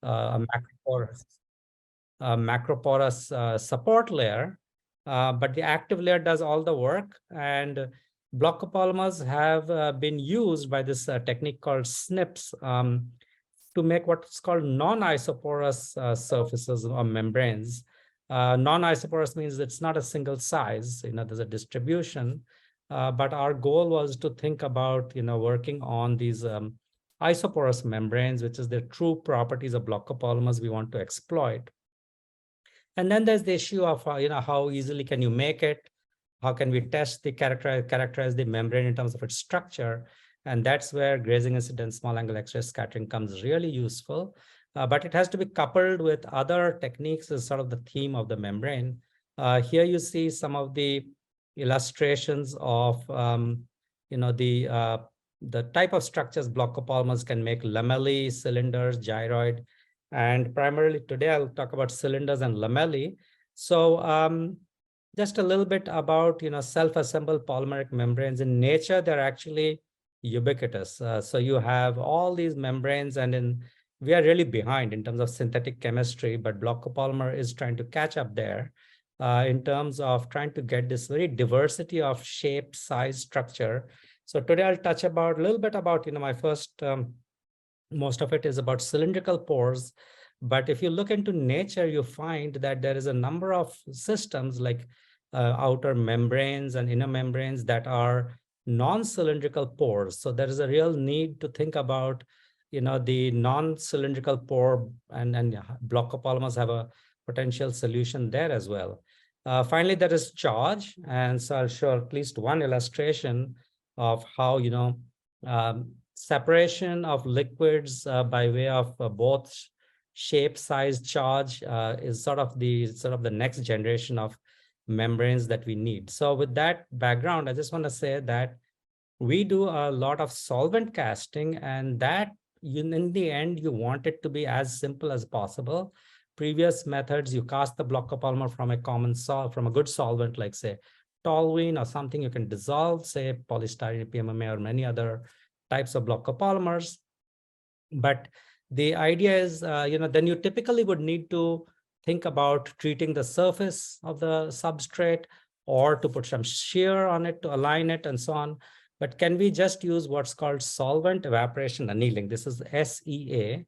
a macroporous support layer, but the active layer does all the work. And block copolymers have been used by this technique called SNPs to make what's called non-isoporous surfaces or membranes. Non-isoporous means it's not a single size, there's a distribution. But our goal was to think about, working on these isoporous membranes, which is the true properties of block copolymers we want to exploit. And then there's the issue of, how easily can you make it? How can we test the characterize the membrane in terms of its structure? And that's where grazing-incidence small angle X-ray scattering comes really useful. But it has to be coupled with other techniques as sort of the theme of the membrane. Here you see some of the illustrations of, the type of structures block copolymers can make: lamellae, cylinders, gyroid. And primarily today, I'll talk about cylinders and lamellae. So just a little bit about, self-assembled polymeric membranes. In nature, they're actually ubiquitous. So you have all these membranes, and we are really behind in terms of synthetic chemistry, but block copolymer is trying to catch up there in terms of trying to get this very diversity of shape, size, structure. So today I'll touch about a little bit about, my first, most of it is about cylindrical pores. But if you look into nature, you find that there is a number of systems like outer membranes and inner membranes that are non-cylindrical pores. So there is a real need to think about, the non-cylindrical pore, and block copolymers have a potential solution there as well. Finally, there is charge. And so I'll show at least one illustration of how, separation of liquids by way of both shape, size, charge is sort of the next generation of membranes that we need. So with that background, I just want to say that we do a lot of solvent casting, and that in the end, you want it to be as simple as possible. Previous methods, you cast the block copolymer from a good solvent, like say toluene or something you can dissolve, say polystyrene, PMMA, or many other types of block copolymers. But the idea is, then you typically would need to think about treating the surface of the substrate or to put some shear on it to align it and so on. But can we just use what's called solvent evaporation annealing? This is SEA.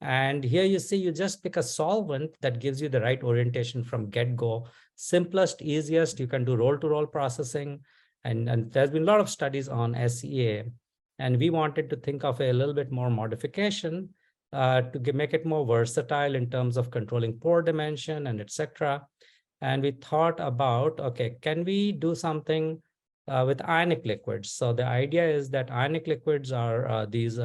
And here you see, you just pick a solvent that gives you the right orientation from get-go. Simplest, easiest, you can do roll-to-roll processing. And there's been a lot of studies on SEA. And we wanted to think of a little bit more modification to make it more versatile in terms of controlling pore dimension and etc. And we thought about, okay, can we do something with ionic liquids? So the idea is that ionic liquids are these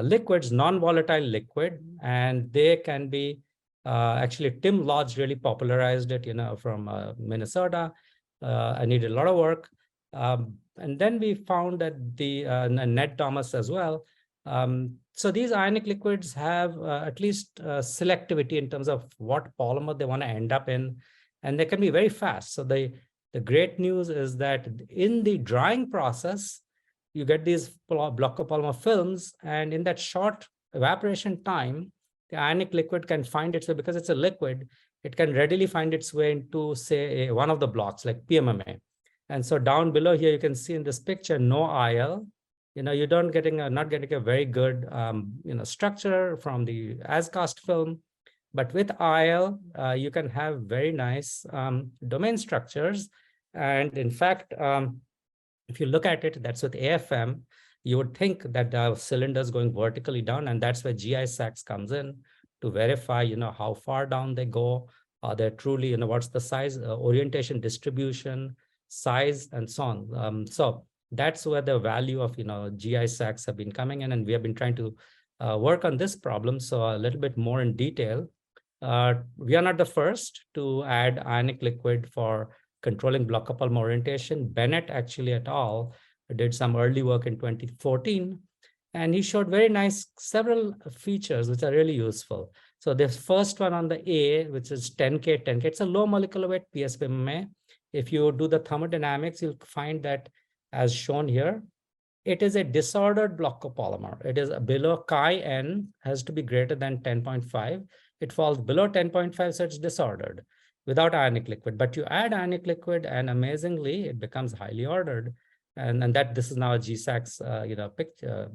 liquids, non-volatile liquid, and they can be actually Tim Lodge really popularized it, from Minnesota. I needed a lot of work. And then we found that the Ned Thomas as well. So these ionic liquids have at least selectivity in terms of what polymer they want to end up in, and they can be very fast. So the great news is that in the drying process, you get these block copolymer films, and in that short evaporation time, the ionic liquid can find its way, because it's a liquid, it can readily find its way into, say, one of the blocks like PMMA. And so down below here, you can see in this picture, no IL. You know, you're not getting a very good structure from the as cast film. But with IL, you can have very nice domain structures. And in fact, if you look at it, that's with AFM, you would think that the cylinder is going vertically down, and that's where GI-XPCS comes in to verify, how far down they go. Are they truly, what's the size, orientation, distribution, size, and so on. So that's where the value of, GI-XPCS have been coming in, and we have been trying to work on this problem. So a little bit more in detail. We are not the first to add ionic liquid for controlling block copolymer orientation. Bennett actually et al. Did some early work in 2014, and he showed very nice several features which are really useful. So the first one on the A, which is 10K, it's a low molecular weight PSPMA. If you do the thermodynamics, you'll find that, as shown here, it is a disordered block copolymer. It is below chi-n has to be greater than 10.5. It falls below 10.5, so it's disordered without ionic liquid. But you add ionic liquid, and amazingly, it becomes highly ordered. And that this is now a GISAXS, picture,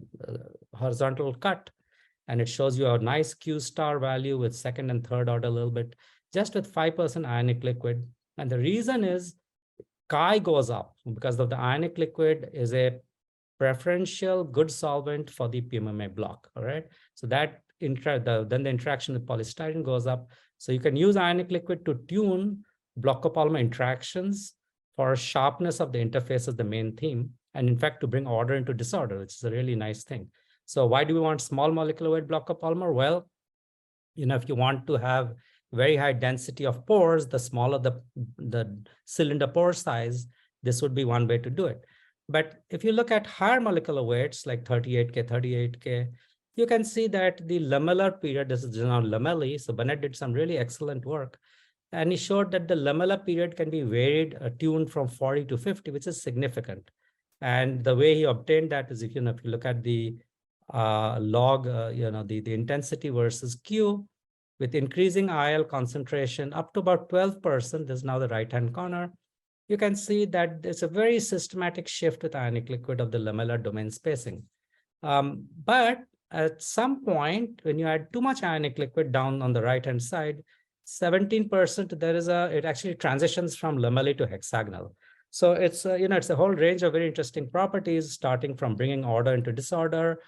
horizontal cut, and it shows you a nice Q star value with second and third order a little bit, just with 5% ionic liquid. And the reason is chi goes up because of the ionic liquid is a preferential good solvent for the PMMA block. All right, so that then the interaction with polystyrene goes up. So you can use ionic liquid to tune block copolymer interactions for sharpness of the interface is the main theme, and in fact to bring order into disorder, which is a really nice thing. So why do we want small molecular weight block copolymer? Well, if you want to have very high density of pores, the smaller the cylinder pore size, this would be one way to do it. But if you look at higher molecular weights like 38K, you can see that the lamellar period, this is now lamellae. So Bennett did some really excellent work. And he showed that the lamellar period can be varied, tuned from 40 to 50, which is significant. And the way he obtained that is if you look at the log, the intensity versus Q, with increasing IL concentration up to about 12%, this is now the right-hand corner, you can see that there's a very systematic shift with ionic liquid of the lamellar domain spacing. But at some point, when you add too much ionic liquid down on the right-hand side, 17%, it actually transitions from lamellae to hexagonal. So it's it's a whole range of very interesting properties, starting from bringing order into disorder,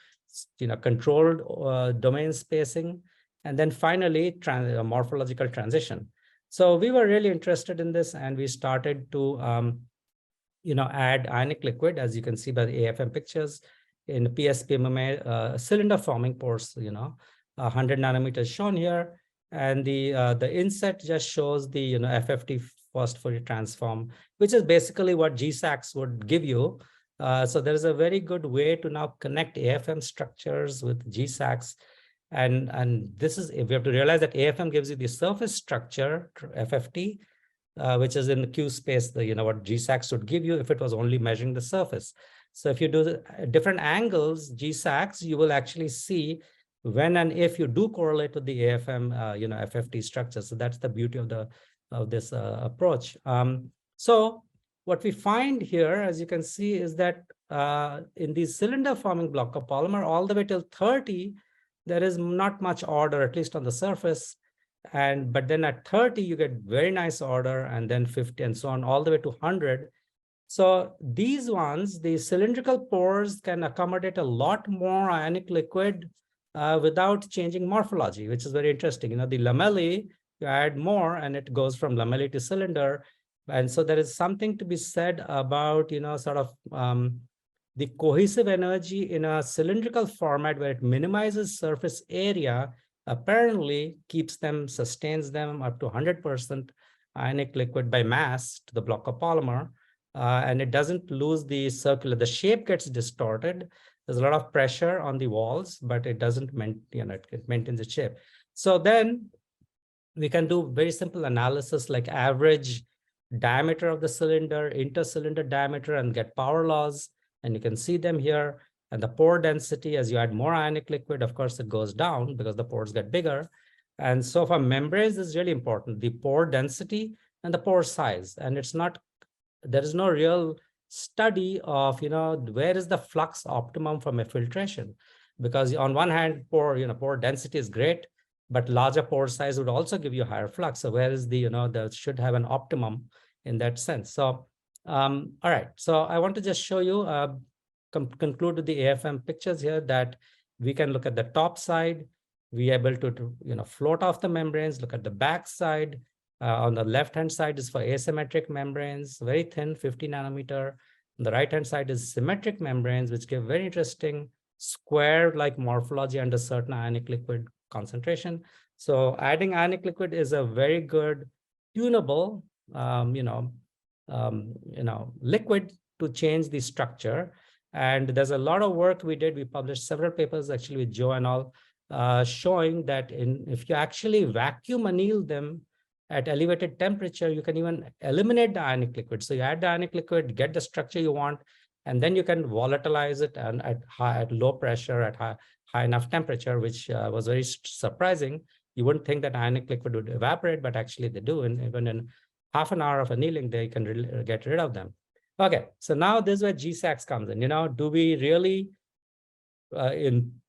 controlled domain spacing, and then finally morphological transition. So we were really interested in this, and we started to add ionic liquid, as you can see by the AFM pictures in the PSPMMA cylinder forming pores. 100 nanometers shown here. And the inset just shows the FFT first Fourier transform, which is basically what GISAXS would give you. So there is a very good way to now connect AFM structures with GISAXS. And this is, we have to realize that AFM gives you the surface structure, FFT, which is in the Q space, what GISAXS would give you if it was only measuring the surface. So if you do the different angles, GISAXS, you will actually see when and if you do correlate with the AFM, FFT structure. So that's the beauty of this approach. So what we find here, as you can see, is that in the cylinder forming block copolymer, all the way till 30, there is not much order, at least on the surface. But then at 30, you get very nice order, and then 50 and so on, all the way to 100. So these ones, the cylindrical pores can accommodate a lot more ionic liquid without changing morphology, which is very interesting. The lamellae, you add more and it goes from lamellae to cylinder. And so there is something to be said about, the cohesive energy in a cylindrical format where it minimizes surface area, apparently sustains them up to 100% ionic liquid by mass to the block copolymer. And it doesn't lose the shape gets distorted. There's a lot of pressure on the walls, but it doesn't it maintains its shape. So then we can do very simple analysis like average diameter of the cylinder, intercylinder diameter, and get power laws. And you can see them here. And the pore density, as you add more ionic liquid, of course, it goes down because the pores get bigger. And so for membranes, this is really important, the pore density and the pore size. And there is no real study of, where is the flux optimum from a filtration? Because on one hand, pore density is great, but larger pore size would also give you higher flux. So where is that should have an optimum in that sense. So, all right. So I want to just show you, conclude with the AFM pictures here that we can look at the top side. We are able to, float off the membranes, look at the back side. On the left-hand side is for asymmetric membranes, very thin, 50 nanometer. On the right-hand side is symmetric membranes, which give very interesting square-like morphology under certain ionic liquid concentration. So adding ionic liquid is a very good tunable, liquid to change the structure. And there's a lot of work we did. We published several papers actually with Joe and all, showing that if you actually vacuum anneal them at elevated temperature, you can even eliminate the ionic liquid. So you add the ionic liquid, get the structure you want, And then you can volatilize it and at low pressure, at high enough temperature, which was very surprising. You wouldn't think that ionic liquid would evaporate, but actually they do. And even in half an hour of annealing, they can get rid of them. Okay, so now this is where GISAXS comes in. Do we really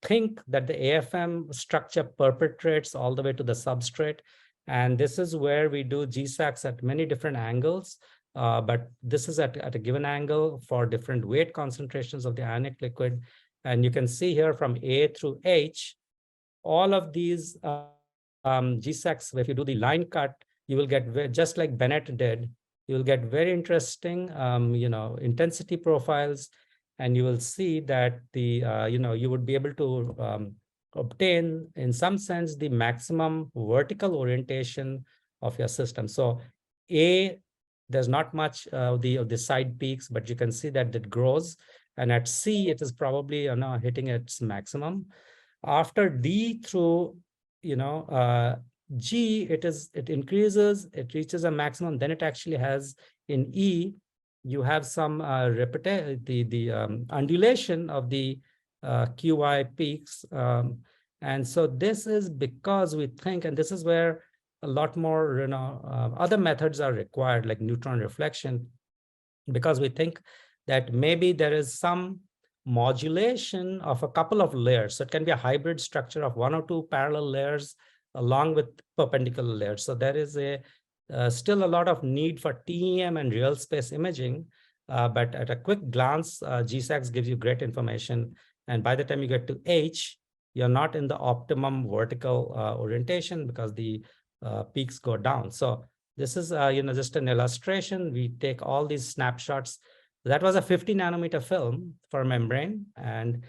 think that the AFM structure perpetrates all the way to the substrate? And this is where we do GISAXS at many different angles. But this is at a given angle for different weight concentrations of the ionic liquid. And you can see here from A through H, all of these GISAXS, if you do the line cut, you will get, just like Bennett did, you will get very interesting intensity profiles. And you will see that you would be able to obtain, in some sense, the maximum vertical orientation of your system. So A, there's not much of the side peaks, but you can see that it grows. And at C, it is probably hitting its maximum. After D through G, it increases, it reaches a maximum. Then it actually has in E, you have some undulation of the QI peaks. And so this is because we think, and this is where a lot more other methods are required, like neutron reflection, because we think that maybe there is some modulation of a couple of layers. So it can be a hybrid structure of one or two parallel layers along with perpendicular layers. So there is still a lot of need for TEM and real space imaging, but at a quick glance, GISAXS gives you great information. And by the time you get to H, you're not in the optimum vertical orientation because the peaks go down. So this is just an illustration. We take all these snapshots. That was a 50 nanometer film for membrane. And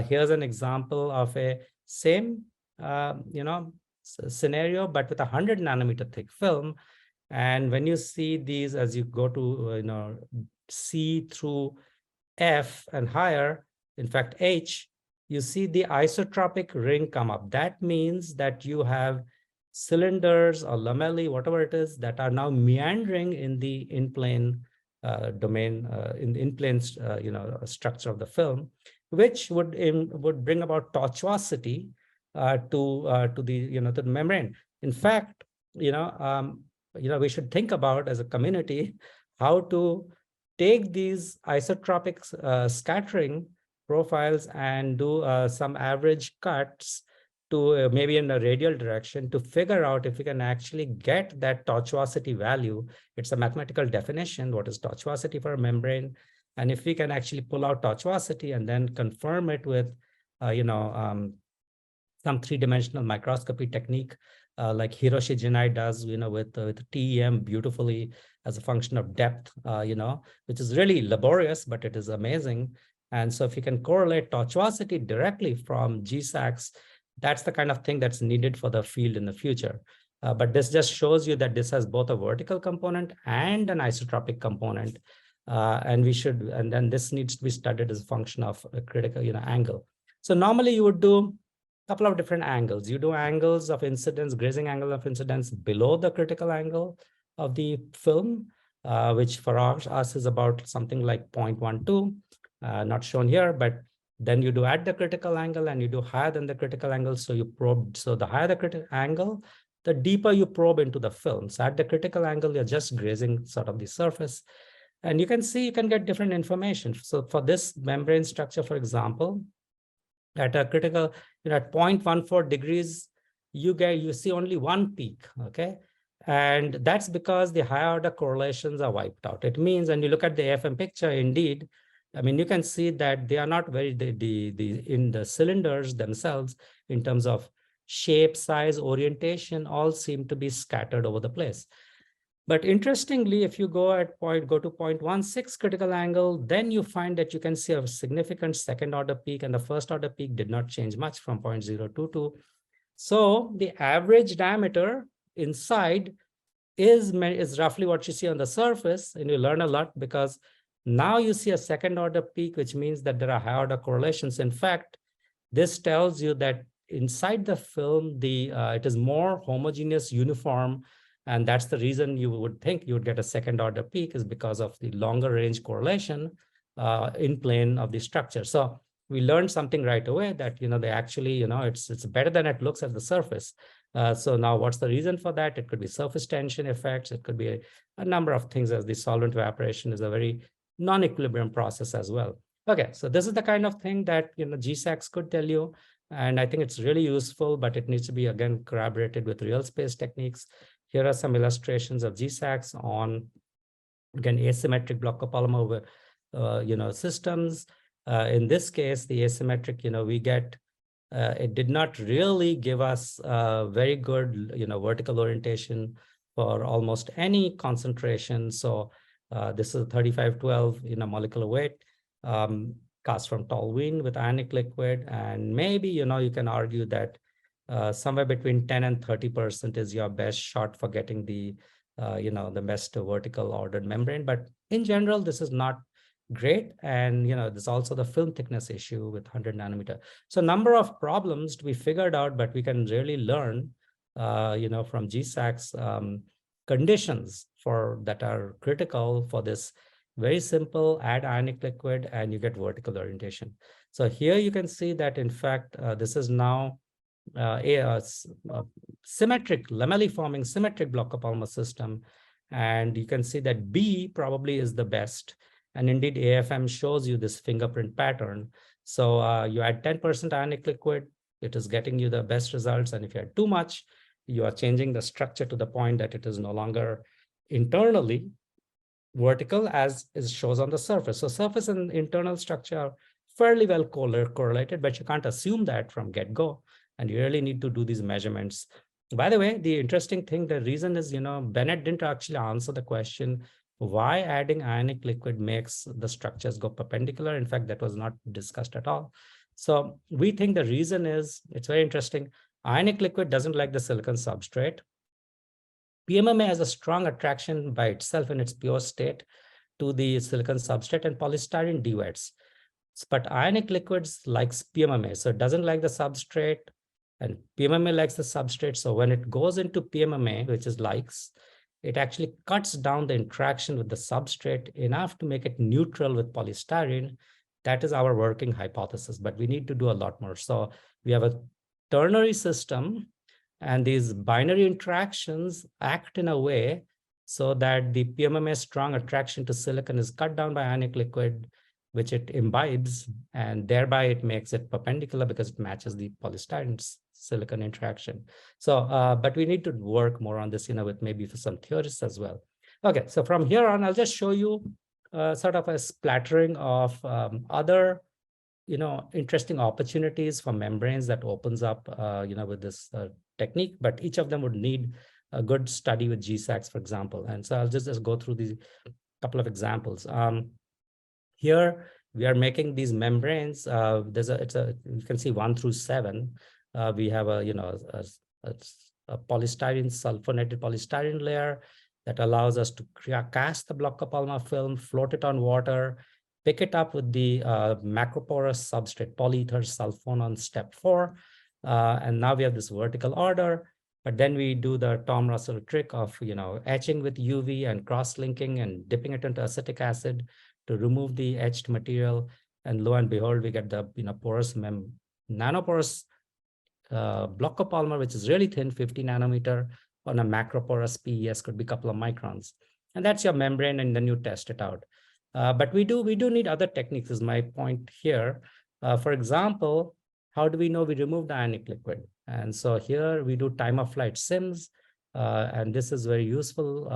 here's an example of a same scenario, but with a 100 nanometer thick film. And when you see these, as you go to C through F and higher, in fact H, you see the isotropic ring come up. That means that you have cylinders or lamellae, whatever it is, that are now meandering in the in-plane domain, in the in-plane structure of the film, which would bring about tortuosity to the membrane. In fact, we should think about, as a community, how to take these isotropic scattering profiles and do some average cuts to maybe in a radial direction to figure out if we can actually get that tortuosity value. It's a mathematical definition, what is tortuosity for a membrane. And if we can actually pull out tortuosity and then confirm it with, some three-dimensional microscopy technique, like Hiroshi Jinai does, with TEM beautifully as a function of depth, which is really laborious, but it is amazing. And so if you can correlate tortuosity directly from GISAXS, that's the kind of thing that's needed for the field in the future. But this just shows you that this has both a vertical component and an isotropic component. And then this needs to be studied as a function of a critical, angle. So normally you would do a couple of different angles. You do angles of incidence, grazing angle of incidence below the critical angle of the film, which for us is about something like 0.12, not shown here, but then you do at the critical angle and you do higher than the critical angle. So you probe, so the higher the critical angle, the deeper you probe into the film. So at the critical angle, you're just grazing sort of the surface. And you can see, you can get different information. So for this membrane structure, for example, at a critical, at 0.14 degrees, you see only one peak, okay? And that's because the higher order correlations are wiped out. It means, when you look at the AFM picture, indeed, I mean, you can see that they are not very, in the cylinders themselves, in terms of shape, size, orientation, all seem to be scattered over the place. But interestingly, if you go to 0.16 critical angle, then you find that you can see a significant second order peak, and the first order peak did not change much from 0.022. So the average diameter inside is roughly what you see on the surface, and you learn a lot because now you see a second order peak, which means that there are high order correlations. In fact, this tells you that inside the film, it is more homogeneous, uniform, and that's the reason you would think you would get a second order peak, is because of the longer range correlation in plane of the structure. So we learned something right away that, they actually, it's better than it looks at the surface. So now what's the reason for that? It could be surface tension effects. It could be a number of things, as the solvent evaporation is a very non-equilibrium process as well. Okay, so this is the kind of thing that, GISAXS could tell you. And I think it's really useful, but it needs to be, again, corroborated with real space techniques. Here are some illustrations of GISAXS on, again, asymmetric block copolymer systems. In this case, the asymmetric, we get, it did not really give us very good, vertical orientation for almost any concentration. So this is 3512 molecular weight, cast from toluene with ionic liquid. And maybe, you can argue that somewhere between 10 and 30% is your best shot for getting the, the best vertical ordered membrane. But in general, this is not great. And, there's also the film thickness issue with 100 nanometer. So number of problems to be figured out, but we can really learn, from GISAXS conditions that are critical for this very simple add ionic liquid and you get vertical orientation. So here you can see that, in fact, this is now a symmetric, lamelliforming symmetric block copolymer system. And you can see that B probably is the best. And indeed, AFM shows you this fingerprint pattern. So you add 10% ionic liquid, it is getting you the best results. And if you add too much, you are changing the structure to the point that it is no longer internally vertical as it shows on the surface. So surface and internal structure are fairly well correlated, but you can't assume that from get-go. And you really need to do these measurements. By the way, the interesting thing, the reason is, Bennett didn't actually answer the question, why adding ionic liquid makes the structures go perpendicular. In fact, that was not discussed at all. So we think the reason is, it's very interesting. Ionic liquid doesn't like the silicon substrate. PMMA has a strong attraction by itself in its pure state to the silicon substrate, and polystyrene dewets. But ionic liquids likes PMMA, so it doesn't like the substrate, and PMMA likes the substrate. So when it goes into PMMA, which is likes, it actually cuts down the interaction with the substrate enough to make it neutral with polystyrene. That is our working hypothesis, but we need to do a lot more. So we have a ternary system, and these binary interactions act in a way so that the PMMA strong attraction to silicon is cut down by ionic liquid, which it imbibes, and thereby it makes it perpendicular because it matches the polystyrene silicon interaction. So, but we need to work more on this, with maybe for some theorists as well. Okay, so from here on, I'll just show you sort of a splattering of other, interesting opportunities for membranes that opens up, with this technique, but each of them would need a good study with GISAXS, for example. And so I'll just go through these couple of examples. Here we are making these membranes. You can see 1 through 7. We have a polystyrene, sulfonated polystyrene layer that allows us to cast the block copolymer film, float it on water, pick it up with the macroporous substrate, polyether sulfone on step 4. And now we have this vertical order, but then we do the Tom Russell trick of, etching with UV and cross-linking and dipping it into acetic acid to remove the etched material. And lo and behold, we get the, porous nanoporous block copolymer, which is really thin, 50 nanometer on a macroporous PES, could be a couple of microns. And that's your membrane, and then you test it out. But we do need other techniques, is my point here. For example, how do we know we removed the ionic liquid? And so here we do time of flight sims, and this is very useful.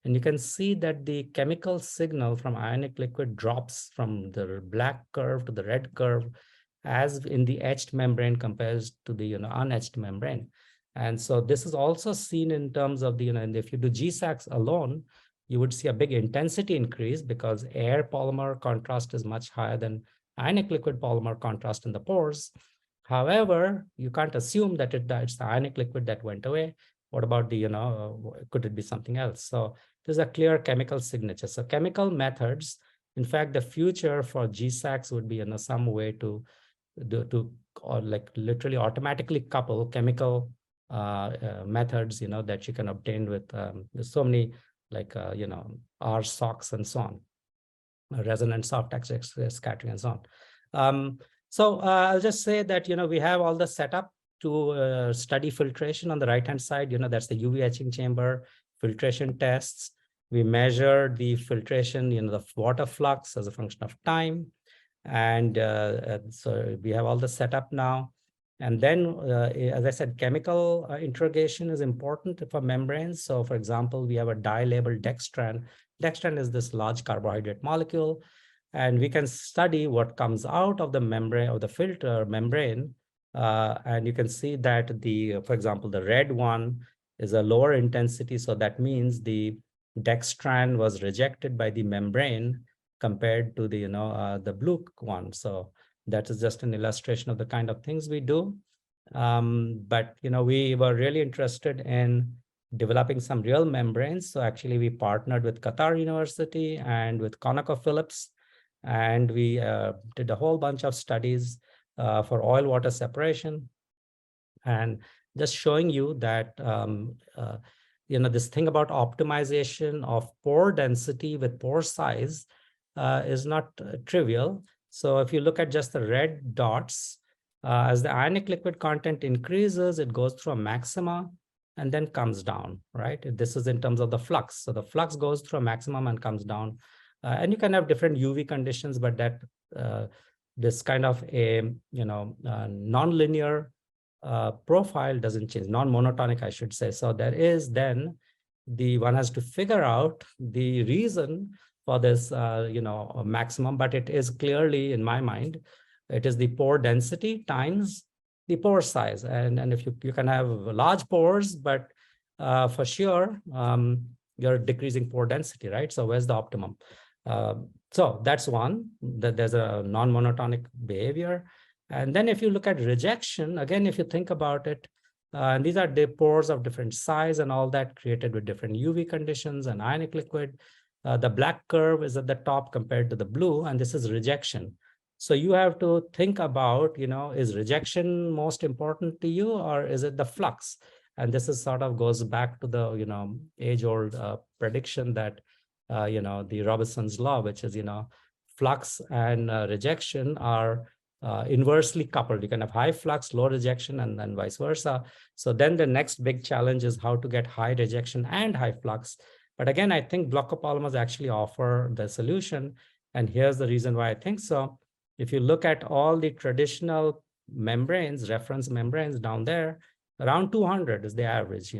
And you can see that the chemical signal from ionic liquid drops from the black curve to the red curve as in the etched membrane compared to the unetched membrane. And so this is also seen in terms of the, and if you do GISAXS alone, you would see a big intensity increase because air polymer contrast is much higher than ionic liquid polymer contrast in the pores. However, you can't assume that it's the ionic liquid that went away. What about the, could it be something else? So there's a clear chemical signature. So chemical methods, in fact, the future for GISAXS would be some way to or like literally automatically couple chemical methods, that you can obtain with there's so many like, RSOX and so on. resonant soft X-ray scattering and so on. So I'll just say that, we have all the setup to study filtration on the right-hand side. That's the UV etching chamber, filtration tests. We measure the filtration, the water flux as a function of time. And so we have all the setup now. And then, as I said, chemical interrogation is important for membranes. So for example, we have a dye labeled dextran. Dextran is this large carbohydrate molecule. And we can study what comes out of the membrane, of the filter membrane. And you can see that for example, the red one is a lower intensity. So that means the dextran was rejected by the membrane compared to the blue one. So that is just an illustration of the kind of things we do. But we were really interested in developing some real membranes. So actually we partnered with Qatar University and with ConocoPhillips, and we did a whole bunch of studies for oil water separation, and just showing you that this thing about optimization of pore density with pore size is not trivial. So if you look at just the red dots, as the ionic liquid content increases, it goes through a maxima and then comes down, right? This is in terms of the flux. So the flux goes through a maximum and comes down. And you can have different UV conditions, but that this kind of a non-linear profile doesn't change, non-monotonic, I should say. So there is then one has to figure out the reason for this maximum, but it is clearly, in my mind, it is the pore density times the pore size. And if you can have large pores, but for sure you're decreasing pore density, right? So where's the optimum? So that's one, that there's a non-monotonic behavior. And then if you look at rejection, again, if you think about it, and these are the pores of different size and all that, created with different UV conditions and ionic liquid. The black curve is at the top compared to the blue, and this is rejection. So you have to think about, is rejection most important to you, or is it the flux? And this is sort of goes back to the, age-old prediction that, the Robinson's law, which is, flux and rejection are inversely coupled. You can have high flux, low rejection, and then vice versa. So then the next big challenge is how to get high rejection and high flux. But again, I think block copolymers actually offer the solution. And here's the reason why I think so. If you look at all the traditional membranes, reference membranes down there, around 200 is the average,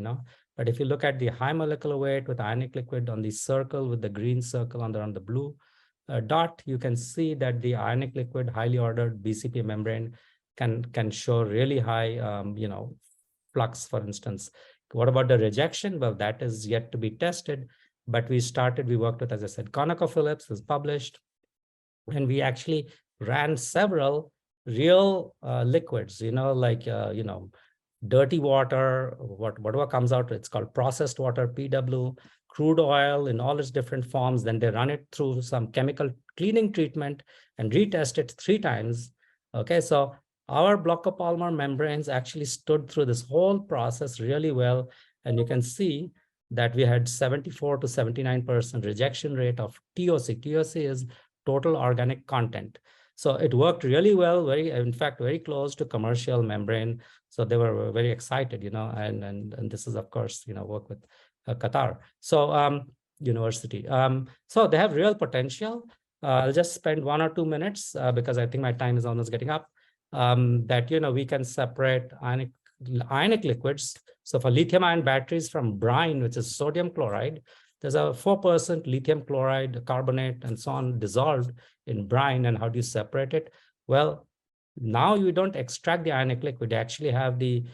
But if you look at the high molecular weight with ionic liquid on the circle with the green circle on the blue dot, you can see that the ionic liquid highly ordered BCP membrane can show really high, flux, for instance. What about the rejection? Well, that is yet to be tested, but we worked with, as I said, ConocoPhillips is published, and we actually ran several real liquids, dirty water, whatever comes out, it's called processed water, PW, crude oil in all its different forms. Then they run it through some chemical cleaning treatment and retest it 3 times. Okay, so our block copolymer membranes actually stood through this whole process really well. And you can see that we had 74 to 79% rejection rate of TOC. TOC is total organic content. So it worked really well, in fact, very close to commercial membrane. So they were very excited, and this is, of course, work with Qatar. So university. So they have real potential. I'll just spend 1 or 2 minutes because I think my time is almost getting up. That, we can separate ionic liquids. So for lithium-ion batteries from brine, which is sodium chloride, there's a 4% lithium chloride, carbonate, and so on dissolved in brine. And how do you separate it? Well, now you don't extract the ionic liquid. You actually have the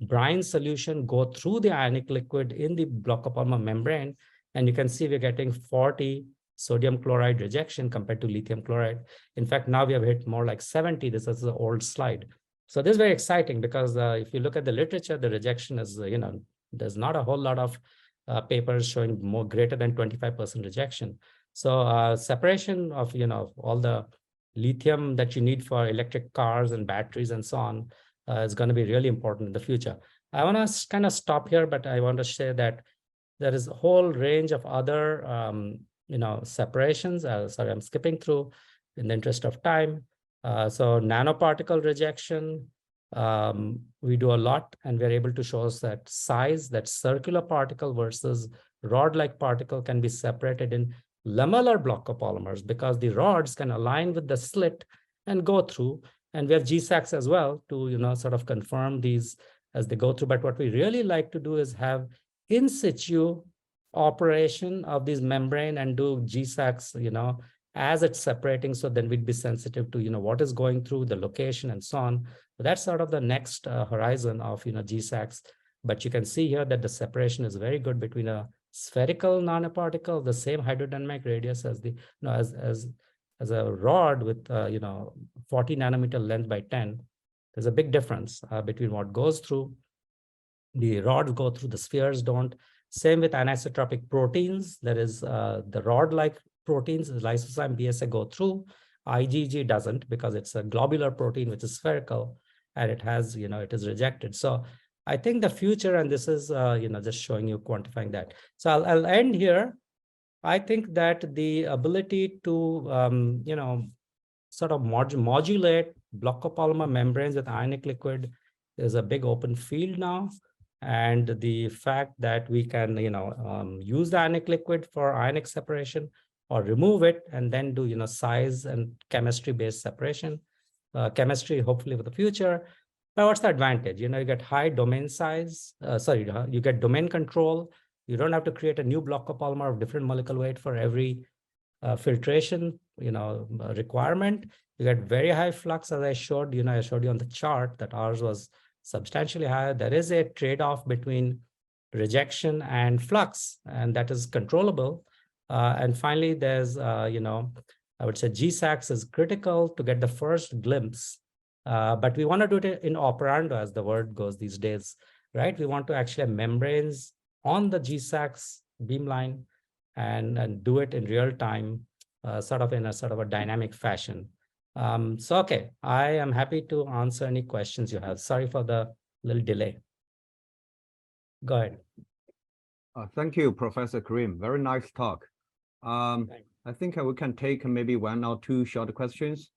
brine solution go through the ionic liquid in the block copolymer membrane. And you can see we're getting 40 sodium chloride rejection compared to lithium chloride. In fact, now we have hit more like 70. This is the old slide. So this is very exciting because if you look at the literature, the rejection is, there's not a whole lot of papers showing more greater than 25% rejection. So separation of, all the lithium that you need for electric cars and batteries and so on is going to be really important in the future. I want to kind of stop here, but I want to share that there is a whole range of other, separations. Sorry, I'm skipping through in the interest of time. So nanoparticle rejection, we do a lot, and we're able to show us that size, that circular particle versus rod-like particle can be separated in lamellar block copolymers because the rods can align with the slit and go through. And we have GISAXS as well to, sort of confirm these as they go through. But what we really like to do is have in situ operation of these membrane and do GISAXS, as it's separating. So then we'd be sensitive to, what is going through the location and so on. So that's sort of the next horizon of, GISAXS. But you can see here that the separation is very good between a spherical nanoparticle, the same hydrodynamic radius as the, as a rod with, 40 nanometer length by 10. There's a big difference between what goes through. The rods go through, the spheres don't. Same with anisotropic proteins. There is the rod-like proteins, lysozyme, BSA go through. IgG doesn't because it's a globular protein which is spherical, and it has, it is rejected. So I think the future, and this is, just showing you, quantifying that. So I'll end here. I think that the ability to, sort of modulate block copolymer membranes with ionic liquid is a big open field now. And the fact that we can, use the ionic liquid for ionic separation or remove it and then do, size and chemistry-based separation, chemistry hopefully for the future. But what's the advantage? You get high domain size, you get domain control. You don't have to create a new block copolymer of different molecular weight for every filtration, requirement. You get very high flux, as I showed, I showed you on the chart that ours was substantially higher. There is a trade-off between rejection and flux, and that is controllable. And finally, there's, I would say GISAXS is critical to get the first glimpse, but we want to do it in operando, as the word goes these days, right? We want to actually have membranes on the GISAXS beamline and do it in real time, sort of in a dynamic fashion. So, okay, I am happy to answer any questions you have. Sorry for the little delay. Go ahead. Thank you, Professor Karim. Very nice talk. I think we can take maybe 1 or 2 short questions.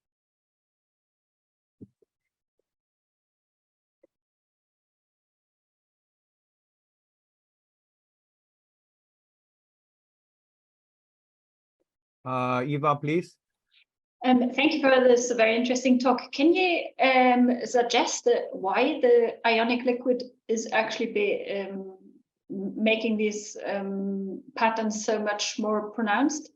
Eva, please. Thank you for this very interesting talk. Can you suggest why the ionic liquid is actually making these patterns so much more pronounced?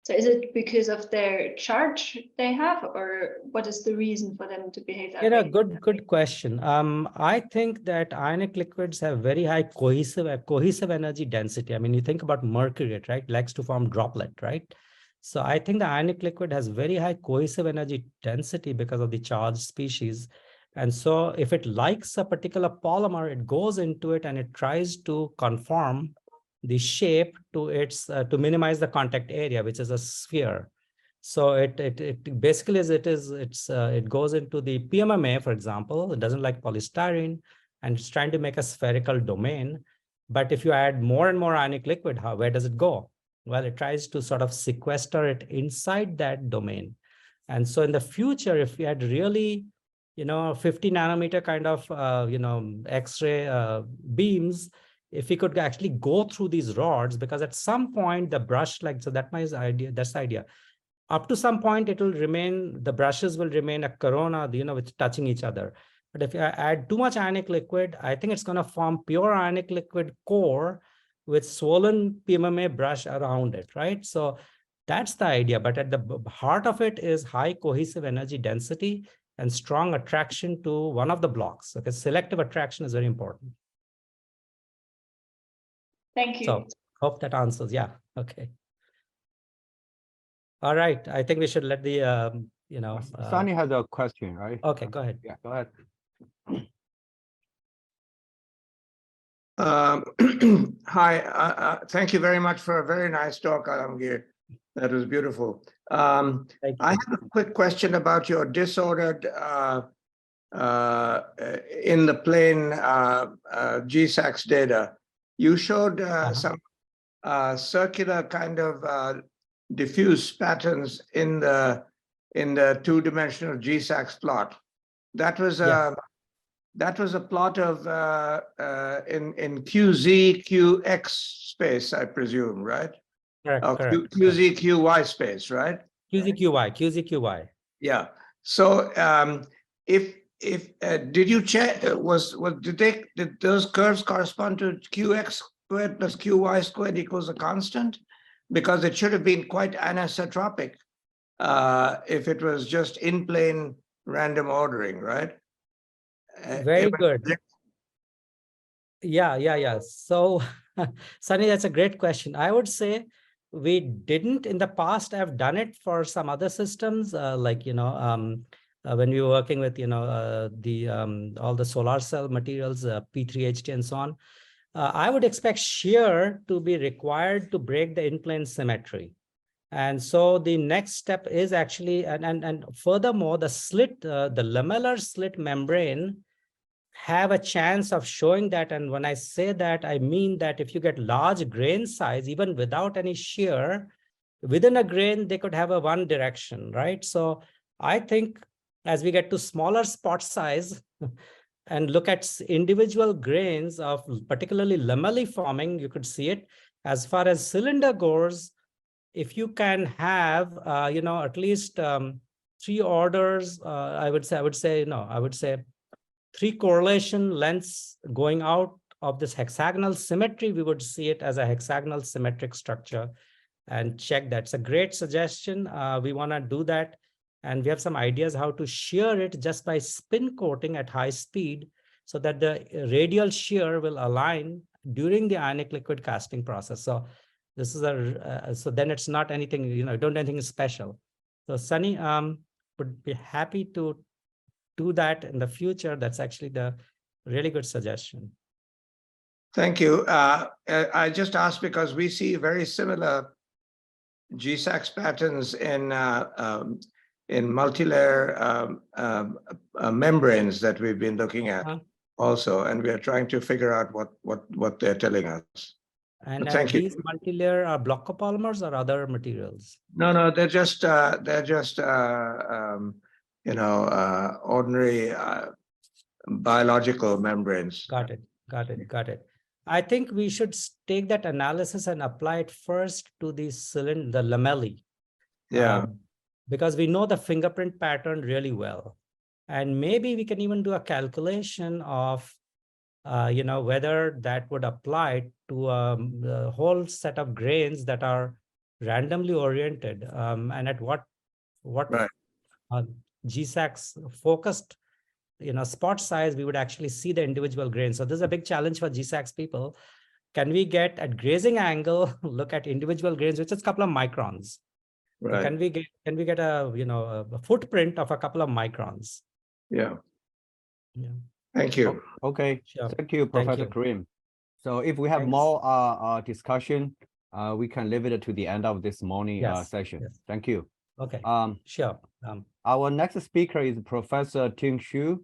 So is it because of their charge they have, or what is the reason for them to behave that way? Good question. I think that ionic liquids have very high cohesive energy density. I mean, you think about mercury, right? Likes to form droplet, right? So I think the ionic liquid has very high cohesive energy density because of the charged species. And so if it likes a particular polymer, it goes into it and it tries to conform the shape to its to minimize the contact area, which is a sphere. So it basically it goes into the PMMA, for example. It doesn't like polystyrene, and it's trying to make a spherical domain. But if you add more and more ionic liquid, where does it go? Well, it tries to sort of sequester it inside that domain. And so in the future, if we had really, 50 nanometer kind of, X-ray beams, if we could actually go through these rods, because at some point the brush, so that's my idea, that's the idea. Up to some point, it will remain, the brushes will remain a corona, with touching each other. But if you add too much ionic liquid, I think it's going to form pure ionic liquid core with swollen PMMA brush around it, right? So that's the idea. But at the heart of it is high cohesive energy density and strong attraction to one of the blocks. Okay, selective attraction is very important. Thank you. So hope that answers. Yeah. Okay. All right. I think we should let the, Sunny has a question, right? Okay, go ahead. Yeah, go ahead. Hi, thank you very much for a very nice talk, Alamgir. That was beautiful. I have a quick question about your disordered in the plane GISAXS data. You showed some circular kind of diffuse patterns in the two-dimensional GISAXS plot. That was Yes. that was a plot of in QZ-QX space, I presume, right? Correct, Or correct. QZ-QY space, right? QZ-QY. Yeah. So if did you check did those curves correspond to QX squared plus QY squared equals a constant? Because it should have been quite anisotropic if it was just in plane random ordering, right? Very good. Yeah. So, Sunny, that's a great question. I would say we didn't in the past. I've done it for some other systems, like, when we were working with, all the solar cell materials, P3HT and so on. I would expect shear to be required to break the in-plane symmetry. And so the next step is actually, and furthermore, the slit, the lamellar slit membrane have a chance of showing that. And when I say that, I mean that if you get large grain size, even without any shear, within a grain, they could have a one direction, right? So I think as we get to smaller spot size and look at individual grains of particularly lamellae forming, you could see it. As far as cylinder goes, if you can have, at least 3 orders, I would say 3 correlation lengths going out of this hexagonal symmetry, we would see it as a hexagonal symmetric structure and check that. It's a great suggestion. We want to do that. And we have some ideas how to shear it just by spin coating at high speed so that the radial shear will align during the ionic liquid casting process. So this is so then it's not anything, don't do anything special. So Sunny would be happy to do that in the future. That's actually the really good suggestion. Thank you. I just asked because we see very similar GISAXS patterns in multi-layer membranes that we've been looking at also, and we are trying to figure out what they're telling us. And thank you. These multi-layer are block copolymers or other materials? No, they're just ordinary biological membranes. Got it. I think we should take that analysis and apply it first to the cylinder, the lamellae. Yeah. Because we know the fingerprint pattern really well. And maybe we can even do a calculation of, whether that would apply to the whole set of grains that are randomly oriented, and at what right. GISAXS focused, spot size, we would actually see the individual grains. So this is a big challenge for GISAXS people. Can we get at grazing angle, look at individual grains, which is a couple of microns? Right. So can we get a footprint of a couple of microns? Yeah. Yeah. Thank you. Okay. Sure. Thank you, Professor Karim. So if we have more discussion, we can leave it to the end of this morning session. Yes. Thank you. Okay. Sure. Our next speaker is Professor Ting Xu.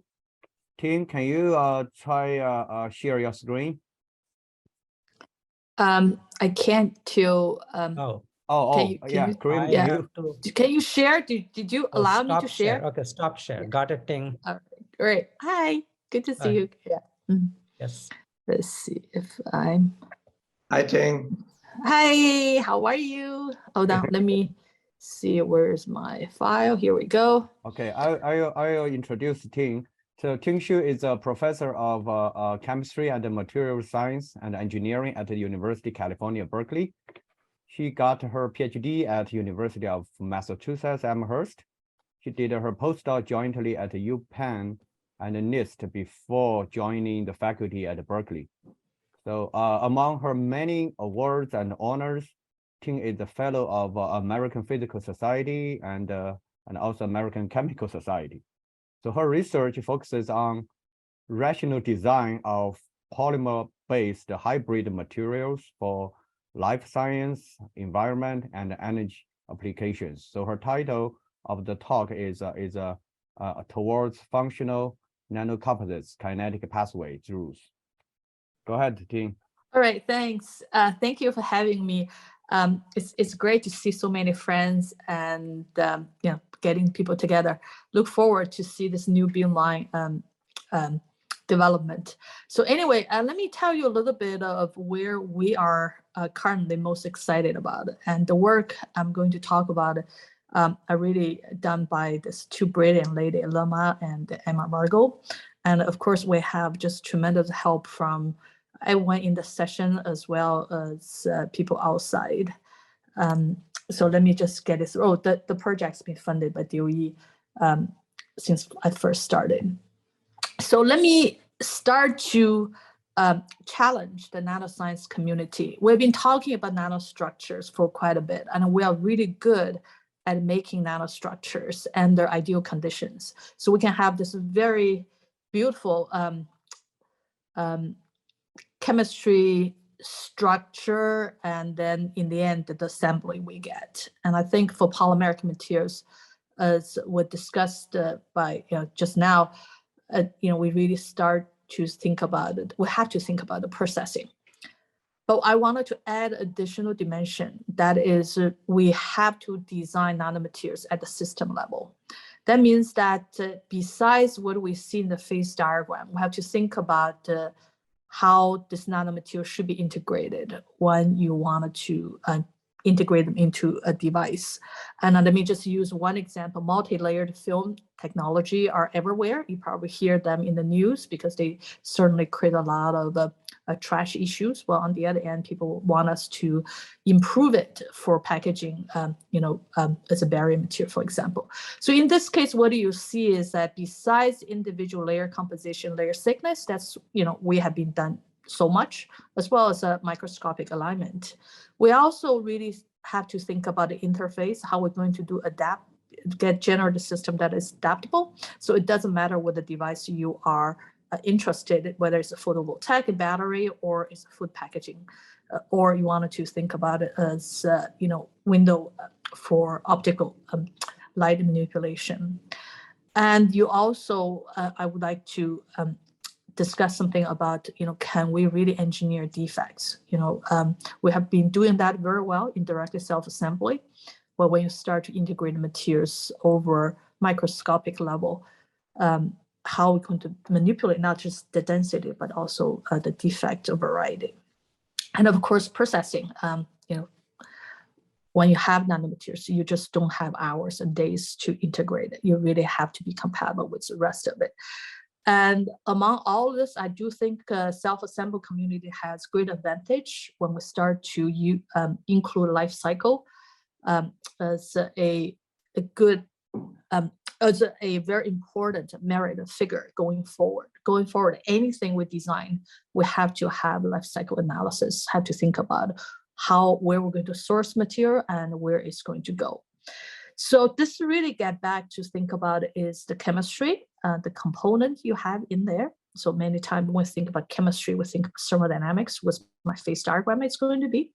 Ting, can you try share your screen? I can't till can you share? Did you allow me to share? Okay, stop share. Got it, Ting. Great. Hi, good to see you. Yeah. Yes. Let's see if I'm. Hi, Ting. Hi, how are you? Hold on, let me see where's my file. Here we go. Okay, I'll introduce Ting. So Ting Xu is a professor of chemistry and material science and engineering at the University of California, Berkeley. She got her PhD at University of Massachusetts Amherst. She did her postdoc jointly at UPenn and NIST before joining the faculty at Berkeley. So among her many awards and honors, Ting is a fellow of American Physical Society and also American Chemical Society. So her research focuses on rational design of polymer-based hybrid materials for life science, environment, and energy applications. So her title of the talk is Towards Functional Nanocomposites Kinetic Pathway Rules. Go ahead, Ting. All right, thanks. Thank you for having me. It's great to see so many friends and you know, getting people together. Look forward to see this new beamline development. So anyway, let me tell you a little bit of where we are currently most excited about, and the work I'm going to talk about are really done by this two brilliant lady, Lama and Emma Margot. And of course, we have just tremendous help from everyone in the session as well as people outside. So let me just get this. Oh, the project's been funded by DOE since I first started. So let me start to challenge the nanoscience community. We've been talking about nanostructures for quite a bit, and we are really good at making nanostructures under ideal conditions. So we can have this very beautiful chemistry structure, and then in the end, the assembly we get. And I think for polymeric materials, as we discussed by just now, we really start to think about it. We have to think about the processing. But I wanted to add additional dimension. That is, we have to design nanomaterials at the system level. That means that besides what we see in the phase diagram, we have to think about how this nanomaterial should be integrated when you wanted to integrate them into a device. And let me just use one example. Multi-layered film technology are everywhere. You probably hear them in the news because they certainly create a lot of trash issues. Well, on the other end, people want us to improve it for packaging, as a barrier material, for example. So in this case, what you see is that besides individual layer composition, layer thickness, that's, we have been done so much, as well as a microscopic alignment. We also really have to think about the interface, how we're going to generate a system that is adaptable. So it doesn't matter what the device you are interested in, whether it's a photovoltaic, a battery, or it's food packaging, or you wanted to think about it as, window for optical light manipulation. And you also, I would like to discuss something about, can we really engineer defects? We have been doing that very well in direct self-assembly, but when you start to integrate materials over microscopic level, how we're going to manipulate not just the density, but also the defect variety. And of course, processing, when you have nanomaterials, you just don't have hours and days to integrate it. You really have to be compatible with the rest of it. And among all of this, I do think self-assembly community has great advantage when we start to include life cycle as a good, as a very important merit figure going forward. Going forward, anything we design, we have to have life cycle analysis, have to think about where we're going to source material and where it's going to go. So this really get back to think about is the chemistry, the component you have in there. So many times when we think about chemistry, we think thermodynamics was my phase diagram it's going to be.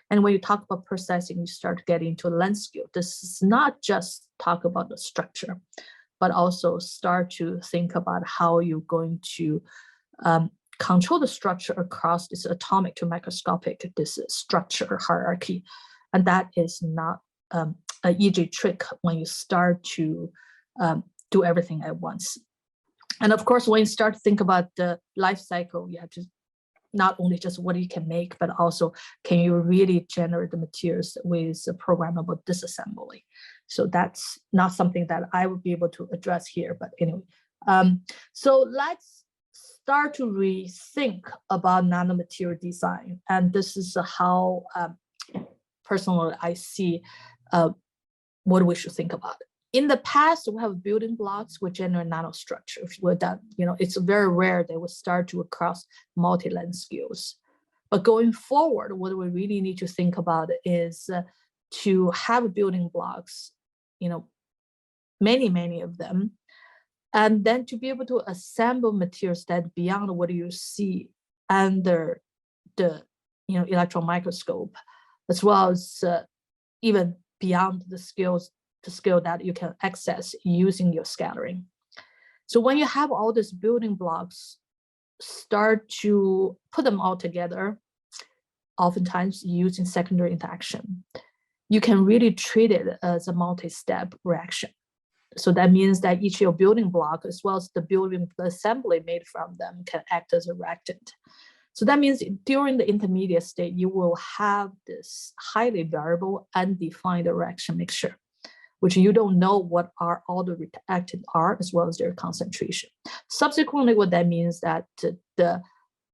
And when you talk about processing, you start getting into length scale. This is not just talk about the structure, but also start to think about how you're going to control the structure across this atomic to microscopic, this structure hierarchy. And that is not an easy trick when you start to do everything at once. And of course, when you start to think about the life cycle, you have to not only just what you can make, but also can you really generate the materials with a programmable disassembly. So that's not something that I would be able to address here, but anyway. So let's start to rethink about nanomaterial design. And this is how personally I see what we should think about. In the past, we have building blocks with generate nanostructures. We're done. It's very rare that we start to cross multi-length scales. But going forward, what we really need to think about is to have building blocks, many of them, and then to be able to assemble materials that beyond what you see under the electron microscope, as well as even beyond the scale that you can access using your scattering. So when you have all these building blocks, start to put them all together, oftentimes used in secondary interaction, you can really treat it as a multi-step reaction. So that means that each of your building block, as well as the building assembly made from them, can act as a reactant. So that means during the intermediate state, you will have this highly variable, undefined reaction mixture, which you don't know what are all the reactants are, as well as their concentration. Subsequently, what that means that the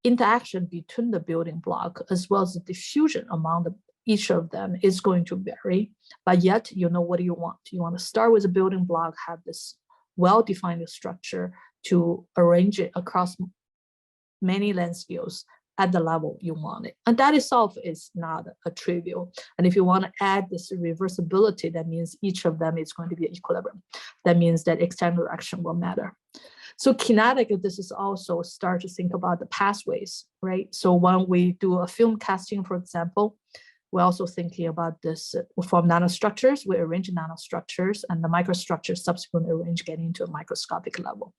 interaction between the building block, as well as the diffusion among each of them, is going to vary, but yet you know what you want. You want to start with a building block, have this well-defined structure to arrange it across many length scales at the level you want it. And that itself is not a trivial. And if you want to add this reversibility, that means each of them is going to be an equilibrium. That means that external direction will matter. So kinetic, this is also start to think about the pathways, right? So when we do a film casting, for example, we're also thinking about this from nanostructures. We arrange nanostructures, and the microstructures subsequently arrange getting into a microscopic level.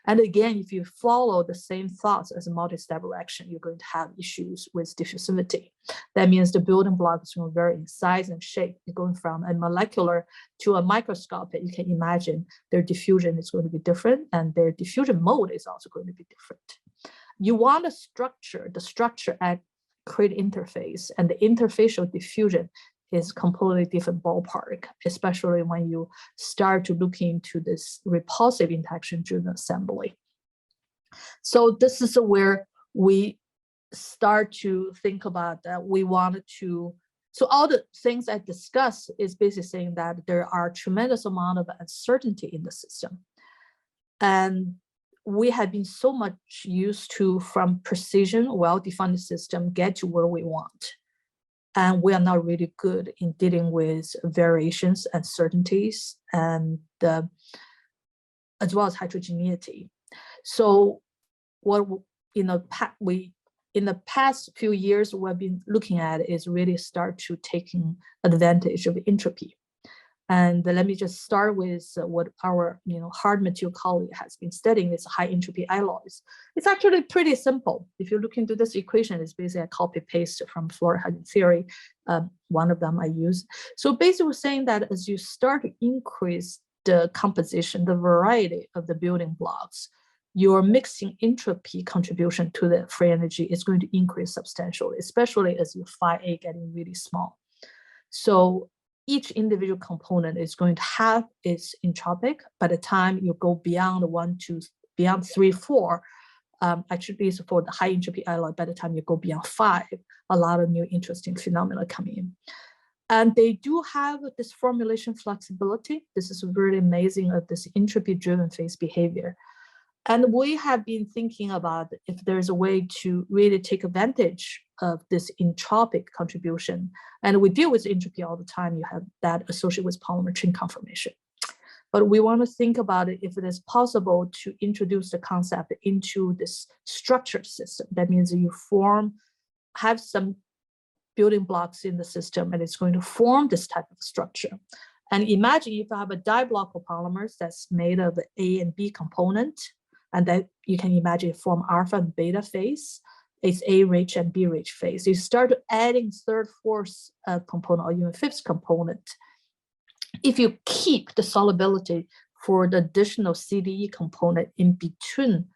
And again, if you follow the same thoughts as a multi-step reaction, you're going to have issues with diffusivity. That means the building block is going to vary in size and shape. You're going from a molecular to a microscopic. You can imagine their diffusion is going to be different, and their diffusion mode is also going to be different. You want a structure, the structure at create interface, and the interfacial diffusion is completely different ballpark, especially when you start to look into this repulsive interaction driven assembly. So this is where we start to think about that we wanted to, so all the things I discussed is basically saying that there are tremendous amount of uncertainty in the system. And we have been so much used to, from precision, well-defined system, get to where we want. And we are not really good in dealing with variations, uncertainties, and as well as heterogeneity. So what in the past few years we've been looking at is really start to taking advantage of entropy. And let me just start with what our hard material colleague has been studying is high entropy alloys. It's actually pretty simple. If you look into this equation, it's basically a copy paste from fluoride hydrogen theory. One of them I use. So basically we're saying that as you start to increase the composition, the variety of the building blocks, your mixing entropy contribution to the free energy is going to increase substantially, especially as your phi A getting really small. So each individual component is going to have its entropic. By the time you go beyond 1, 2, beyond 3, 4, actually for the high entropy alloy, by the time you go beyond 5, a lot of new interesting phenomena come in. And they do have this formulation flexibility. This is really amazing of this entropy driven phase behavior. And we have been thinking about if there's a way to really take advantage of this entropic contribution. And we deal with entropy all the time. You have that associated with polymer chain conformation. But we want to think about it if it is possible to introduce the concept into this structured system. That means you have some building blocks in the system, and it's going to form this type of structure. And imagine if you have a diblock of polymers that's made of A and B component, and that you can imagine form alpha and beta phase. It's A-rich and B-rich phase. You start adding third, fourth component, or even fifth component. If you keep the solubility for the additional CDE component in between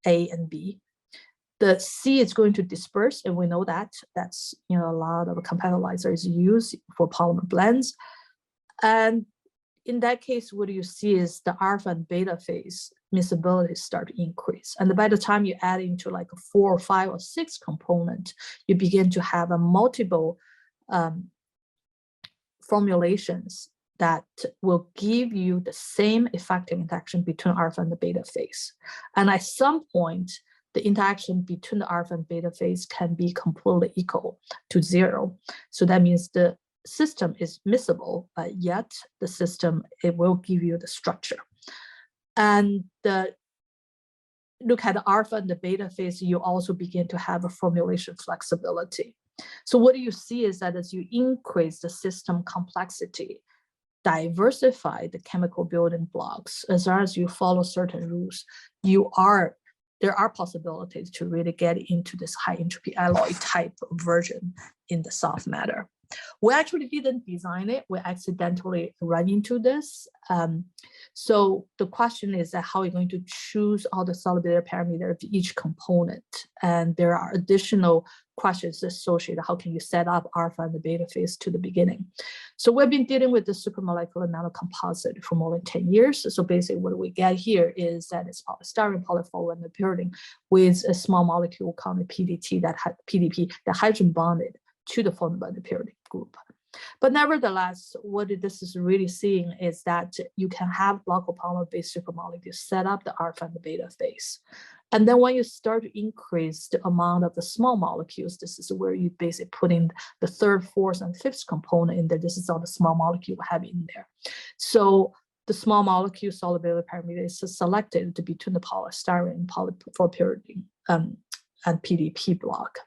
A and B, the C is going to disperse, and we know that that's a lot of compatibilizers used for polymer blends. And in that case, what you see is the alpha and beta phase miscibility start to increase. And by the time you add into like a 4 or 5 or 6 component, you begin to have a multiple formulations that will give you the same effective interaction between alpha and the beta phase. And at some point, the interaction between the alpha and beta phase can be completely equal to 0. So that means the system is miscible, but yet the system, it will give you the structure. And look at the alpha and the beta phase, you also begin to have a formulation flexibility. So what you see is that as you increase the system complexity, diversify the chemical building blocks, as long as you follow certain rules, you are there are possibilities to really get into this high entropy alloy type version in the soft matter. We actually didn't design it. We accidentally ran into this. So the question is that how are you going to choose all the solubility parameters of each component? And there are additional questions associated. How can you set up alpha and the beta phase to the beginning? So we've been dealing with the supramolecular nanocomposite for more than 10 years. So basically what we get here is that it's polystyrene, polyfluorine pyridine with a small molecule called PDP that hydrogen bonded to the photobonded pyridine group. But nevertheless, what this is really seeing is that you can have glycopolymer-based supramolecules set up the alpha and the beta phase. And then when you start to increase the amount of the small molecules, this is where you basically put in the third, fourth, and fifth component in there. This is all the small molecule we have in there. So the small molecule solubility parameter is selected between the polystyrene, polypropyridine, and PDP block.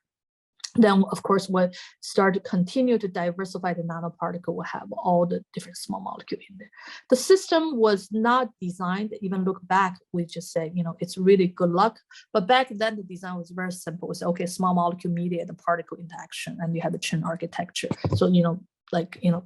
Then, of course, we'll start to continue to diversify the nanoparticle. We'll have all the different small molecules in there. The system was not designed, even look back, we just say, you know, it's really good luck. But back then, the design was very simple. We said, okay, small molecule mediate the particle interaction, and you have the chain architecture. So, you know, like, you know,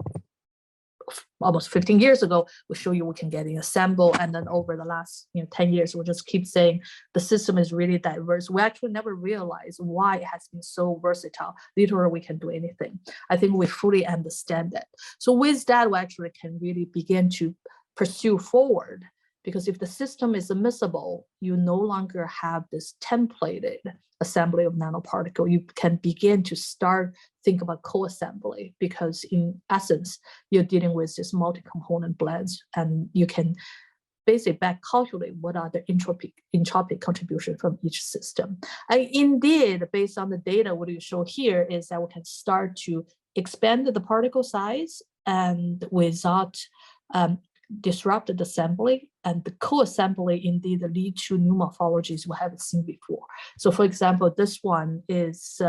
almost 15 years ago, we show you we can get it assembled, and then over the last 10 years, we'll just keep saying the system is really diverse. We actually never realized why it has been so versatile. Literally, we can do anything. I think we fully understand that. So with that, we actually can really begin to pursue forward, because if the system is admissible, you no longer have this templated assembly of nanoparticle. You can begin to start think about co-assembly, because in essence, you're dealing with this multi-component blends, and you can basically back calculate what are the entropic contribution from each system. And indeed, based on the data, what you show here is that we can start to expand the particle size and without disrupted assembly, and the co-assembly indeed lead to new morphologies we haven't seen before. So for example, this one is,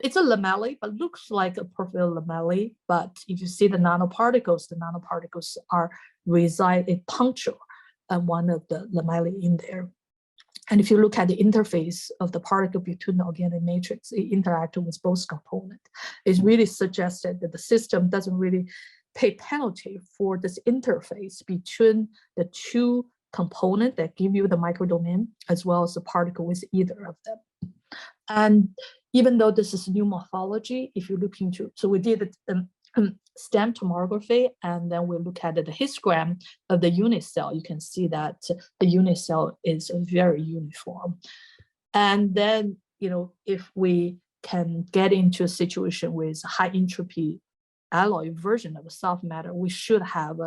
it's a lamellae, but looks like a perfect lamellae. But if you see the nanoparticles are reside a puncture on one of the lamellae in there. And if you look at the interface of the particle between the organic matrix, it interacting with both components. It's really suggested that the system doesn't really pay penalty for this interface between the two components that give you the microdomain, as well as the particle with either of them. And even though this is new morphology, if you look into, so we did stem tomography, and then we look at the histogram of the unit cell, you can see that the unit cell is very uniform. And then, if we can get into a situation with high entropy alloy version of a soft matter, we should have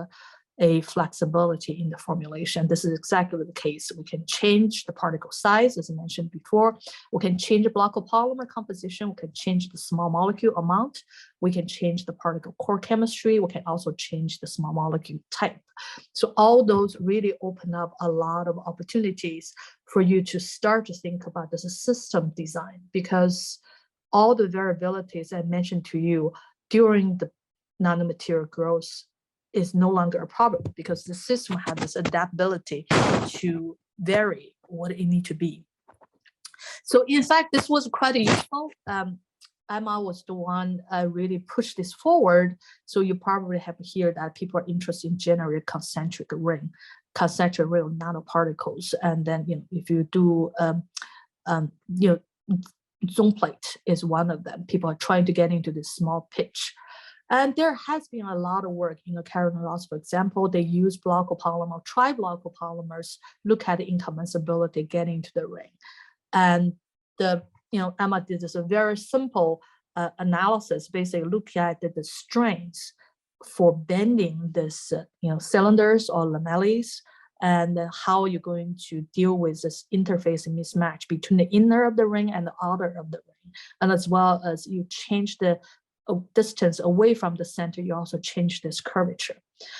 a flexibility in the formulation. This is exactly the case. We can change the particle size, as I mentioned before. We can change the block of polymer composition. We can change the small molecule amount. We can change the particle core chemistry. We can also change the small molecule type. So all those really open up a lot of opportunities for you to start to think about this system design, because all the variabilities I mentioned to you during the nanomaterial growth is no longer a problem, because the system has this adaptability to vary what it needs to be. So in fact, this was quite useful. Emma was the one really pushed this forward. So you probably have here that people are interested in generating concentric ring nanoparticles. And then, if you do, zone plate is one of them. People are trying to get into this small pitch. And there has been a lot of work, Karen Ross, for example, they use block-o-polymer, tri-block-o-polymers, look at the incommensurability getting into the ring. And Emma did this a very simple analysis, basically look at the strengths for bending this, cylinders or lamellae, and how you're going to deal with this interface mismatch between the inner of the ring and the outer of the ring. And as well as you change the distance away from the center, you also change this curvature.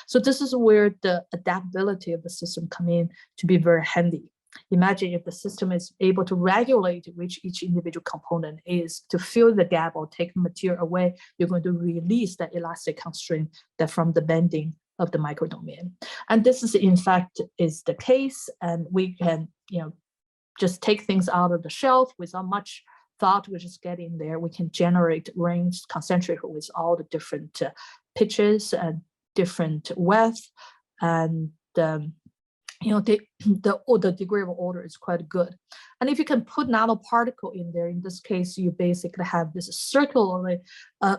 So this is where the adaptability of the system come in to be very handy. Imagine if the system is able to regulate which each individual component is to fill the gap or take the material away, you're going to release that elastic constraint that from the bending of the microdomain. And this is in fact is the case, and we can just take things out of the shelf without much thought. We just get in there. We can generate rings concentric with all the different pitches and different width, and the degree of order is quite good. And if you can put nanoparticle in there, in this case, you basically have this circularly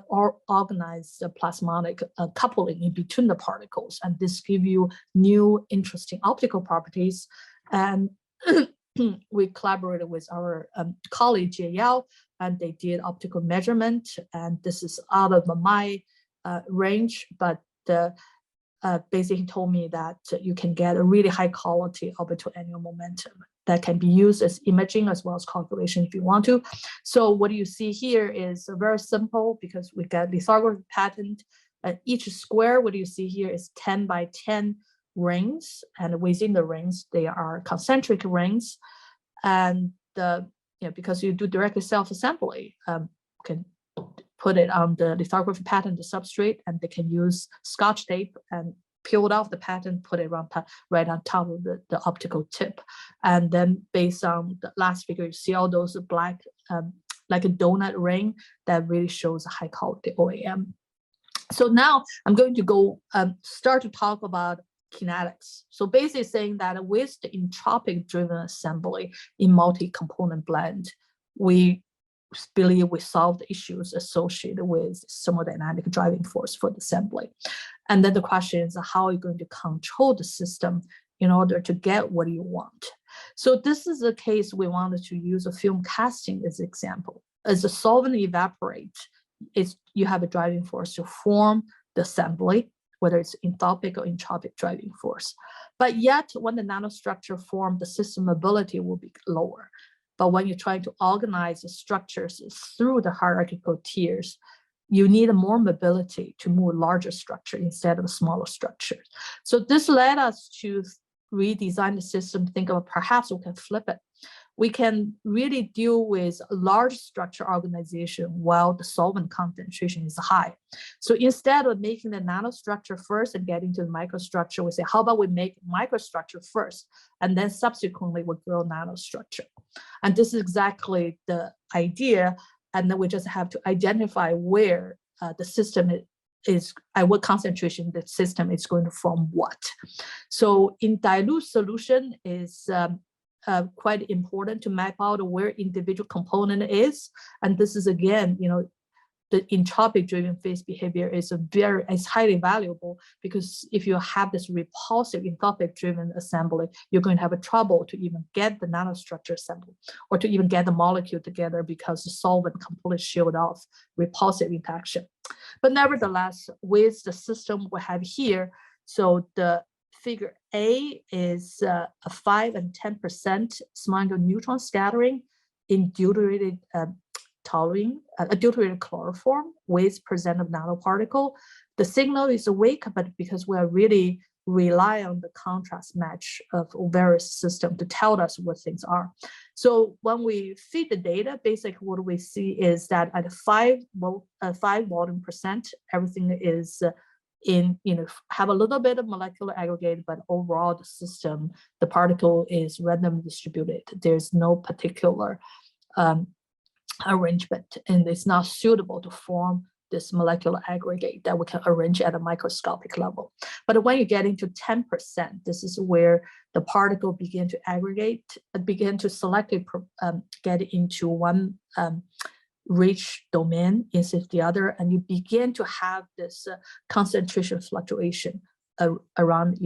organized plasmonic coupling in between the particles, and this gives you new interesting optical properties. And we collaborated with our colleague JL, and they did optical measurement, and this is out of my range, but basically told me that you can get a really high quality orbital annual momentum that can be used as imaging as well as calculation if you want to. So what you see here is very simple, because we got lithography pattern. Each square, what you see here is 10 by 10 rings, and within the rings, they are concentric rings. And because you do directly self-assembly, can put it on the lithography pattern, the substrate, and they can use Scotch tape and peel it off the pattern, put it right on top of the optical tip. And then based on the last figure, you see all those black, like a donut ring that really shows a high quality OAM. So now I'm going to go start to talk about kinetics. So basically saying that with the entropic driven assembly in multi-component blend, we believe we solve the issues associated with thermodynamic driving force for the assembly. And then the question is, how are you going to control the system in order to get what you want? So this is a case we wanted to use a film casting as an example. As the solvent evaporates, you have a driving force to form the assembly, whether it's enthalpic or entropic driving force. But yet, when the nanostructure form, the system mobility will be lower. But when you try to organize the structures through the hierarchical tiers, you need more mobility to move larger structure instead of smaller structures. So this led us to redesign the system, think of perhaps we can flip it. We can really deal with a large structure organization while the solvent concentration is high. So instead of making the nanostructure first and getting to the microstructure, we say, how about we make microstructure first, and then subsequently we grow nanostructure. And this is exactly the idea. And then we just have to identify where the system is, at what concentration the system is going to form what. So in dilute solution is quite important to map out where individual component is. And this is again, the entropic driven phase behavior is highly valuable, because if you have this repulsive enthalpic driven assembly, you're going to have a trouble to even get the nanostructure assembly or to even get the molecule together, because the solvent completely shield off repulsive interaction. But nevertheless, with the system we have here, so the figure A is a 5 and 10% small angular neutron scattering in deuterated adulterated chloroform with % of nanoparticle. The signal is weak, but because we are really rely on the contrast match of various systems to tell us what things are. So when we feed the data, basically what we see is that at 5 volume %, everything is have a little bit of molecular aggregate, but overall the system, the particle is randomly distributed. There's no particular arrangement, and it's not suitable to form this molecular aggregate that we can arrange at a microscopic level. But when you get into 10%, this is where the particle begin to aggregate, begin to selectively get into one rich domain instead of the other, and you begin to have this concentration fluctuation around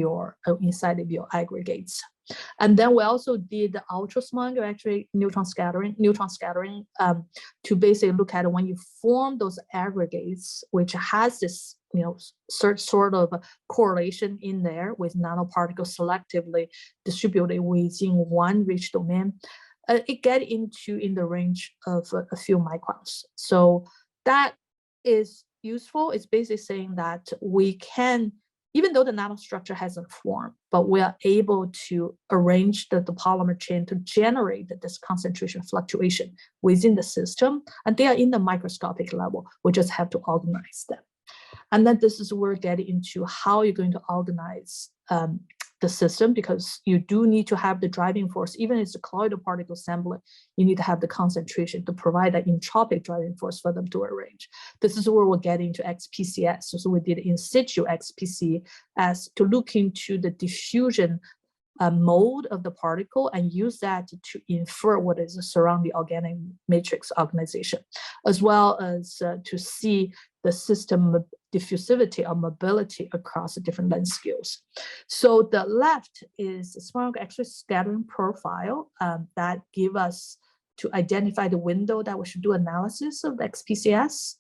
inside of your aggregates. And then we also did the ultra small angular neutron scattering to basically look at when you form those aggregates, which has this sort of correlation in there with nanoparticles selectively distributed within one rich domain. It get into in the range of a few microns. So that is useful. It's basically saying that we can, even though the nanostructure hasn't formed, but we are able to arrange the polymer chain to generate this concentration fluctuation within the system. And they are in the microscopic level. We just have to organize them. And then this is where we're getting into how you're going to organize the system, because you do need to have the driving force. Even if it's a colloidal particle assembly, you need to have the concentration to provide that entropic driving force for them to arrange. This is where we're getting to XPCS. So we did in situ XPCS to look into the diffusion mode of the particle and use that to infer what is the surrounding organic matrix organization, as well as to see the system diffusivity or mobility across the different length scales. So the left is a small X-ray scattering profile that give us to identify the window that we should do analysis of the XPCS.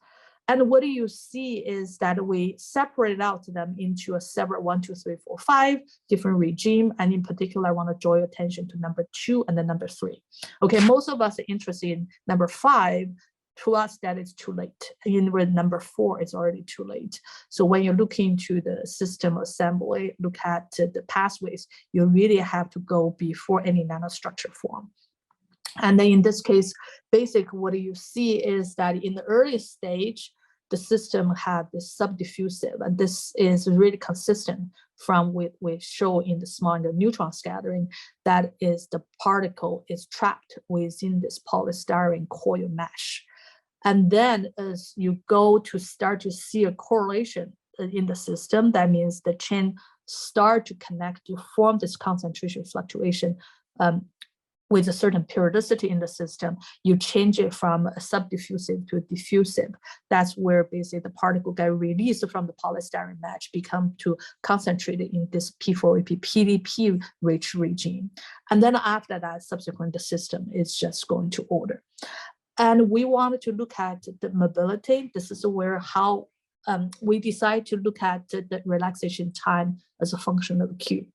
And what you see is that we separated out them into a separate 1, 2, 3, 4, 5 different regime. And in particular, I want to draw your attention to number 2 and then number 3. Okay, most of us are interested in number 5. To us, that is too late. In number 4, it's already too late. So when you look into the system assembly, look at the pathways, you really have to go before any nanostructure form. And then in this case, basically what you see is that in the early stage, the system had this subdiffusive, and this is really consistent from what we show in the small neutron scattering, that is the particle is trapped within this polystyrene coil mesh. And then as you go to start to see a correlation in the system, that means the chain start to connect to form this concentration fluctuation with a certain periodicity in the system, you change it from a subdiffusive to a diffusive. That's where basically the particle get released from the polystyrene mesh, become to concentrated in this P4AP PDP rich regime. And then after that, subsequent the system is just going to order. And we wanted to look at the mobility. This is where how we decide to look at the relaxation time as a function of Q.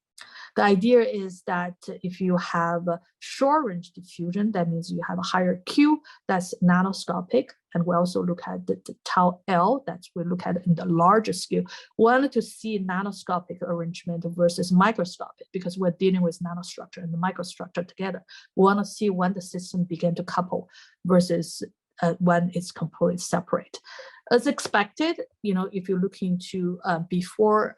The idea is that if you have a short range diffusion, that means you have a higher Q, that's nanoscopic. And we also look at the tau L, that's we look at in the larger scale. We wanted to see nanoscopic arrangement versus microscopic, because we're dealing with nanostructure and the microstructure together. We want to see when the system begin to couple versus when it's completely separate. As expected, if you look into before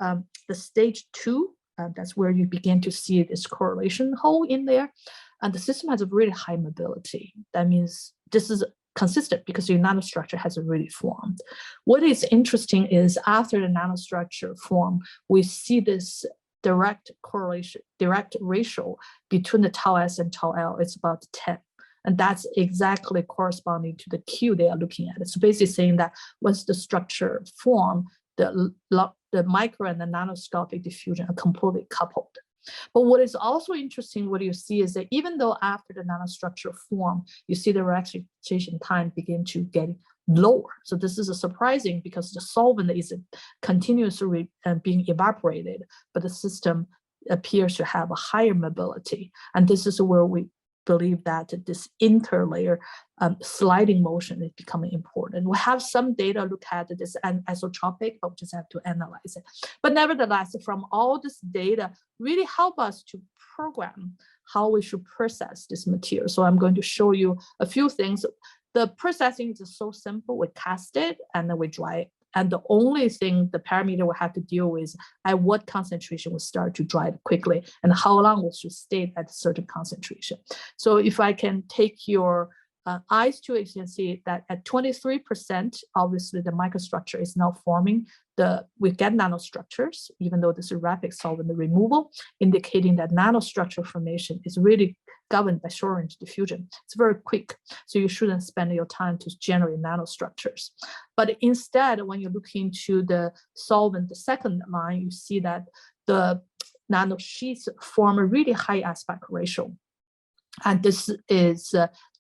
the stage 2, that's where you begin to see this correlation hole in there. And the system has a really high mobility. That means this is consistent because your nanostructure has already formed. What is interesting is after the nanostructure form, we see this direct correlation, direct ratio between the tau S and tau L. It's about 10. And that's exactly corresponding to the Q they are looking at. It's basically saying that once the structure form, the micro and the nanoscopic diffusion are completely coupled. But what is also interesting, what you see is that even though after the nanostructure form, you see the relaxation time begin to get lower. So this is surprising because the solvent is continuously being evaporated, but the system appears to have a higher mobility. And this is where we believe that this interlayer sliding motion is becoming important. We have some data look at this isotropic, but we just have to analyze it. But nevertheless, from all this data, really help us to program how we should process this material. So I'm going to show you a few things. The processing is so simple. We cast it and then we dry it. And the only thing the parameter will have to deal with at what concentration will start to dry quickly and how long we should stay at a certain concentration. So if I can take your eyes to it, you can see that at 23%, obviously the microstructure is now forming. We get nanostructures, even though this is rapid solvent removal, indicating that nanostructure formation is really governed by short range diffusion. It's very quick, so you shouldn't spend your time to generate nanostructures. But instead, when you look into the solvent, the second line, you see that the nanosheets form a really high aspect ratio. And this is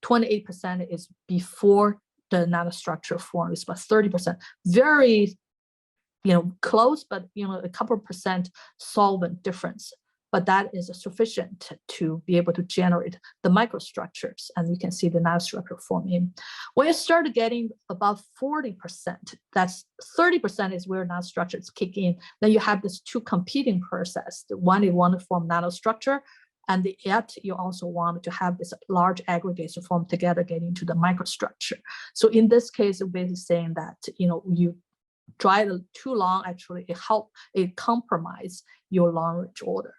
28% is before the nanostructure form, is about 30%. Very, close, but a couple % solvent difference. But that is sufficient to be able to generate the microstructures, and you can see the nanostructure form in. When you start getting above 40%, that's 30% is where nanostructures kick in. Then you have this two competing process. The one, you want to form nanostructure, and yet you also want to have this large aggregates to form together, getting to the microstructure. So in this case, we're basically saying that you dry too long, actually it compromise your long range order.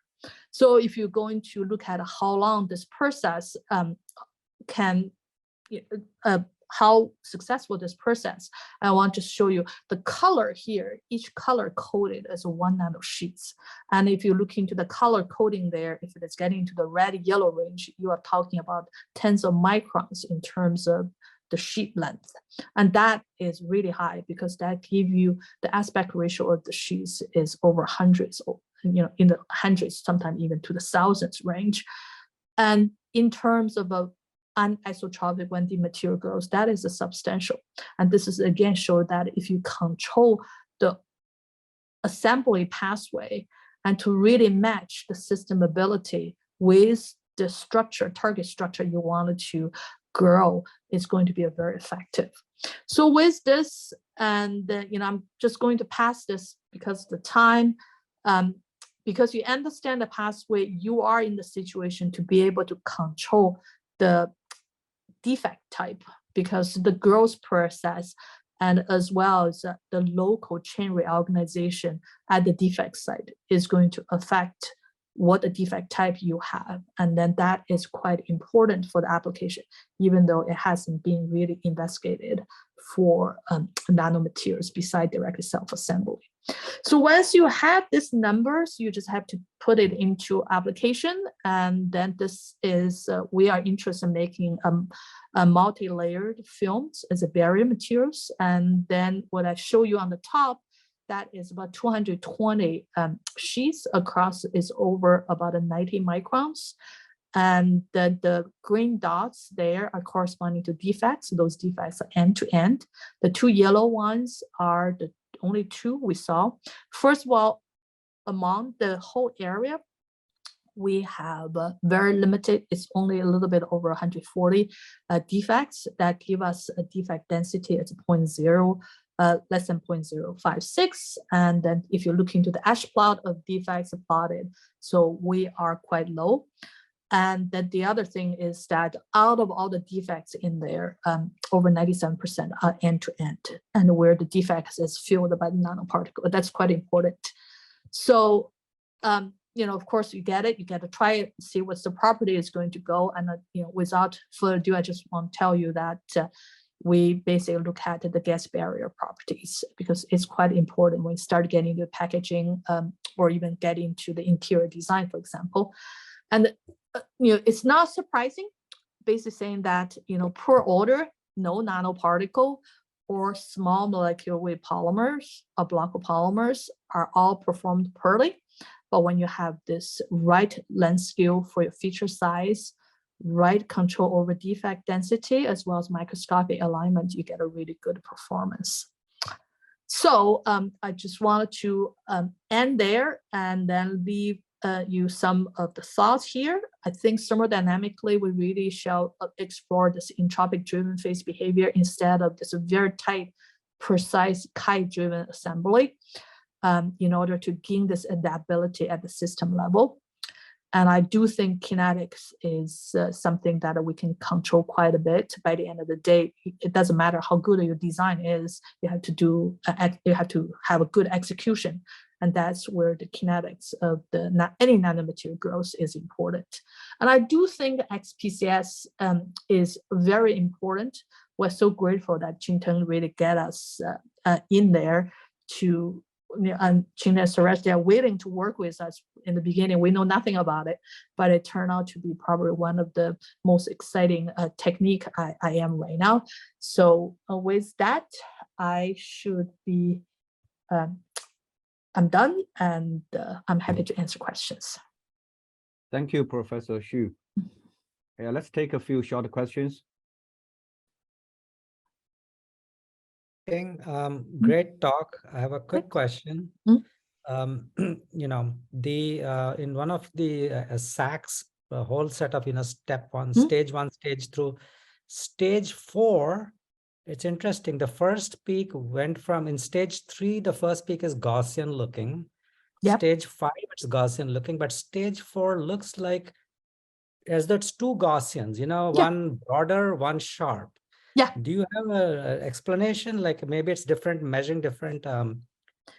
So if you're going to look at how long this process how successful this process, I want to show you the color here. Each color coded as 1 nanosheets. And if you look into the color coding there, if it is getting into the red yellow range, you are talking about tens of microns in terms of the sheet length. And that is really high because that gives you the aspect ratio of the sheets is over hundreds, in the hundreds, sometimes even to the thousands range. And in terms of a anisotropic when the material grows, that is a substantial. And this is again show that if you control the assembly pathway and to really match the system ability with the structure, target structure you wanted to grow, is going to be a very effective. So with this, and I'm just going to pass this because of the time, because you understand the pathway, you are in the situation to be able to control the defect type, because the growth process and as well as the local chain reorganization at the defect site is going to affect what the defect type you have. And then that is quite important for the application, even though it hasn't been really investigated for nanomaterials beside directly self-assembly. So once you have these numbers, you just have to put it into application. And then this is, we are interested in making a multi-layered films as a barrier materials. And then what I show you on the top, that is about 220 sheets across, is over about 90 microns. And the green dots there are corresponding to defects. Those defects are end to end. The 2 yellow ones are the only 2 we saw. First of all, among the whole area, we have very limited, it's only a little bit over 140 defects that give us a defect density at 0.0, less than 0.056. And then if you look into the ash plot of defects plotted, so we are quite low. And then the other thing is that out of all the defects in there, over 97% are end-to-end, and where the defects is filled by the nanoparticle. That's quite important. So, of course, you get to try it, see what's the property is going to go. And, without further ado, I just want to tell you that we basically look at the gas barrier properties, because it's quite important when you start getting into packaging or even getting to the interior design, for example. And it's not surprising, basically saying that, per order, no nanoparticle or small molecular weight polymers or block of polymers are all performed poorly. But when you have this right length scale for your feature size, right control over defect density, as well as microscopic alignment, you get a really good performance. So I just wanted to end there and then leave you some of the thoughts here. I think thermodynamically, we really shall explore this entropic driven phase behavior instead of this very tight, precise kite driven assembly in order to gain this adaptability at the system level. And I do think kinetics is something that we can control quite a bit. By the end of the day, it doesn't matter how good your design is, you have to have a good execution. And that's where the kinetics of any nanomaterial growth is important. And I do think XPCS is very important. We're so grateful that Qingteng really get us in there to, and Qingteng and Suresh, they are willing to work with us. In the beginning, we know nothing about it, but it turned out to be probably one of the most exciting technique I am right now. So with that, I should be, I'm done, and I'm happy to answer questions. Thank you, Professor Xu. Yeah, let's take a few short questions. Great talk. I have a quick question. In one of the GISAXS, the whole set of step 1, stage 1, stage 2, stage 4. It's interesting. The first peak went from, in stage 3, the first peak is Gaussian looking. Yep. Stage 5, it's Gaussian looking, but stage 4 looks like as though it's 2 Gaussians, one broader, one sharp. Yeah. Do you have a explanation? Like maybe it's different, measuring different No.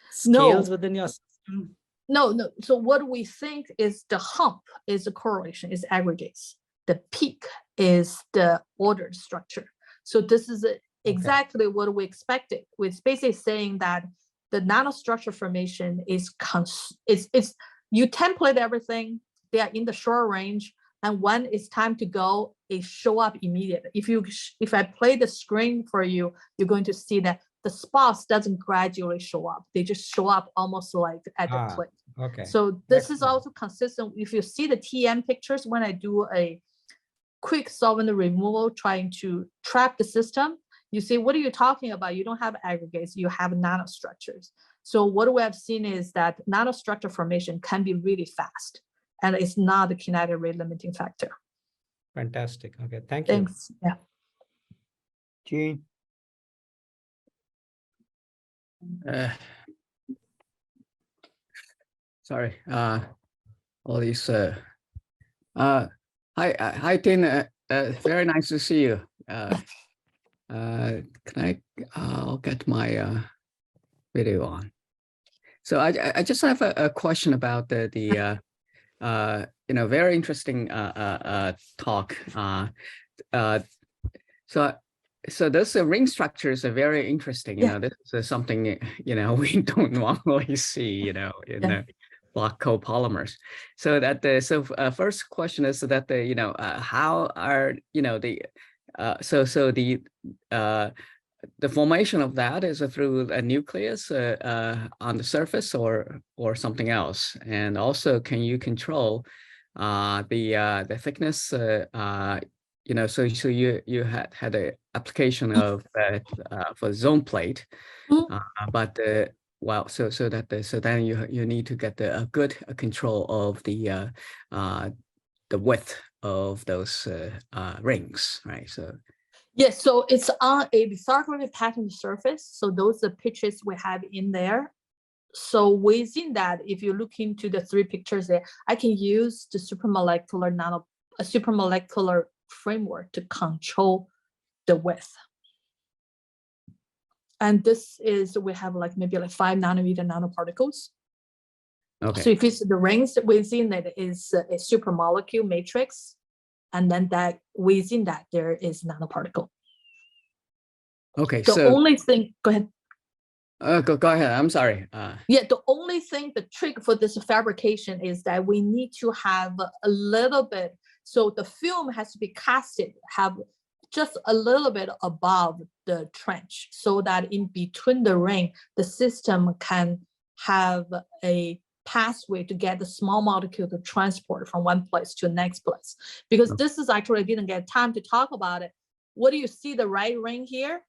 scales within your system? No. So what we think is the hump is the correlation, is aggregates. The peak is the ordered structure. So this is exactly what we expected. We're basically saying that the nanostructure formation is you template everything. They are in the short range, and when it's time to go, it show up immediately. If I play the screen for you, you're going to see that the spots doesn't gradually show up. They just show up almost like at the plate. Okay. So this is Excellent. also consistent. If you see the TM pictures, when I do a quick solvent removal trying to trap the system, you say, what are you talking about? You don't have aggregates, you have nanostructures. So what we have seen is that nanostructure formation can be really fast, and it's not the kinetic rate limiting factor. Fantastic. Okay, thank you. Thanks. Yeah. Gene. Sorry, all these, hi, Tin, very nice to see you. I'll get my video on. So I just have a question about the very interesting talk. So those ring structures are very interesting. This is something we don't normally see. In the block colopolymers. So that first question is that how are the formation of that is through a nucleus on the surface or something else, and also can you control the thickness? So you had a application of that for zone plate, but so then you need to get a good control of the width of those rings, right? So yes, so it's on a lithography pattern surface. So those are pictures we have in there. So within that, if you look into the three pictures there, I can use the supramolecular framework to control the width. And this is, we have maybe 5 nanometer nanoparticles. okay. So if it's the rings within it is a supramolecule matrix, and then that within that there is nanoparticle. Okay. The only thing, go ahead. Go ahead. I'm sorry. Yeah, the only thing, the trick for this fabrication is that we need to have a little bit. So the film has to be casted, have just a little bit above the trench, so that in between the ring, the system can have a pathway to get the small molecule to transport from one place to the next place. Because this is actually, I didn't get time to talk about it. What do you see the right ring here?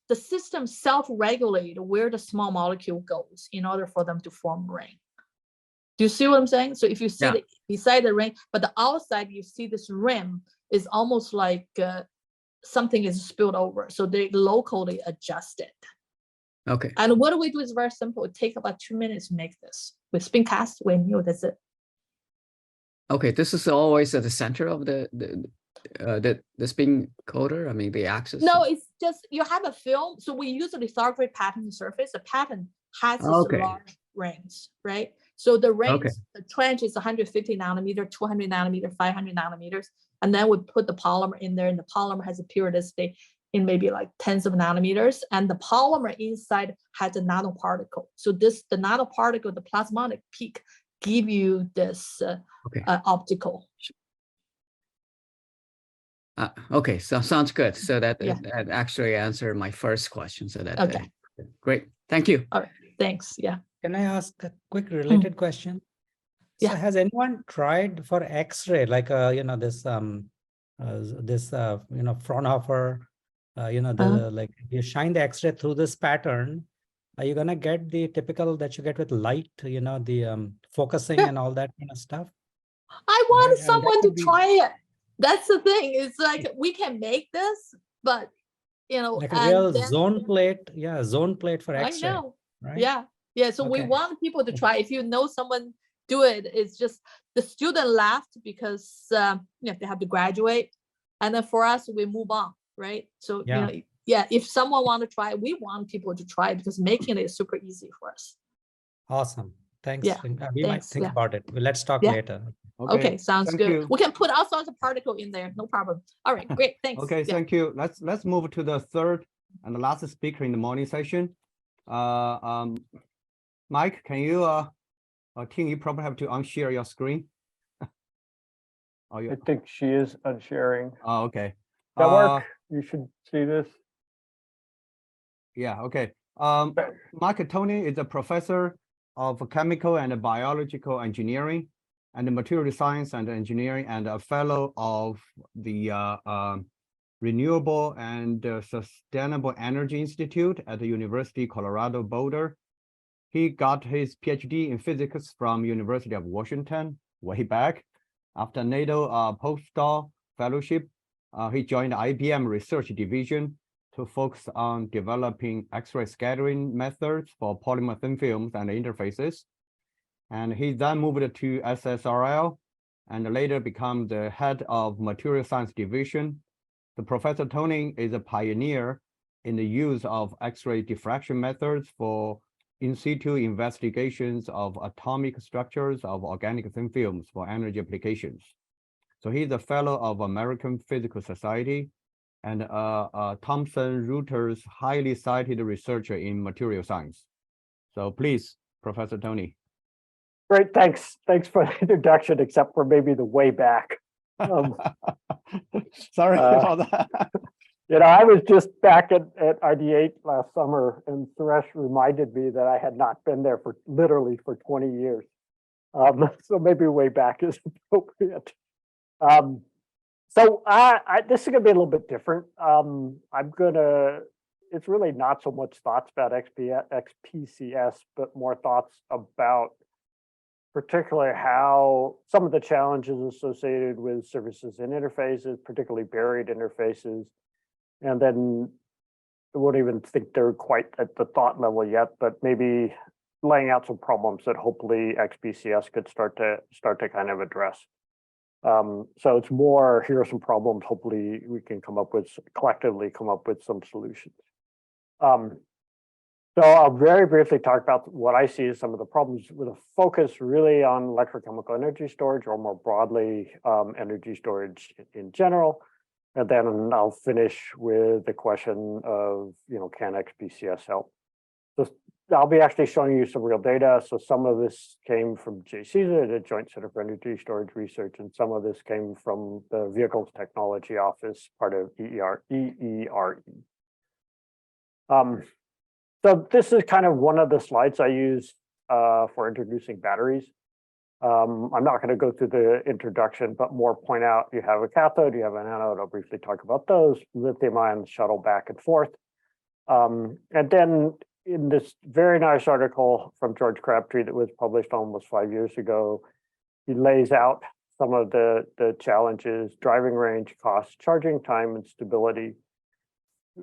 The system self-regulate where the small molecule goes in order for them to form ring. Do you see what I'm saying? So if you see the beside the ring, but the outside, you see this rim is almost like something is spilled over. So they locally adjust it. Okay. And what we do is very simple. It takes about 2 minutes to make this. With spin cast, we knew that's it. Okay, this is always at the center of the spin coater. I mean, the axis. No, it's just you have a film. So we use a lithography pattern surface. The pattern has these large rings, right? So the rings, the trench is 150 nanometer, 200 nanometer, 500 nanometers, and then we put the polymer in there, and the polymer has a periodicity in maybe tens of nanometers, and the polymer inside has a nanoparticle. So the nanoparticle, the plasmonic peak, give you this optical. Okay, so sounds good. So that actually answered my first question. So that great. Thank you. All right, thanks. Yeah. Can I ask a quick related question? So has anyone tried for X-ray, this Fraunhofer, you shine the X-ray through this pattern, are you gonna get the typical that you get with light, the focusing and all that kind of stuff? I want someone to try it. That's the thing. It's we can make this, but like a real zone plate, zone plate for X-ray. I know. Right? Yeah. So we want people to try. If you know someone do it, it's just the student left because they have to graduate, and then for us we move on. right? So, Yeah. you know, yeah, if someone want to try, we want people to try because making it is super easy for us. Awesome. Thanks. Yeah, We might thanks, think yeah. about it. Well, let's talk Yeah. later. Okay, sounds thank good. you. We can put all sorts of particle in there, no problem. All right, great, thanks. Okay, Yeah. thank you. Let's move to the third and the last speaker in the morning session. Mike, can you Ting, you probably have to unshare your screen. Oh, I think she is unsharing. oh, okay. That work? You should see this. Yeah, okay. Mark Tony is a professor of chemical and biological engineering and material science and engineering, and a fellow of the Renewable and Sustainable Energy Institute at the University of Colorado Boulder. He got his PhD in physics from University of Washington way back. After NATO postdoc fellowship, he joined IBM Research Division to focus on developing X-ray scattering methods for polymer thin films and interfaces. And he then moved to SSRL and later became the head of Material Science Division. The Professor Tony is a pioneer in the use of X-ray diffraction methods for in situ investigations of atomic structures of organic thin films for energy applications. So he's a fellow of American Physical Society and Thomson Reuters highly cited researcher in material science. So please, Professor Tony. Great, thanks. Thanks for the introduction, except for maybe the way back. Sorry about that. You know, I was just back at ID8 last summer, and Suresh reminded me that I had not been there for literally for 20 years. So maybe way back is appropriate. So this is gonna be a little bit different. It's really not so much thoughts about XPCS, but more thoughts about particularly how some of the challenges associated with services and interfaces, particularly buried interfaces. And then I won't even think they're quite at the thought level yet, but maybe laying out some problems that hopefully XPCS could start to kind of address. So it's more, here are some problems, hopefully we can collectively come up with some solutions. So I'll very briefly talk about what I see as some of the problems with a focus really on electrochemical energy storage, or more broadly, energy storage in general. And then I'll finish with the question of, can XPCS help? So I'll be actually showing you some real data. So some of this came from JCESA, the Joint Center for Energy Storage Research, and some of this came from the Vehicles Technology Office, part of EERE. So this is kind of one of the slides I use for introducing batteries. I'm not going to go through the introduction, but more point out you have a cathode, you have an anode. I'll briefly talk about those. Lithium ions shuttle back and forth. And then in this very nice article from George Crabtree that was published almost 5 years ago, he lays out some of the challenges: driving range, cost, charging time, and stability.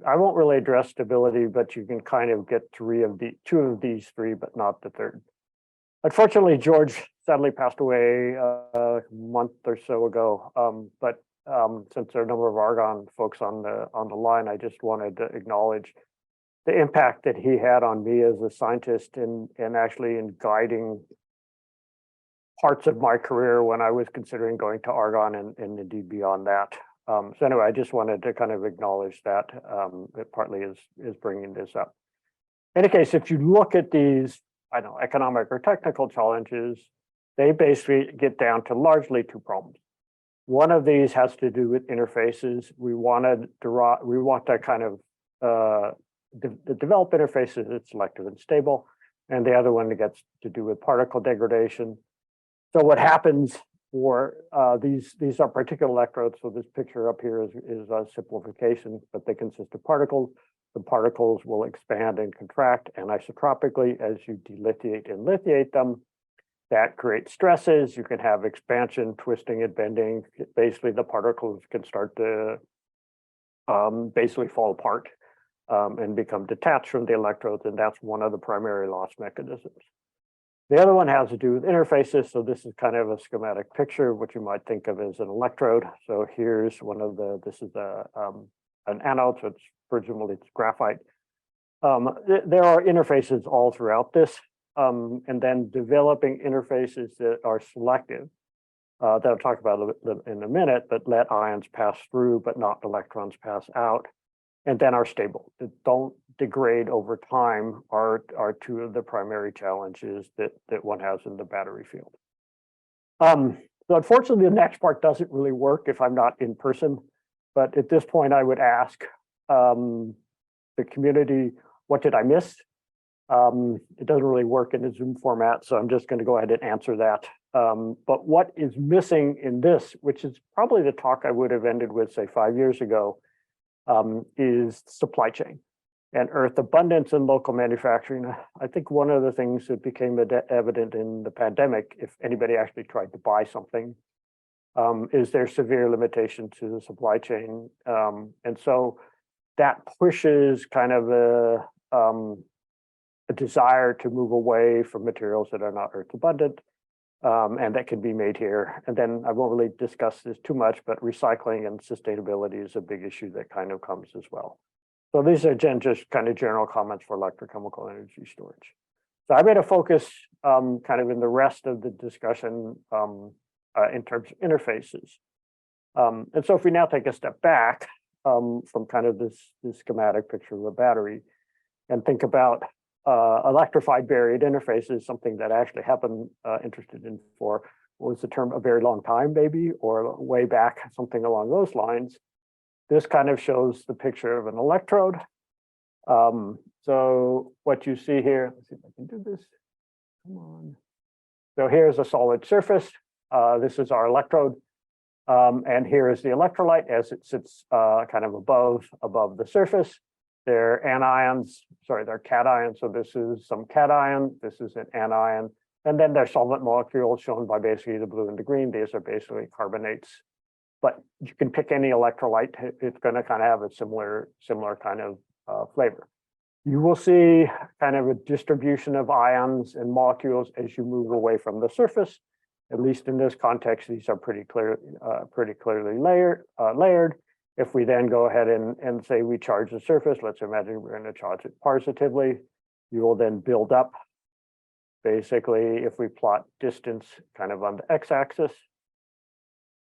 I won't really address stability, but you can kind of get two of these three, but not the third. Unfortunately, George sadly passed away a month or so ago. But since there are a number of Argonne folks on the line, I just wanted to acknowledge the impact that he had on me as a scientist and actually in guiding parts of my career when I was considering going to Argonne and indeed beyond that. So anyway, I just wanted to kind of acknowledge that it partly is bringing this up. In any case, if you look at these, economic or technical challenges, they basically get down to largely two problems. One of these has to do with interfaces. We want to kind of develop interfaces that's selective and stable, and the other one gets to do with particle degradation. So what happens for these are particular electrodes. So this picture up here is a simplification, but they consist of particles. The particles will expand and contract anisotropically as you delithiate and lithiate them. That creates stresses. You can have expansion, twisting, and bending. Basically, the particles can start to basically fall apart and become detached from the electrodes, and that's one of the primary loss mechanisms. The other one has to do with interfaces. So this is kind of a schematic picture, what you might think of as an electrode. So here's this is a an anode, so it's presumably it's graphite. There are interfaces all throughout this, and then developing interfaces that are selective, that I'll talk about in a minute, but let ions pass through, but not electrons pass out, and then are stable, that don't degrade over time, are two of the primary challenges that one has in the battery field. So unfortunately, the next part doesn't really work if I'm not in person, but at this point, I would ask the community, what did I miss? It doesn't really work in a Zoom format, so I'm just going to go ahead and answer that. But what is missing in this, which is probably the talk I would have ended with, say, 5 years ago, is supply chain and earth abundance and local manufacturing. I think one of the things that became evident in the pandemic, if anybody actually tried to buy something, is their severe limitation to the supply chain. And so that pushes kind of a desire to move away from materials that are not earth abundant, and that can be made here. And then I won't really discuss this too much, but recycling and sustainability is a big issue that kind of comes as well. So these are just kind of general comments for electrochemical energy storage. So I'm going to focus kind of in the rest of the discussion in terms of interfaces. And so if we now take a step back from kind of this schematic picture of a battery and think about electrified buried interfaces, something that I actually have been interested in for, what was the term, a very long time, maybe, or way back, something along those lines. This kind of shows the picture of an electrode. So what you see here, let's see if I can do this. Come on. So here's a solid surface. This is our electrode. And here is the electrolyte as it sits kind of above the surface. They're anions, sorry, they're cations. So this is some cation, this is an anion. And then their solvent molecules shown by basically the blue and the green. These are basically carbonates. But you can pick any electrolyte. It's going to kind of have a similar kind of flavor. You will see kind of a distribution of ions and molecules as you move away from the surface. At least in this context, these are pretty clearly layered. If we then go ahead and say we charge the surface, let's imagine we're going to charge it positively, you will then build up. Basically, if we plot distance kind of on the x-axis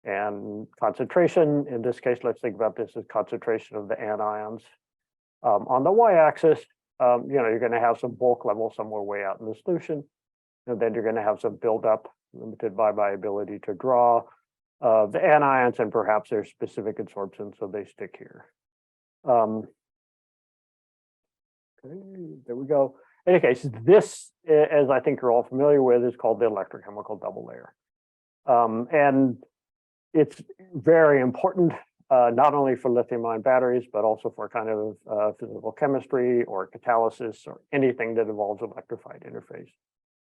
and concentration, in this case, let's think about this as concentration of the anions. On the y-axis, you're going to have some bulk level somewhere way out in the solution, and then you're going to have some buildup limited by my ability to draw the anions and perhaps their specific absorption, so they stick here. Okay, there we go. In any case, this, as I think you're all familiar with, is called the electrochemical double layer. And it's very important, not only for lithium-ion batteries, but also for kind of physical chemistry or catalysis or anything that involves electrified interface,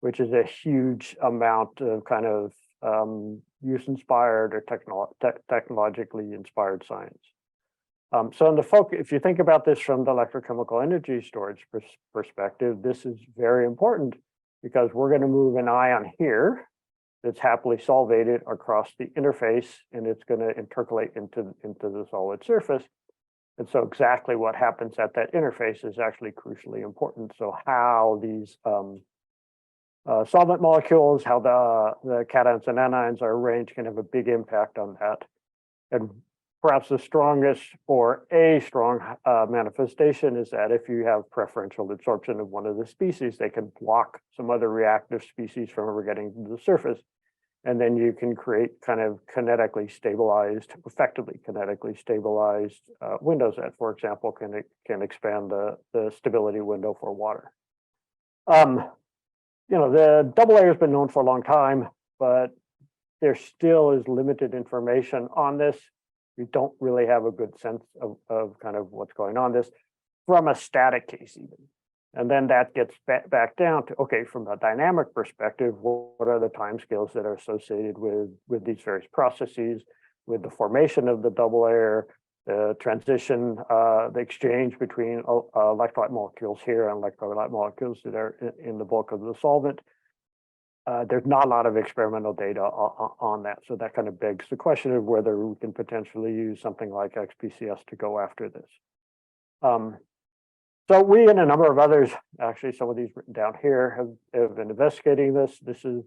which is a huge amount of kind of use-inspired or technologically inspired science. So in the focus, if you think about this from the electrochemical energy storage perspective, this is very important because we're going to move an ion here that's happily solvated across the interface, and it's going to intercalate into the solid surface. And so exactly what happens at that interface is actually crucially important. So how these solvent molecules, how the cations and anions are arranged can have a big impact on that. And perhaps the strongest or a strong manifestation is that if you have preferential absorption of one of the species, they can block some other reactive species from ever getting to the surface. And then you can create kind of kinetically stabilized, effectively kinetically stabilized windows that, for example, can expand the stability window for water. The double layer has been known for a long time, but there still is limited information on this. We don't really have a good sense of kind of what's going on this from a static case even. And then that gets back down to, okay, from a dynamic perspective, what are the timescales that are associated with these various processes, with the formation of the double layer, the transition, the exchange between electrolyte molecules here and electrolyte molecules that are in the bulk of the solvent. there's not a lot of experimental data on that. So that kind of begs the question of whether we can potentially use something like XPCS to go after this. So we and a number of others, actually some of these written down here, have been investigating this. This is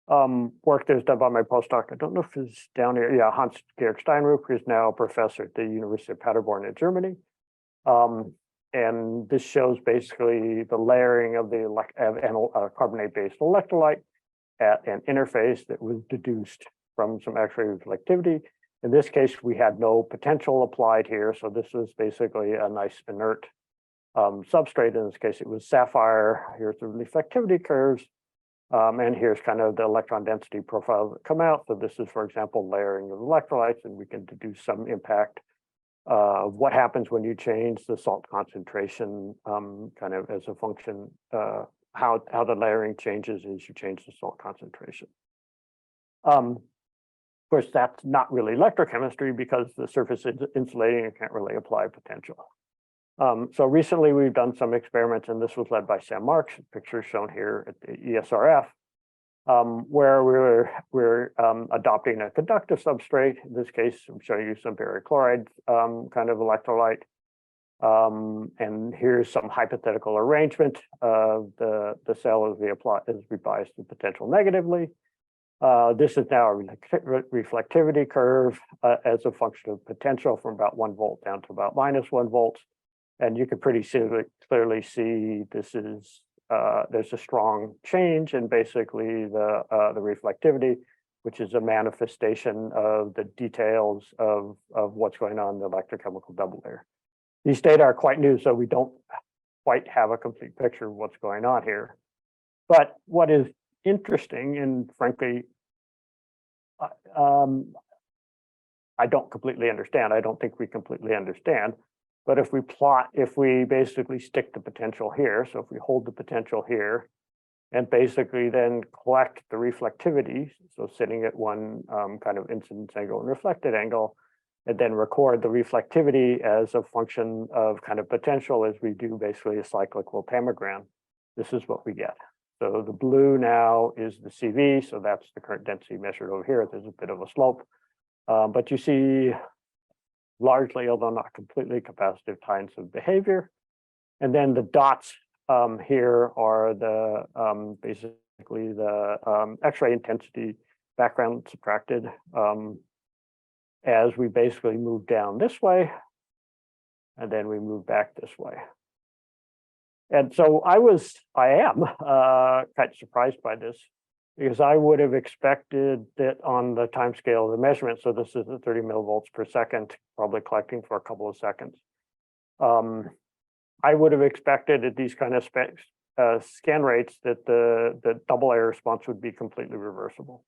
work that was done by my postdoc. I don't know if it's down here. Yeah, Hans-Georg Steinruck, who's now a professor at the University of Paderborn in Germany. And this shows basically the layering of the carbonate-based electrolyte at an interface that was deduced from some X-ray reflectivity. In this case, we had no potential applied here. So this was basically a nice inert substrate. In this case, it was sapphire. Here's the reflectivity curves. And here's kind of the electron density profiles that come out. So this is, for example, layering of electrolytes, and we can deduce some impact of what happens when you change the salt concentration kind of as a function, how the layering changes as you change the salt concentration. Of course, that's not really electrochemistry because the surface is insulating and can't really apply potential. So recently we've done some experiments, and this was led by Sam Marks, picture shown here at the ESRF, where we're adopting a conductive substrate. In this case, I'm showing you some barium chloride kind of electrolyte. And here's some hypothetical arrangement of the cell as we bias the potential negatively. This is now a reflectivity curve as a function of potential from about 1 volt down to about -1 volt. And you can pretty clearly see this is there's a strong change in basically the reflectivity, which is a manifestation of the details of what's going on in the electrochemical double layer. These data are quite new, so we don't quite have a complete picture of what's going on here. But what is interesting, and frankly, I don't completely understand. I don't think we completely understand. But if we basically stick the potential here, so if we hold the potential here, and basically then collect the reflectivity, so sitting at one kind of incidence angle and reflected angle, and then record the reflectivity as a function of kind of potential as we do basically a cyclic Wiltamogram, this is what we get. So the blue now is the CV, so that's the current density measured over here. There's a bit of a slope, but you see largely, although not completely, capacitive kinds of behavior. And then the dots here are the basically the X-ray intensity background subtracted as we basically move down this way, and then we move back this way. And so I am quite surprised by this, because I would have expected that on the time scale of the measurement, so this is the 30 millivolts per second, probably collecting for a couple of seconds. I would have expected at these kind of scan rates that the double layer response would be completely reversible.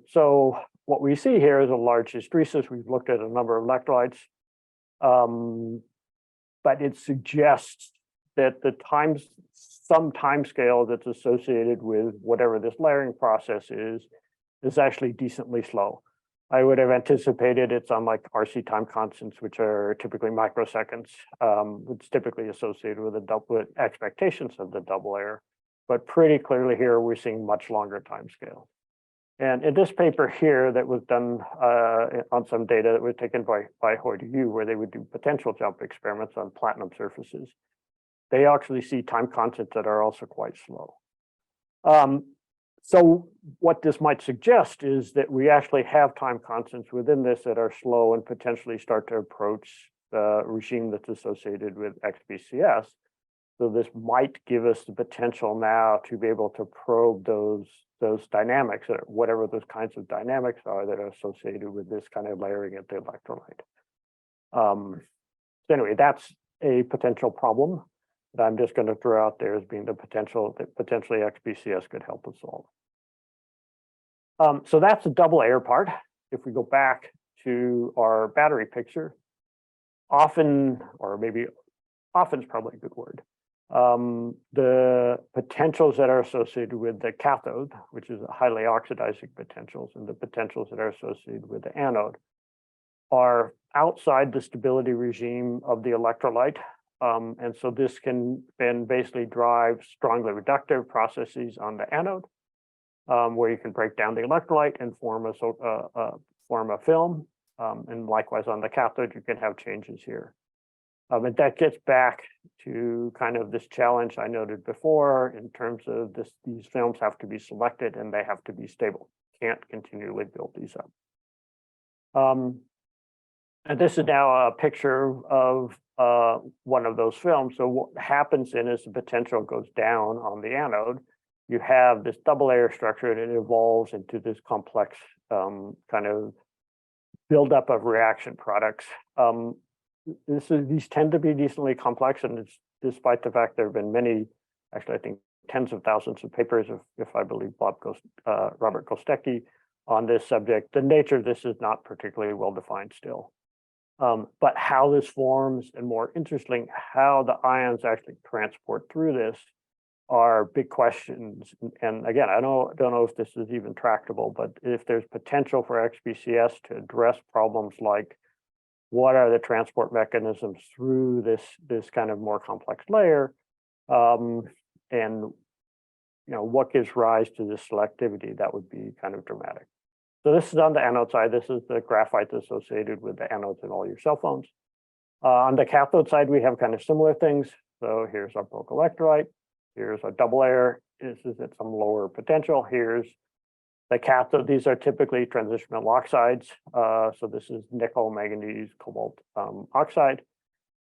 So what we see here is a large hysteresis. We've looked at a number of electrolytes, but it suggests that some time scale that's associated with whatever this layering process is actually decently slow. I would have anticipated it's on like RC time constants, which are typically microseconds, which is typically associated with expectations of the double layer. But pretty clearly here, we're seeing much longer time scale. And in this paper here that was done on some data that was taken by Yu, where they would do potential jump experiments on platinum surfaces, they actually see time constants that are also quite slow. So what this might suggest is that we actually have time constants within this that are slow and potentially start to approach the regime that's associated with XPCS. So this might give us the potential now to be able to probe those dynamics, or whatever those kinds of dynamics are that are associated with this kind of layering at the electrolyte. So anyway, that's a potential problem that I'm just going to throw out there as being the potential that potentially XPCS could help us solve. So that's the double layer part. If we go back to our battery picture, often, or maybe often is probably a good word, the potentials that are associated with the cathode, which is highly oxidizing potentials, and the potentials that are associated with the anode are outside the stability regime of the electrolyte. And so this can then basically drive strongly reductive processes on the anode. where you can break down the electrolyte and form a film. And likewise on the cathode, you can have changes here. And that gets back to kind of this challenge I noted before in terms of these films have to be selected and they have to be stable. Can't continually build these up. And this is now a picture of one of those films. So what happens then is the potential goes down on the anode. You have this double layer structure and it evolves into this complex kind of buildup of reaction products. These tend to be decently complex, and it's despite the fact there have been many, actually I think tens of thousands of papers, if I believe Robert Kostecki on this subject. The nature of this is not particularly well defined still. But how this forms, and more interesting, how the ions actually transport through this are big questions. And again, I don't know if this is even tractable, but if there's potential for XPCS to address problems like what are the transport mechanisms through this kind of more complex layer, and what gives rise to this selectivity, that would be kind of dramatic. So this is on the anode side. This is the graphite associated with the anodes in all your cell phones. On the cathode side, we have kind of similar things. So here's our bulk electrolyte. Here's a double layer. This is at some lower potential. Here's the cathode. These are typically transitional oxides. So this is nickel, manganese, cobalt oxide.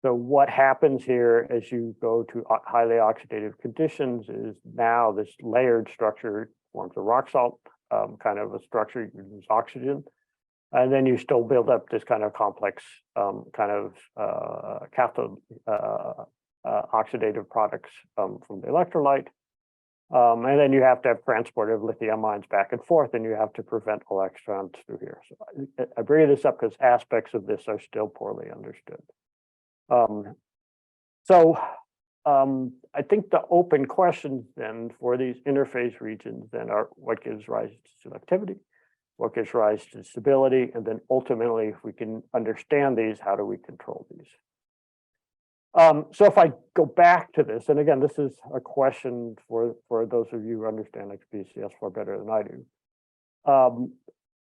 So what happens here as you go to highly oxidative conditions is now this layered structure forms a rock salt kind of a structure. You use oxygen, and then you still build up this kind of complex kind of cathode oxidative products from the electrolyte. And then you have to have transport of lithium ions back and forth, and you have to prevent electrons through here. So I bring this up because aspects of this are still poorly understood. I think the open questions then for these interface regions then are what gives rise to selectivity, what gives rise to stability, and then ultimately, if we can understand these, how do we control these? So if I go back to this, and again, this is a question for those of you who understand XPCS far better than I do.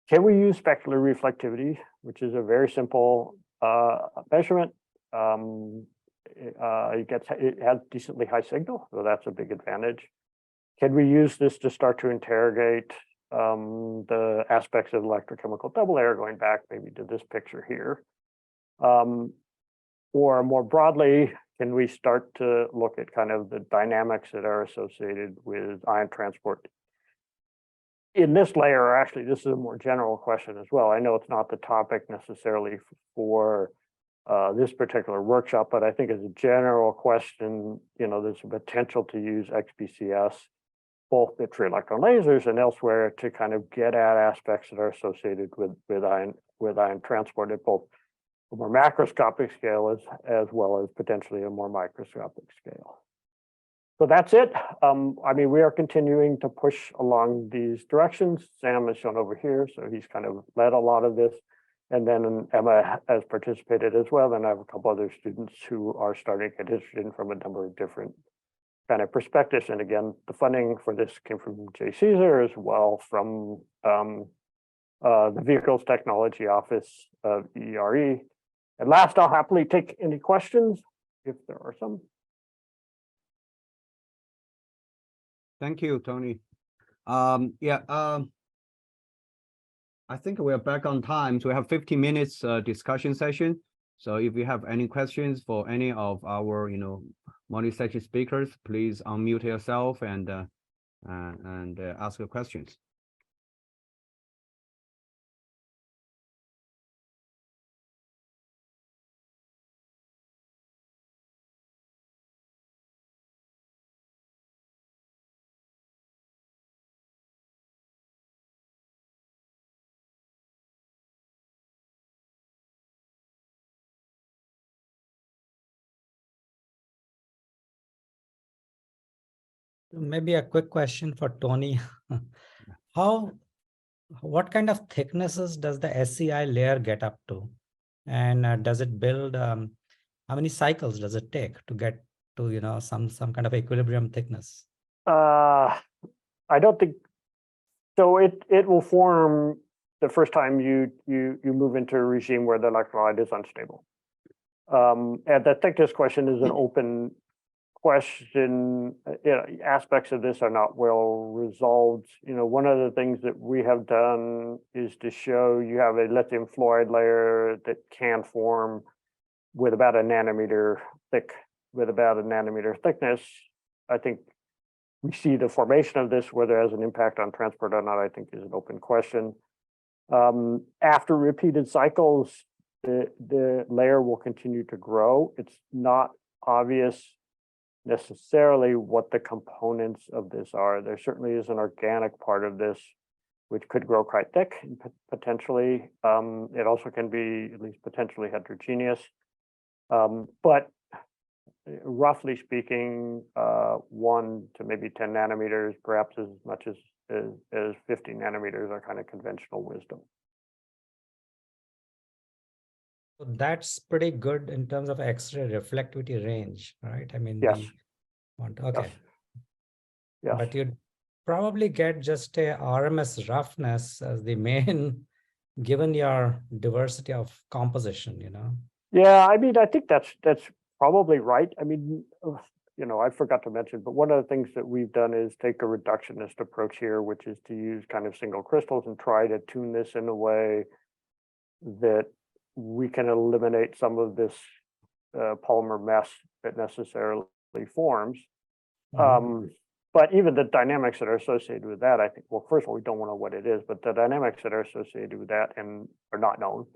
Can we use specular reflectivity, which is a very simple measurement? It has decently high signal, so that's a big advantage. Can we use this to start to interrogate the aspects of electrochemical double layer, going back maybe to this picture here? Or more broadly, can we start to look at kind of the dynamics that are associated with ion transport in this layer? Or actually, this is a more general question as well. I know it's not the topic necessarily for this particular workshop, but I think as a general question, there's a potential to use XPCS, both at free electron lasers and elsewhere, to kind of get at aspects that are associated with ion transport at both a more macroscopic scale as well as potentially a more microscopic scale. So that's it. I mean, we are continuing to push along these directions. Sam is shown over here, so he's kind of led a lot of this. And then Emma has participated as well. And I have a couple other students who are starting to get interested in from a number of different kind of perspectives. And again, the funding for this came from J. Caesar as well from the Vehicles Technology Office of ERE. And last, I'll happily take any questions if there are some. Thank you, Tony. I think we're back on time. So we have 15 minutes discussion session. So if you have any questions for any of our, multi-section speakers, please unmute yourself and ask your questions. Maybe a quick question for Tony. What kind of thicknesses does the SCI layer get up to? And does it build, how many cycles does it take to get to, some kind of equilibrium thickness? I don't think So it will form the first time you move into a regime where the electrolyte is unstable. And the thickness question is an open question. Aspects of this are not well resolved. One of the things that we have done is to show you have a lithium fluoride layer that can form with about a nanometer thick, with about a nanometer thickness. I think we see the formation of this, whether it has an impact on transport or not, I think is an open question. After repeated cycles, the layer will continue to grow. It's not obvious necessarily what the components of this are. There certainly is an organic part of this, which could grow quite thick, potentially. It also can be at least potentially heterogeneous. But roughly speaking, 1 to maybe 10 nanometers, perhaps as much as 50 nanometers are kind of conventional wisdom. So that's pretty good in terms of X-ray reflectivity range, right? I mean, Yes. Okay. Yes. But you'd probably get just a RMS roughness as the main, given your diversity of composition, Yeah, I mean, I think that's probably right. I mean, I forgot to mention, but one of the things that we've done is take a reductionist approach here, which is to use kind of single crystals and try to tune this in a way that we can eliminate some of this polymer mess that necessarily forms. But even the dynamics that are associated with that, I think, well, first of all, we don't know what it is, but the dynamics that are associated with that and are not known.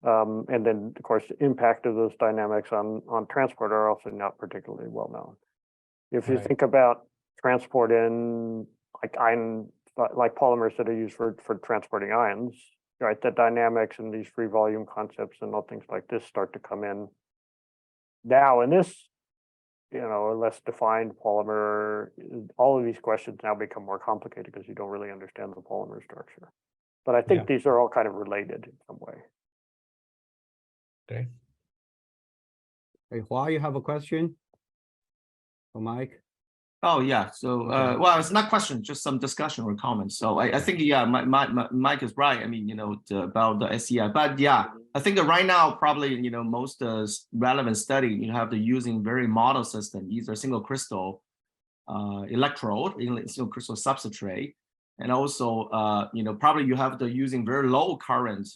And then, of course, the impact of those dynamics on transport are also not particularly well known. If you think about transport in like polymers that are used for transporting ions, right? The dynamics and these free volume concepts and all things like this start to come in now. In this, a less defined polymer, all of these questions now become more complicated because you don't really understand the polymer structure. But I think these are all kind of related in some way. Okay. Hey, Hua, you have a question for Mike? Oh yeah. So well, it's not question, just some discussion or comments. So I think Mike is right. I mean, about the SEI, but yeah, I think that right now probably most relevant study you have the using very model system, either single crystal electrode, single crystal substrate, and also probably you have the using very low current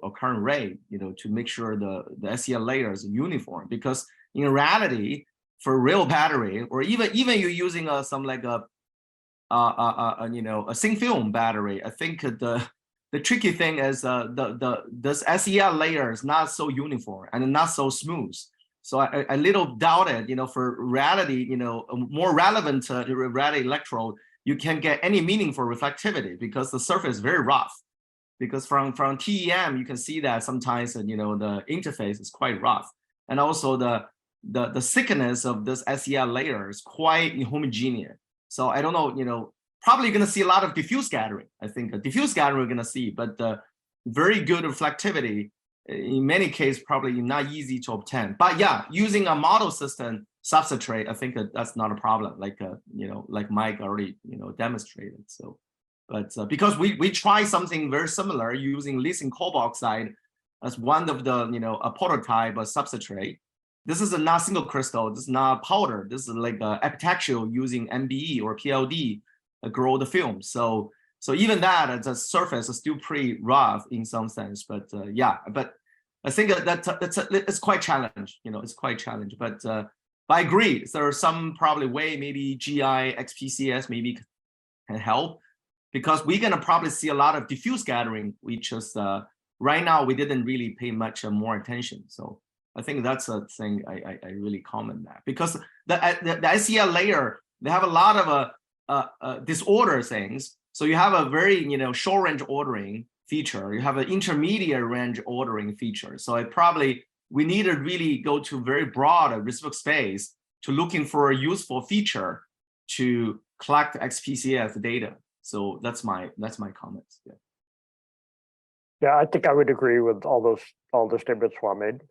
or current rate to make sure the SEI layer is uniform, because in reality, for real battery, or even you're using some like a thin film battery, I think the tricky thing is this SEI layer is not so uniform and not so smooth. So I little doubt it. For reality, more relevant reality electrode, you can't get any meaningful reflectivity because the surface is very rough. Because from TEM you can see that sometimes the interface is quite rough, and also the thickness of this SEI layer is quite homogeneous. So I don't know, probably you're going to see a lot of diffuse scattering. I think diffuse scattering we're going to see, but very good reflectivity, in many cases, probably not easy to obtain. But yeah, using a model system substrate, I think that's not a problem, like Mike already demonstrated. So, but because we try something very similar using lithium cobalt oxide as one of the a prototype of substrate. This is a not single crystal. This is not powder. This is like epitaxial using MBE or PLD grow the film. So even that, the surface is still pretty rough in some sense. But yeah, but I think it's quite challenged. It's quite challenged. But I agree. There are some probably way maybe GI-XPCS maybe can help, because we're gonna probably see a lot of diffuse scattering, which is right now we didn't really pay much more attention. So I think that's a thing I really comment that, because the SEI layer, they have a lot of disorder things. So you have a very short range ordering feature. You have an intermediate range ordering feature. So we need to really go to very broad reciprocal space to looking for a useful feature to collect XPCS data. So that's my comments. Yeah. Yeah, I think I would agree with all the statements Hua made.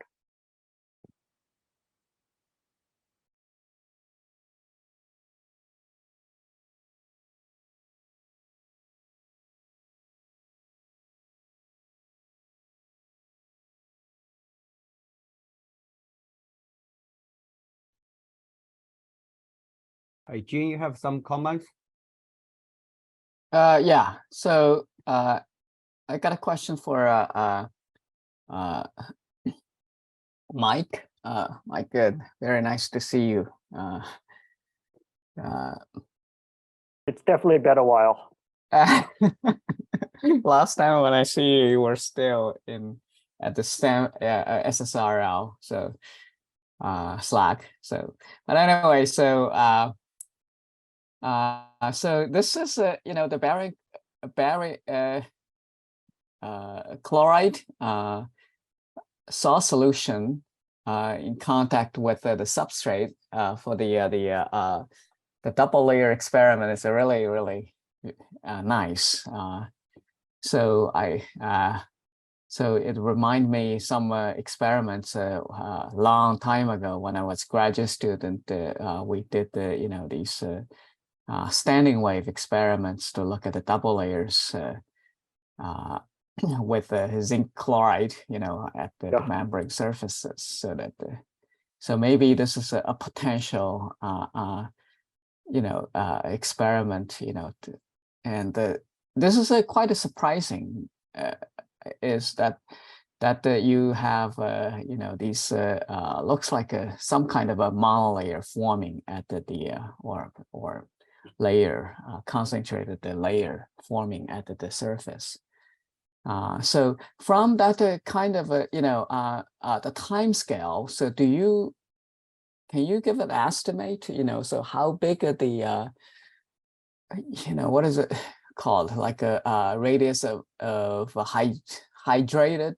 Hey, Jean, you have some comments? Yeah. So I got a question for Mike. Mike, good. Very nice to see you. It's definitely been a while. Last time when I see you, you were still at the STEM SSRL, so Slack. So, but anyway, so so this is the barium chloride salt solution in contact with the substrate for the double layer experiment is really nice. So so it remind me some experiments long time ago when I was graduate student. We did these standing wave experiments to look at the double layers with zinc chloride, at the membrane surfaces. So that so maybe this is a potential experiment, and this is quite a surprising is that you have these looks like some kind of a monolayer forming at the or layer concentrated layer forming at the surface. So from that kind of the time scale, so can you give an estimate, so how big are the what is it called, like a radius of hydrated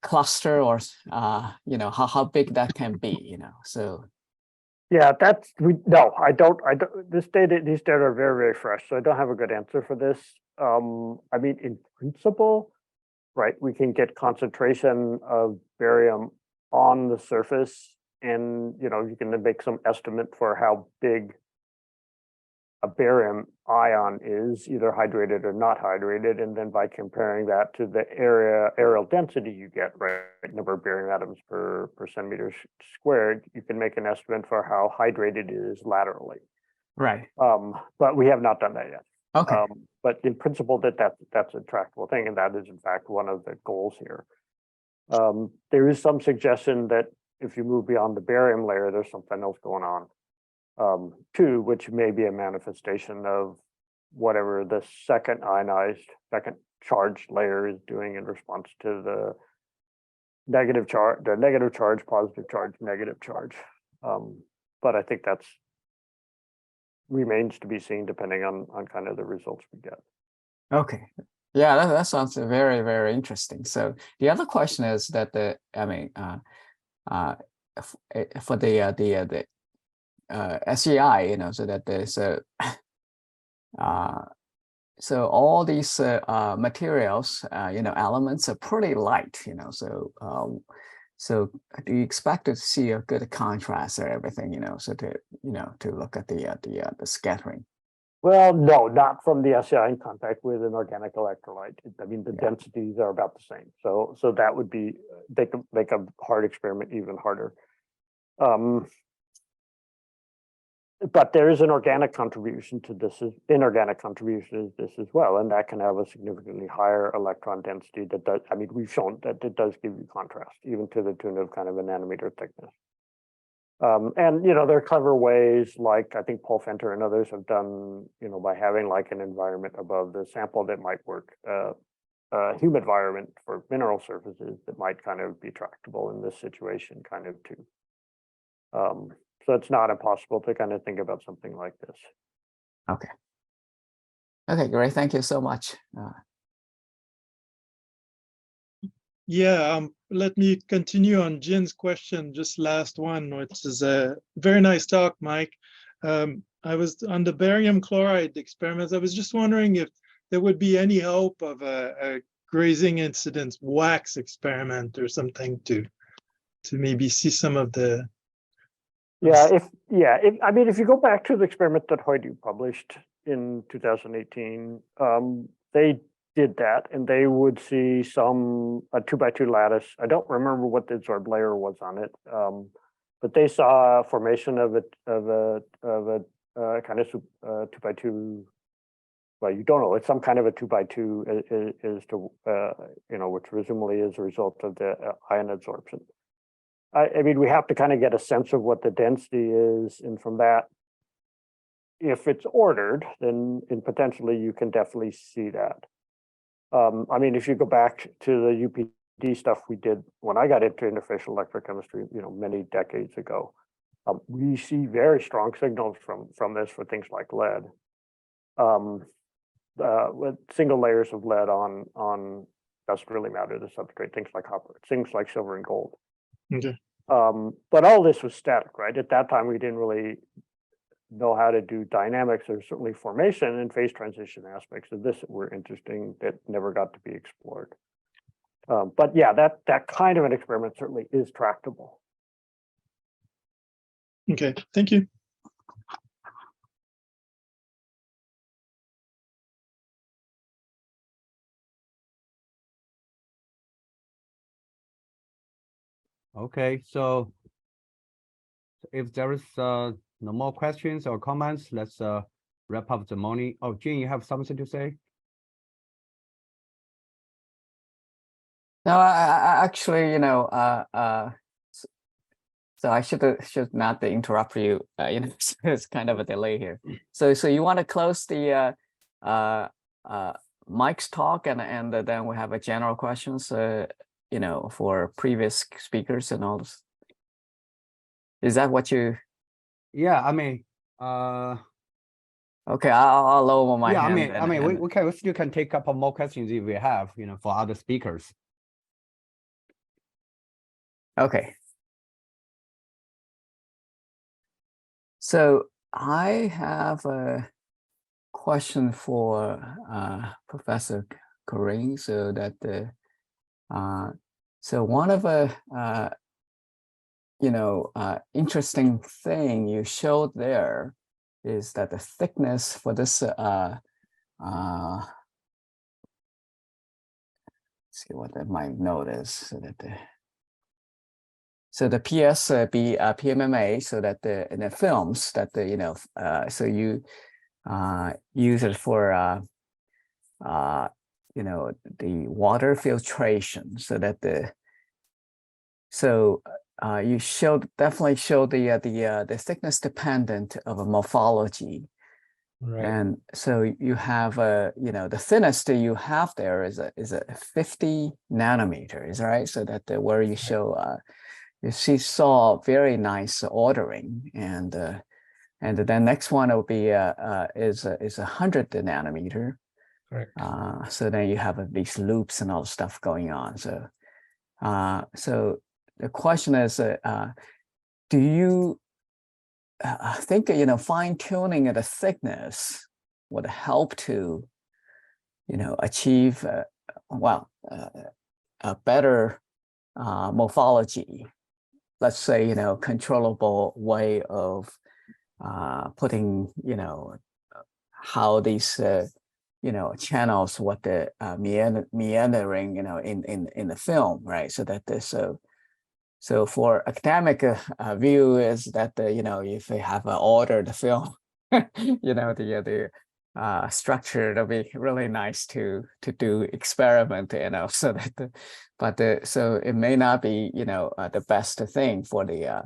cluster, or how big that can be, so. Yeah, I don't, these data are very fresh, so I don't have a good answer for this. I mean, in principle, right, we can get concentration of barium on the surface, and you can make some estimate for how big a barium ion is, either hydrated or not hydrated, and then by comparing that to the areal density you get, right, number of barium atoms per centimeter squared, you can make an estimate for how hydrated it is laterally. Right. But we have not done that yet. Okay. But in principle, that's a tractable thing, and that is in fact one of the goals here. There is some suggestion that if you move beyond the barium layer, there's something else going on. Too, which may be a manifestation of whatever the second charged layer is doing in response to the negative charge, positive charge, negative charge. But I think that's remains to be seen depending on kind of the results we get. Okay. Yeah, that sounds very interesting. So the other question is that for the SEI, so that there's so all these materials, elements are pretty light, so do you expect to see a good contrast or everything, so to look at the scattering? Well, no, not from the SEI in contact with an organic electrolyte. I mean, the densities are about the same. So that would be, they could make a hard experiment even harder. But there is an organic contribution to this, inorganic contribution is this as well, and that can have a significantly higher electron density that does, I mean, we've shown that it does give you contrast, even to the tune of kind of a nanometer thickness. And, there are clever ways, like I think Paul Fenter and others have done, by having like an environment above the sample that might work, a humid environment for mineral surfaces that might kind of be tractable in this situation kind of too. So it's not impossible to kind of think about something like this. Okay. Okay, great. Thank you so much. Yeah, let me continue on Jin's question, just last one, which is a very nice talk, Mike. I was on the barium chloride experiments. I was just wondering if there would be any hope of a Grazing-incidence wax experiment or something to maybe see some of the. I mean, if you go back to the experiment that Hoydu published in 2018, they did that, and they would see a 2x2 lattice. I don't remember what the absorbed layer was on it, but they saw formation of a kind of 2x2. Well, you don't know. It's some kind of a 2x2 is to which presumably is a result of the ion absorption. I mean, we have to kind of get a sense of what the density is, and from that, if it's ordered, then potentially you can definitely see that. I mean, if you go back to the UPD stuff we did when I got into interfacial electrochemistry, many decades ago, we see very strong signals from this for things like lead. With single layers of lead on doesn't really matter the substrate, things like copper, things like silver and gold. Okay. But all this was static, right? At that time, we didn't really know how to do dynamics. There's certainly formation and phase transition aspects of this that were interesting that never got to be explored. But yeah, that kind of an experiment certainly is tractable. Okay, thank you. Okay, so if there is no more questions or comments, let's wrap up the morning. Oh, Jin, you have something to say? No, I actually, so I should not interrupt you. It's kind of a delay here. So you want to close the Mike's talk, and then we have a general questions, for previous speakers and all this. Is that what you? Yeah, I mean, okay, I'll lower my hand. I mean, we still can take a couple more questions if we have, for other speakers. Okay. So I have a question for Professor Corinne. So that so one of interesting thing you showed there is that the thickness for this see what my note is, so that the PMMA, so that in the films that so you use it for the water filtration, so that you definitely showed the thickness dependent of a morphology. Right. And so you have the thinnest that you have there is a 50 nanometers, right? So that where you show you saw very nice ordering, and the next one will be is 100 nanometer. Correct. So then you have these loops and all stuff going on. So so the question is, do you think fine tuning of the thickness would help to achieve a better morphology? Let's say controllable way of putting how these channels, what the meandering in the film, right? So that so for academic view is that if they have ordered film, the structure, it'll be really nice to do experiment, so that so it may not be the best thing for the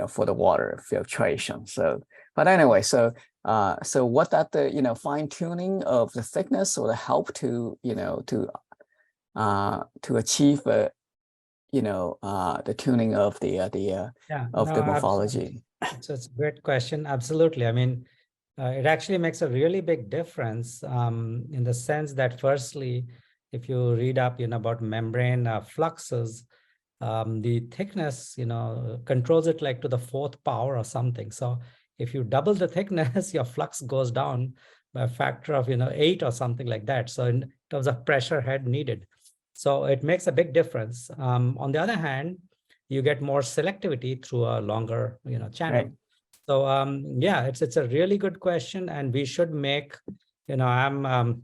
for the water filtration. So but anyway, so what that the fine tuning of the thickness will help to to achieve the tuning of the morphology. So it's a great question. Absolutely. I mean, it actually makes a really big difference in the sense that, firstly, if you read up about membrane fluxes, the thickness controls it like to the 4th power or something. So if you double the thickness, your flux goes down by a factor of 8 or something like that. So in terms of pressure head needed, so it makes a big difference. On the other hand, you get more selectivity through a longer channel. Right. So yeah, it's a really good question, and we should make I'm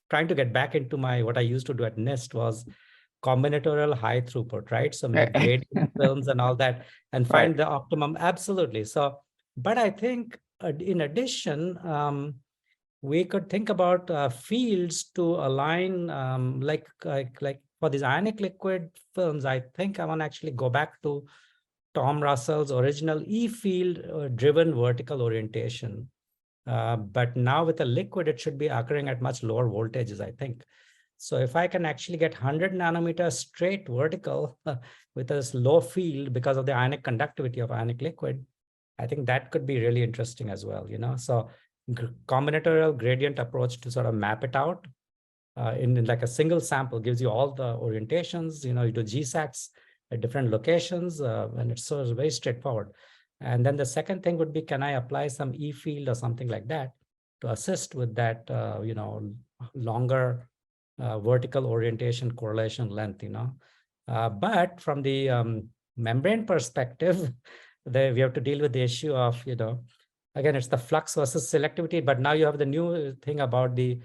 trying to get back into what I used to do at NIST was combinatorial high throughput, right? So make gradient films and all that and find the optimum. Absolutely. So, but I think in addition, we could think about fields to align, like for these ionic liquid films. I think I want to actually go back to Tom Russell's original E-field driven vertical orientation. But now with a liquid, it should be occurring at much lower voltages, I think. So if I can actually get 100 nanometers straight vertical with a low field because of the ionic conductivity of ionic liquid, I think that could be really interesting as well, So combinatorial gradient approach to sort of map it out in like a single sample gives you all the orientations, you do GISAXS at different locations, and it's so very straightforward. And then the second thing would be, can I apply some E field or something like that to assist with that, longer vertical orientation correlation length, But from the membrane perspective, we have to deal with the issue of, again, it's the flux versus selectivity, but now you have the new thing about the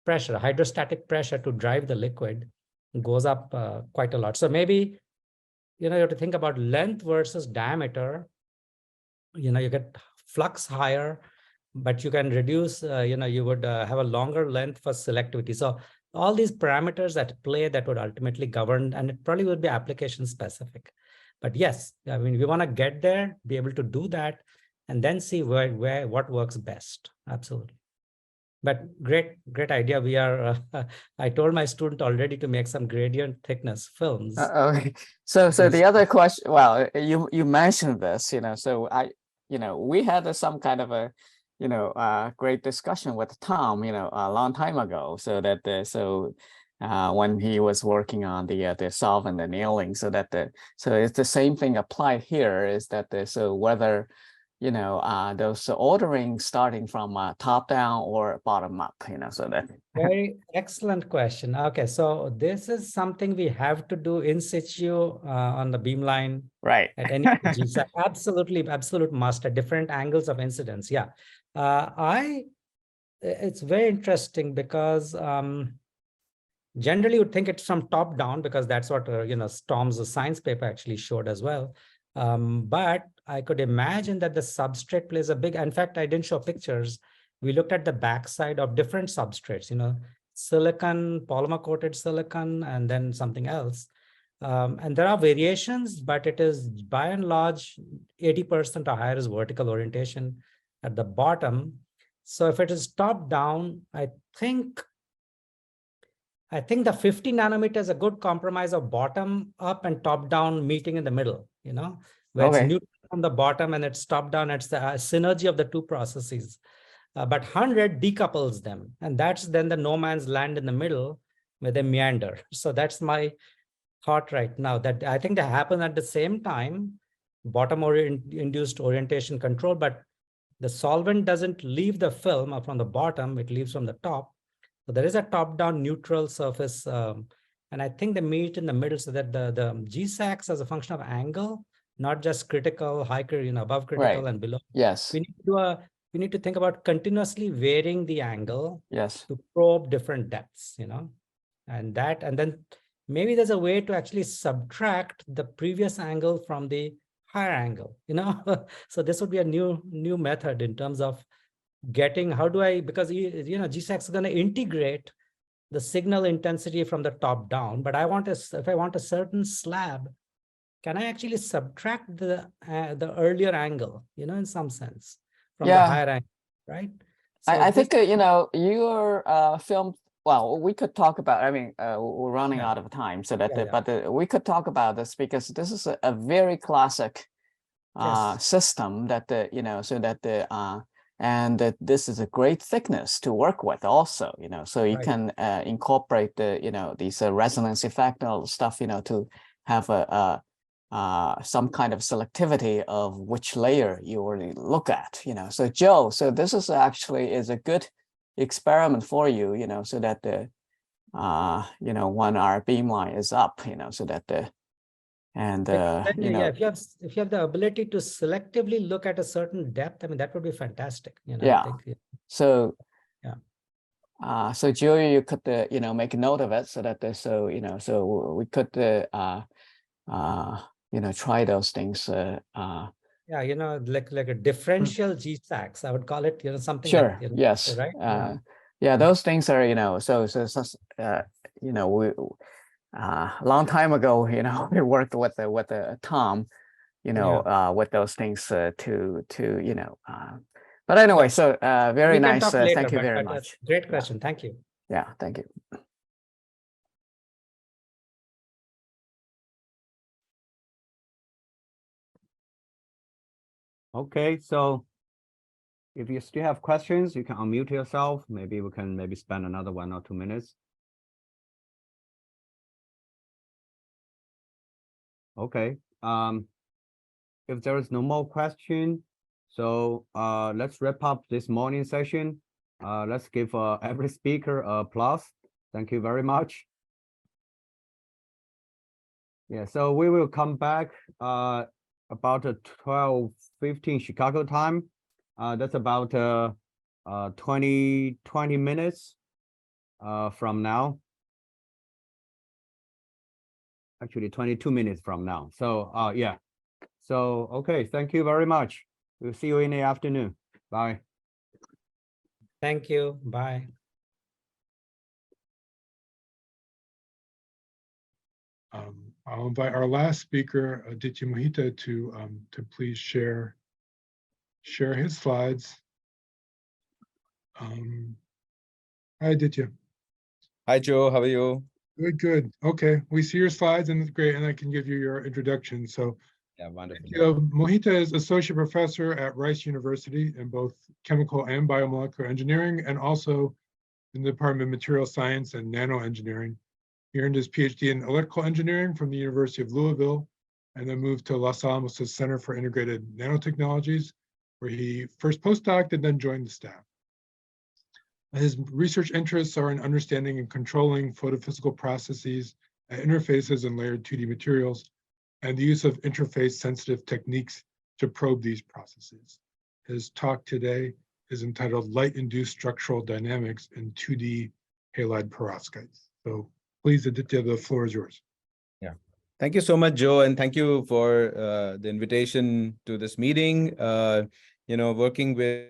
pressure, hydrostatic pressure to drive the liquid goes up quite a lot. So maybe, you have to think about length versus diameter. You get flux higher, but you can reduce, you would have a longer length for selectivity. So all these parameters at play that would ultimately govern, and it probably would be application specific. But yes, I mean, we want to get there, be able to do that, and then see what works best. Absolutely. But great idea. We are, I told my student already to make some gradient thickness films. Okay. So the other question, well, you mentioned this, so we had some kind of a, great discussion with Tom, a long time ago. So that when he was working on the solvent annealing, so it's the same thing applied here. Is that so whether those ordering starting from top down or bottom up, so that. Very excellent question. Okay, so this is something we have to do in situ on the beamline. Right. At any GISAXS. Absolutely, absolute must at different angles of incidence. Yeah, it's very interesting because generally you'd think it's from top down because that's what Tom's science paper actually showed as well. But I could imagine that the substrate plays a big. In fact, I didn't show pictures. We looked at the backside of different substrates. Silicon, polymer coated silicon, and then something else. And there are variations, but it is by and large 80% or higher is vertical orientation at the bottom. So if it is top down, I think the 50 nanometer is a good compromise of bottom up and top down meeting in the middle, where it's neutral from the bottom and it's top down. It's the synergy of the two processes. But 100 decouples them. And that's then the no man's land in the middle where they meander. So that's my thought right now, that I think they happen at the same time, bottom induced orientation control, but the solvent doesn't leave the film from the bottom, it leaves from the top. So there is a top-down neutral surface, and I think they meet in the middle so that the GISAXS as a function of angle, not just critical, high, above critical and below. Yes. We need to think about continuously varying the angle. Yes. To probe different depths, and then maybe there's a way to actually subtract the previous angle from the higher angle, So this would be a new method in terms of getting, because GISAXS is going to integrate the signal intensity from the top down, but if I want a certain slab, can I actually subtract the earlier angle, in some sense, from the higher angle, right? So I think, your film, well, we could talk about, I mean, we're running out of time, so that, but we could talk about this because this is a very classic system that, so that, and that this is a great thickness to work with also, so you can incorporate the, these resonance effect and all the stuff, to have some kind of selectivity of which layer you already look at, So Joe, so this is actually a good experiment for you, so that the, when our beamline is up, so that the, and if you have the ability to selectively look at a certain depth, I mean, that would be fantastic. I think, So So Julia, you could make a note of it so that so we could try those things. Yeah, like a differential GISAXS, I would call it, something Sure. like, Yes. right? Yeah, those things are, we a long time ago, we worked with Tom, with those things but anyway, so very We can nice. talk later, Thank you but very that's much. great question. Thank you. Yeah, thank you. Okay, so if you still have questions, you can unmute yourself. Maybe we can spend another 1 or 2 minutes. Okay. If there is no more question, so let's wrap up this morning session. Let's give every speaker applause. Thank you very much. Yeah, so we will come back about 12:15 Chicago time. That's about 20 minutes from now. Actually 22 minutes from now. So yeah. So okay, thank you very much. We'll see you in the afternoon. Bye. Thank you. Bye. I'll invite our last speaker, Aditya Mohita, to please share his slides. Hi, Aditya. Hi, Joe. How are you? Good, good. Okay, we see your slides and it's great, and I can give you your introduction. So, Yeah, wonderful. Mohita is associate professor at Rice University in both chemical and biomolecular engineering, and also in the Department of Material Science and Nanoengineering. He earned his PhD in electrical engineering from the University of Louisville, and then moved to Los Alamos Center for Integrated Nanotechnologies, where he first postdoced and then joined the staff. His research interests are in understanding and controlling photophysical processes at interfaces and layered 2D materials, and the use of interface-sensitive techniques to probe these processes. His talk today is entitled Light-Induced Structural Dynamics in 2D Halide Perovskites. So please, Aditya, the floor is yours. Yeah. Thank you so much, Joe, and thank you for the invitation to this meeting. Working with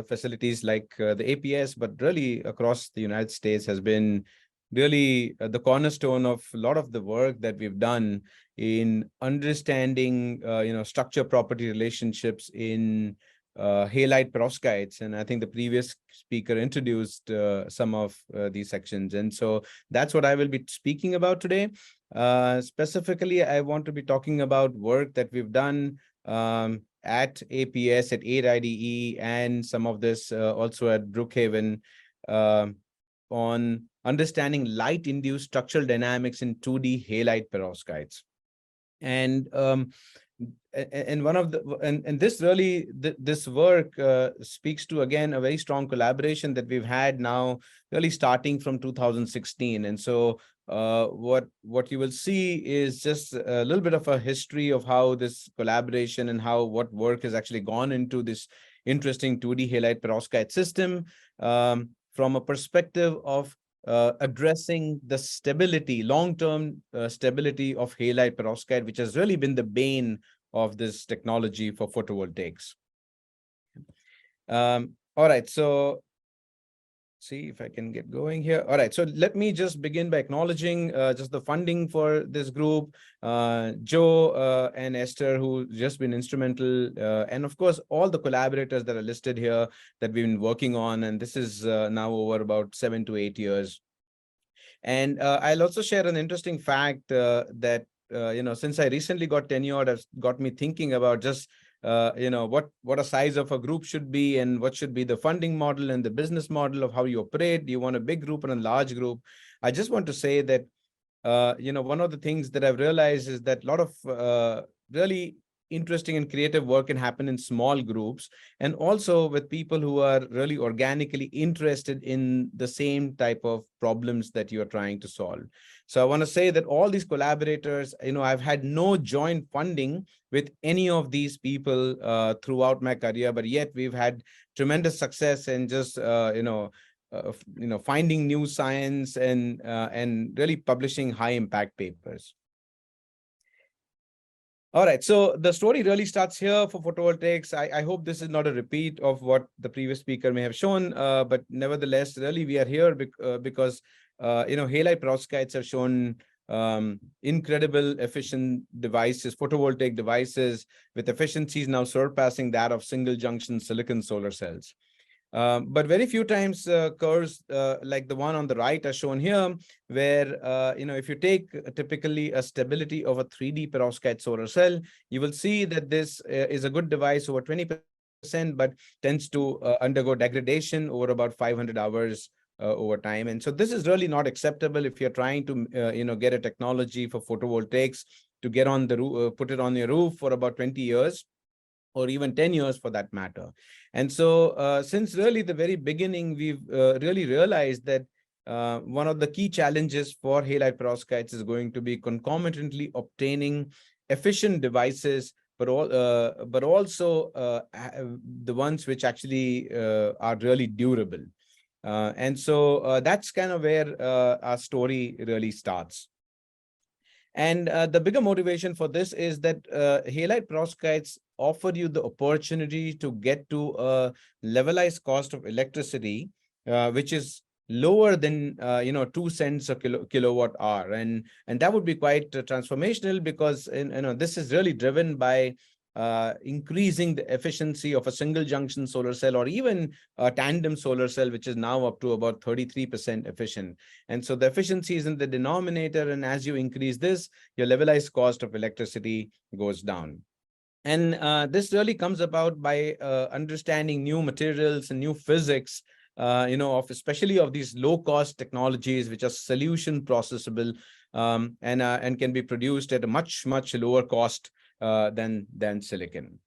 facilities like the APS, but really across the United States has been really the cornerstone of a lot of the work that we've done in understanding, structure property relationships in halide perovskites. And I think the previous speaker introduced some of these sections. And so that's what I will be speaking about today. Specifically, I want to be talking about work that we've done at APS, at 8 IDE, and some of this also at Brookhaven on understanding light-induced structural dynamics in 2D halide perovskites. And one of the and this really this work speaks to, again, a very strong collaboration that we've had now really starting from 2016. And so what you will see is just a little bit of a history of how this collaboration and what work has actually gone into this interesting 2D halide perovskite system from a perspective of addressing the stability, long-term stability of halide perovskite, which has really been the bane of this technology for photovoltaics. All right, so see if I can get going here. All right, so let me just begin by acknowledging just the funding for this group, Joe and Esther, who just been instrumental, and of course, all the collaborators that are listed here that we've been working on, and this is now over about 7 to 8 years. And I'll also share an interesting fact that, since I recently got tenured, has got me thinking about just what a size of a group should be and what should be the funding model and the business model of how you operate. Do you want a big group or a large group? I just want to say that, one of the things that I've realized is that a lot of really interesting and creative work can happen in small groups, and also with people who are really organically interested in the same type of problems that you're trying to solve. So I want to say that all these collaborators, I've had no joint funding with any of these people throughout my career, but yet we've had tremendous success and just, finding new science and really publishing high impact papers. All right, so the story really starts here for photovoltaics. I hope this is not a repeat of what the previous speaker may have shown, but nevertheless, really we are here because halide perovskites have shown incredible efficient devices, photovoltaic devices with efficiencies now surpassing that of single junction silicon solar cells. But very few times curves like the one on the right are shown here, where if you take typically a stability of a 3D perovskite solar cell, you will see that this is a good device over 20%, but tends to undergo degradation over about 500 hours over time. And so this is really not acceptable if you're trying to get a technology for photovoltaics to get on the roof, put it on your roof for about 20 years. Or even 10 years for that matter. And so since really the very beginning, we've really realized that one of the key challenges for halide perovskites is going to be concomitantly obtaining efficient devices, but also the ones which actually are really durable. And so that's kind of where our story really starts. And the bigger motivation for this is that halide perovskites offer you the opportunity to get to a levelized cost of electricity, which is lower than 2 cents a kilowatt hour, and that would be quite transformational, because this is really driven by increasing the efficiency of a single junction solar cell, or even a tandem solar cell, which is now up to about 33% efficient. And so the efficiency is in the denominator, and as you increase this, your levelized cost of electricity goes down. And this really comes about by understanding new materials and new physics, especially of these low-cost technologies, which are solution processable and can be produced at a much lower cost than silicon.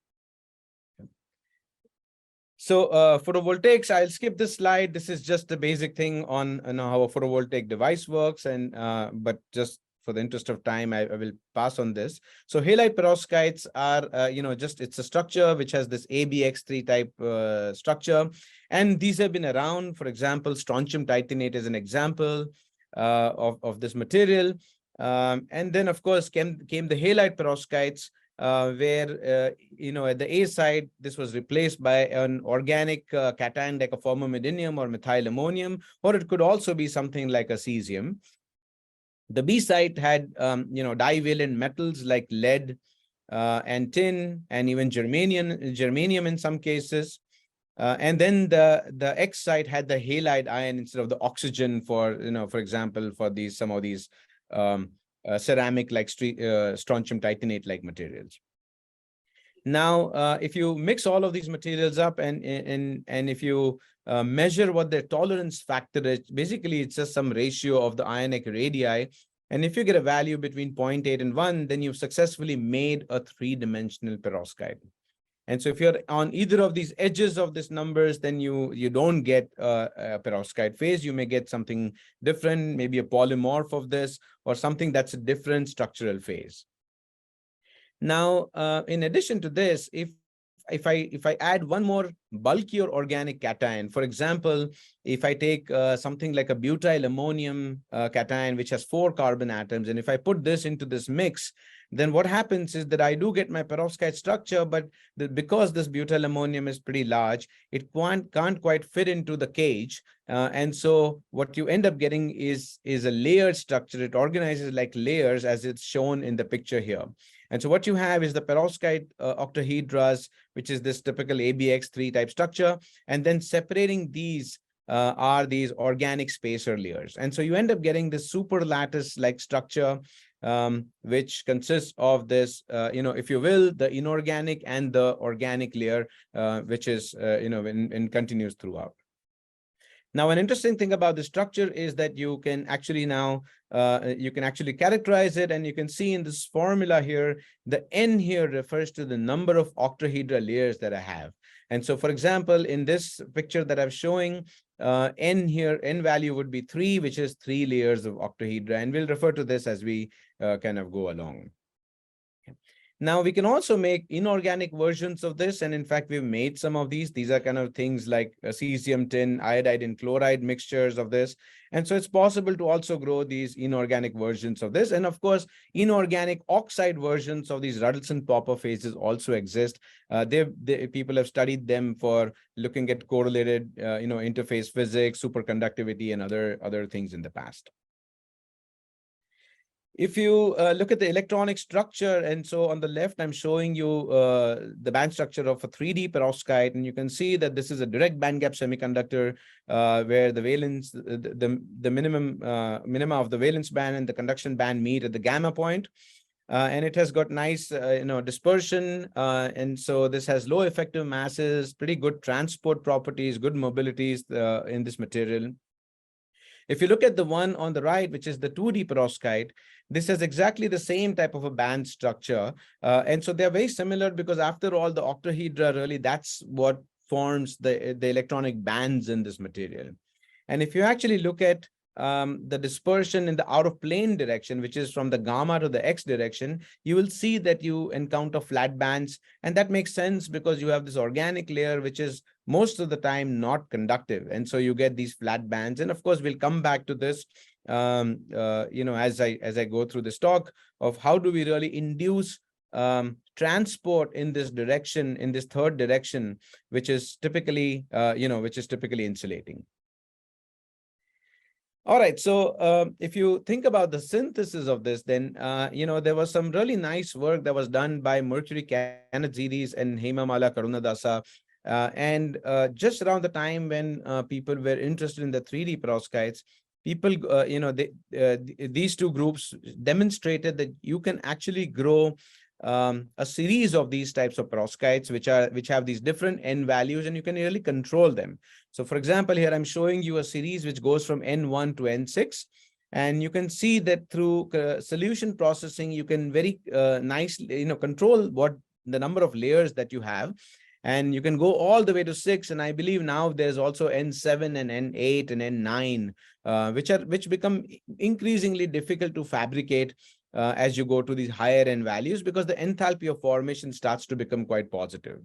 So photovoltaics, I'll skip this slide. This is just the basic thing on how a photovoltaic device works, and but just for the interest of time, I will pass on this. So halide perovskites are, it's a structure which has this ABX3 type structure, and these have been around. For example, strontium titanate is an example of this material, and then of course came the halide perovskites, where at the A side, this was replaced by an organic cation like a formamidinium or methylammonium, or it could also be something like a cesium. The B side had divalent metals like lead and tin, and even germanium in some cases. And then the X side had the halide ion instead of the oxygen for example, for some of these ceramic like strontium titanate like materials. Now, if you mix all of these materials up and if you measure what their tolerance factor is, basically it's just some ratio of the ionic radii. And if you get a value between 0.8 and 1, then you've successfully made a 3-dimensional perovskite. And so if you're on either of these edges of these numbers, then you don't get a perovskite phase. You may get something different, maybe a polymorph of this, or something that's a different structural phase. Now, in addition to this, if I add one more bulkier organic cation, for example, if I take something like a butyl ammonium cation, which has 4 carbon atoms, and if I put this into this mix, then what happens is that I do get my perovskite structure, but because this butyl ammonium is pretty large, it can't quite fit into the cage. And so what you end up getting is a layered structure. It organizes like layers, as it's shown in the picture here. And so what you have is the perovskite octahedras, which is this typical ABX3 type structure. And then separating these are these organic spacer layers. And so you end up getting this super lattice like structure, which consists of this, if you will, the inorganic and the organic layer, which is, and continues throughout. Now, an interesting thing about the structure is that you can actually now, you can actually characterize it, and you can see in this formula here, the N here refers to the number of octahedral layers that I have. And so, for example, in this picture that I'm showing, N here, N value would be 3, which is 3 layers of octahedra, and we'll refer to this as we kind of go along. Now we can also make inorganic versions of this. And in fact, we've made some of these. These are kind of things like cesium, tin, iodide, and chloride mixtures of this. And so it's possible to also grow these inorganic versions of this. And of course, inorganic oxide versions of these Ruddleson-Popper phases also exist. People have studied them for looking at correlated, interface physics, superconductivity, and other things in the past. If you look at the electronic structure, and so on the left, I'm showing you the band structure of a 3D perovskite, and you can see that this is a direct bandgap semiconductor where the valence, the minima of the valence band and the conduction band meet at the gamma point. And it has got nice, dispersion. And so this has low effective masses, pretty good transport properties, good mobilities in this material. If you look at the one on the right, which is the 2D perovskite, this has exactly the same type of a band structure. And so they're very similar because after all, the octahedra really, that's what forms the electronic bands in this material. And if you actually look at the dispersion in the out of plane direction, which is from the gamma to the X direction, you will see that you encounter flat bands. And that makes sense because you have this organic layer, which is most of the time not conductive. And so you get these flat bands. And of course, we'll come back to this, as I go through this talk of how do we really induce transport in this direction, in this third direction, which is typically, insulating. All right, so if you think about the synthesis of this, then, there was some really nice work that was done by Mercury Kanatsidis and Hemamala Karunadasa. And just around the time when people were interested in the 3D perovskites, people, these two groups demonstrated that you can actually grow a series of these types of perovskites, which have these different N values, and you can really control them. So for example, here I'm showing you a series which goes from N1 to N6. And you can see that through solution processing, you can very nicely, control what the number of layers that you have. And you can go all the way to 6. And I believe now there's also N7 and N8 and N9, which become increasingly difficult to fabricate as you go to these higher N values, because the enthalpy of formation starts to become quite positive.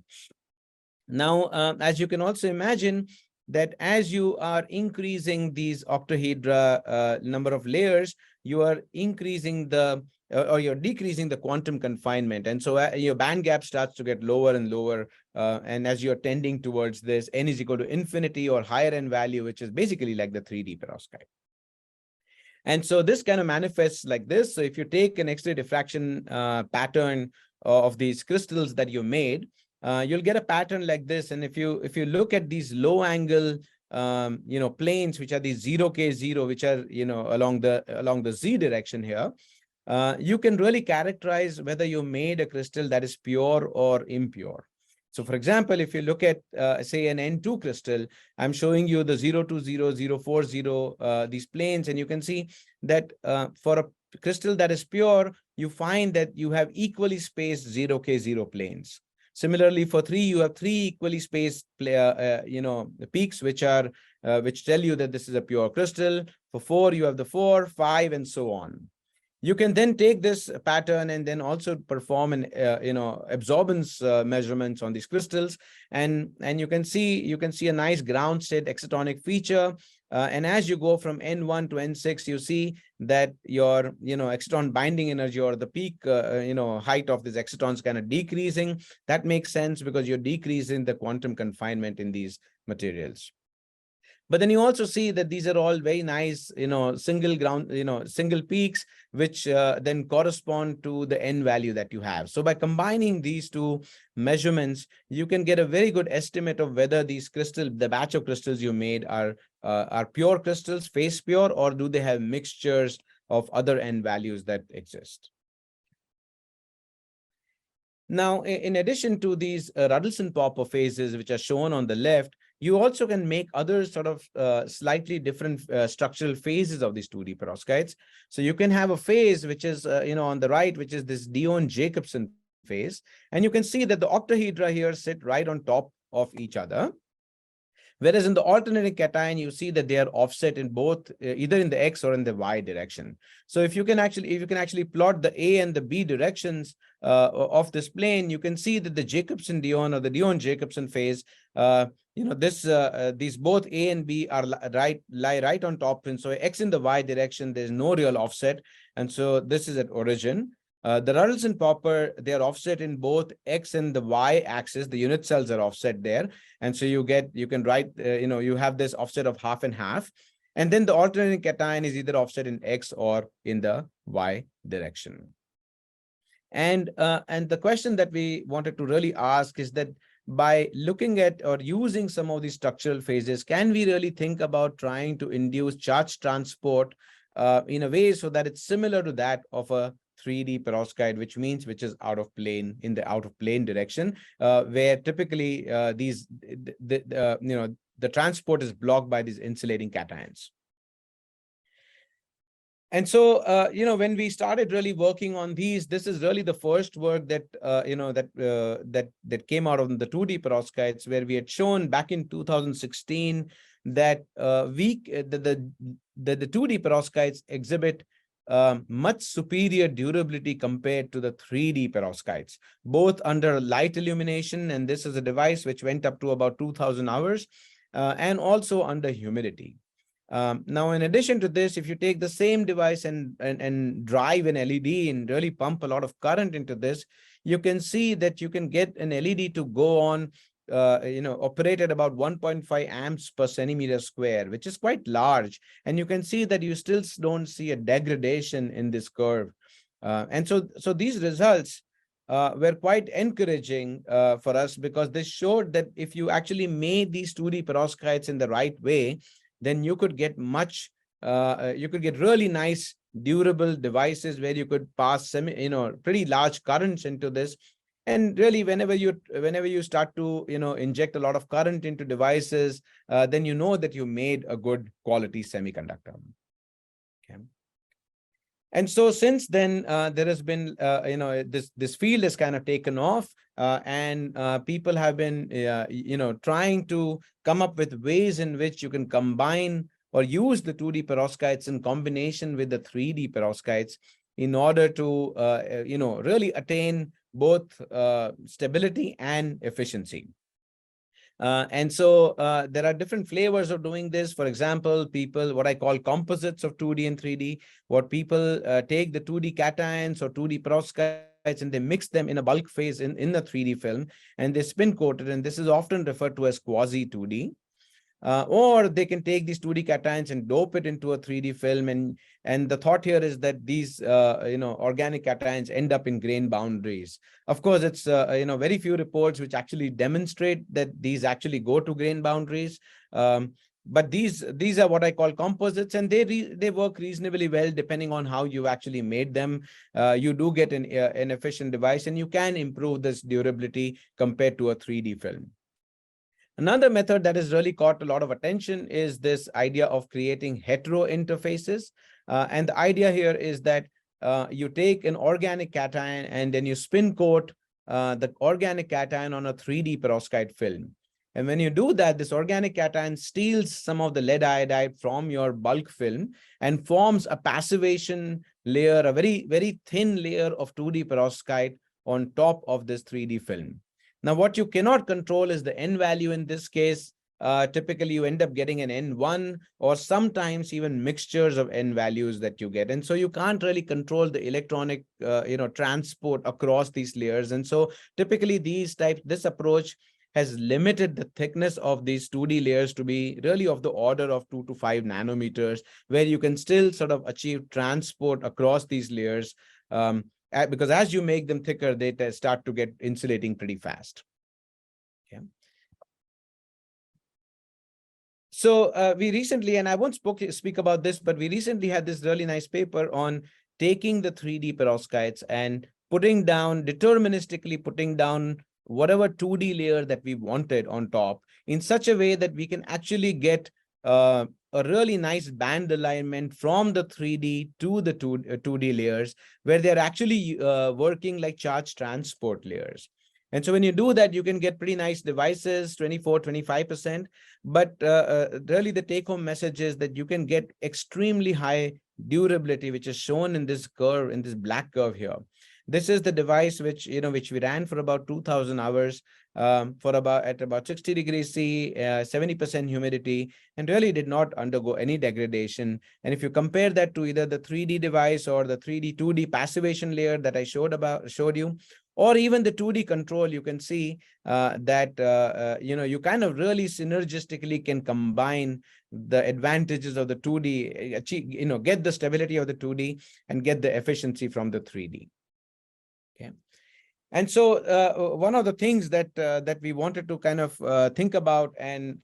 Now, as you can also imagine, that as you are increasing these octahedra number of layers, you are increasing or you're decreasing the quantum confinement. And so your band gap starts to get lower and lower. And as you're tending towards this N is equal to infinity or higher N value, which is basically like the 3D perovskite. And so this kind of manifests like this. So if you take an X-ray diffraction pattern of these crystals that you made, you'll get a pattern like this. And if you look at these low angle planes, which are these 0K0, which are along the Z direction here, you can really characterize whether you made a crystal that is pure or impure. So for example, if you look at say an N2 crystal, I'm showing you the 020, 040, these planes, and you can see that for a crystal that is pure, you find that you have equally spaced 0K0 planes. Similarly, for 3, you have 3 equally spaced peaks, which tell you that this is a pure crystal. For 4, you have the 4, 5, and so on. You can then take this pattern and then also perform an absorbance measurements on these crystals, and you can see a nice ground state excitonic feature. And as you go from N1 to N6, you see that your exciton binding energy, or the peak height of these excitons, kind of decreasing. That makes sense because you're decreasing the quantum confinement in these materials. But then you also see that these are all very nice, single peaks, which then correspond to the N value that you have. So by combining these two measurements, you can get a very good estimate of whether these crystals, the batch of crystals you made, are pure crystals, phase pure, or do they have mixtures of other N values that exist. Now, in addition to these Ruddleson-Popper phases, which are shown on the left, you also can make other sort of slightly different structural phases of these 2D perovskites. So you can have a phase which is, on the right, which is this Dion-Jacobson phase. And you can see that the octahedra here sit right on top of each other. Whereas in the alternating cation, you see that they are offset in both, either in the X or in the Y direction. So if you can actually plot the A and the B directions of this plane, you can see that the Jacobson-Dion or the Dion-Jacobson phase, these both A and B are lie right on top. And so X in the Y direction, there's no real offset. And so this is at origin. The Rudolph-Popper, they are offset in both X and the Y axis. The unit cells are offset there. And so you can write, you have this offset of half and half. And then the alternating cation is either offset in X or in the Y direction. And the question that we wanted to really ask is that by looking at or using some of these structural phases, can we really think about trying to induce charge transport in a way so that it's similar to that of a 3D perovskite, which is out of plane, in the out of plane direction, where typically the transport is blocked by these insulating cations. And so, when we started really working on these, this is really the first work that, that came out of the 2D perovskites, where we had shown back in 2016 that the 2D perovskites exhibit much superior durability compared to the 3D perovskites, both under light illumination, and this is a device which went up to about 2000 hours, and also under humidity. Now, in addition to this, if you take the same device and drive an LED and really pump a lot of current into this, you can see that you can get an LED to go on, operate at about 1.5 amps per centimeter square, which is quite large. And you can see that you still don't see a degradation in this curve. And so these results were quite encouraging for us, because this showed that if you actually made these 2D perovskites in the right way, then you could get really nice durable devices where you could pass pretty large currents into this. And really, whenever you start to inject a lot of current into devices, then you know that you made a good quality semiconductor. Okay. And so since then, there has been this field has kind of taken off, and people have been trying to come up with ways in which you can combine or use the 2D perovskites in combination with the 3D perovskites in order to really attain both stability and efficiency. And so there are different flavors of doing this. For example, what I call composites of 2D and 3D, what people take the 2D cations or 2D perovskites and they mix them in a bulk phase in the 3D film, and they spin coat it, and this is often referred to as quasi 2D. Or they can take these 2D cations and dope it into a 3D film, and the thought here is that these organic cations end up in grain boundaries. Of course, it's very few reports which actually demonstrate that these actually go to grain boundaries. But these are what I call composites, and they work reasonably well depending on how you actually made them. You do get an efficient device, and you can improve this durability compared to a 3D film. Another method that has really caught a lot of attention is this idea of creating hetero interfaces. And the idea here is that you take an organic cation and then you spin coat the organic cation on a 3D perovskite film. And when you do that, this organic cation steals some of the lead iodide from your bulk film and forms a passivation layer, a very, very thin layer of 2D perovskite on top of this 3D film. Now, what you cannot control is the N value in this case. Typically, you end up getting an N1 or sometimes even mixtures of N values that you get. And so you can't really control the electronic transport across these layers. And so typically this approach has limited the thickness of these 2D layers to be really of the order of 2 to 5 nanometers, where you can still sort of achieve transport across these layers. Because as you make them thicker, they start to get insulating pretty fast. Okay. So we recently, and I won't speak about this, but we recently had this really nice paper on taking the 3D perovskites and deterministically putting down whatever 2D layer that we wanted on top in such a way that we can actually get a really nice band alignment from the 3D to the 2D layers, where they're actually working like charge transport layers. And so when you do that, you can get pretty nice devices, 24, 25%. But really the take-home message is that you can get extremely high durability, which is shown in this curve, in this black curve here. This is the device which we ran for about 2,000 hours for about 60 degrees C, 70% humidity, and really did not undergo any degradation. And if you compare that to either the 3D device or the 3D 2D passivation layer that I showed you, or even the 2D control, you can see that you kind of really synergistically can combine the advantages of the 2D, achieve, get the stability of the 2D and get the efficiency from the 3D. Okay. And so one of the things that we wanted to kind of think about and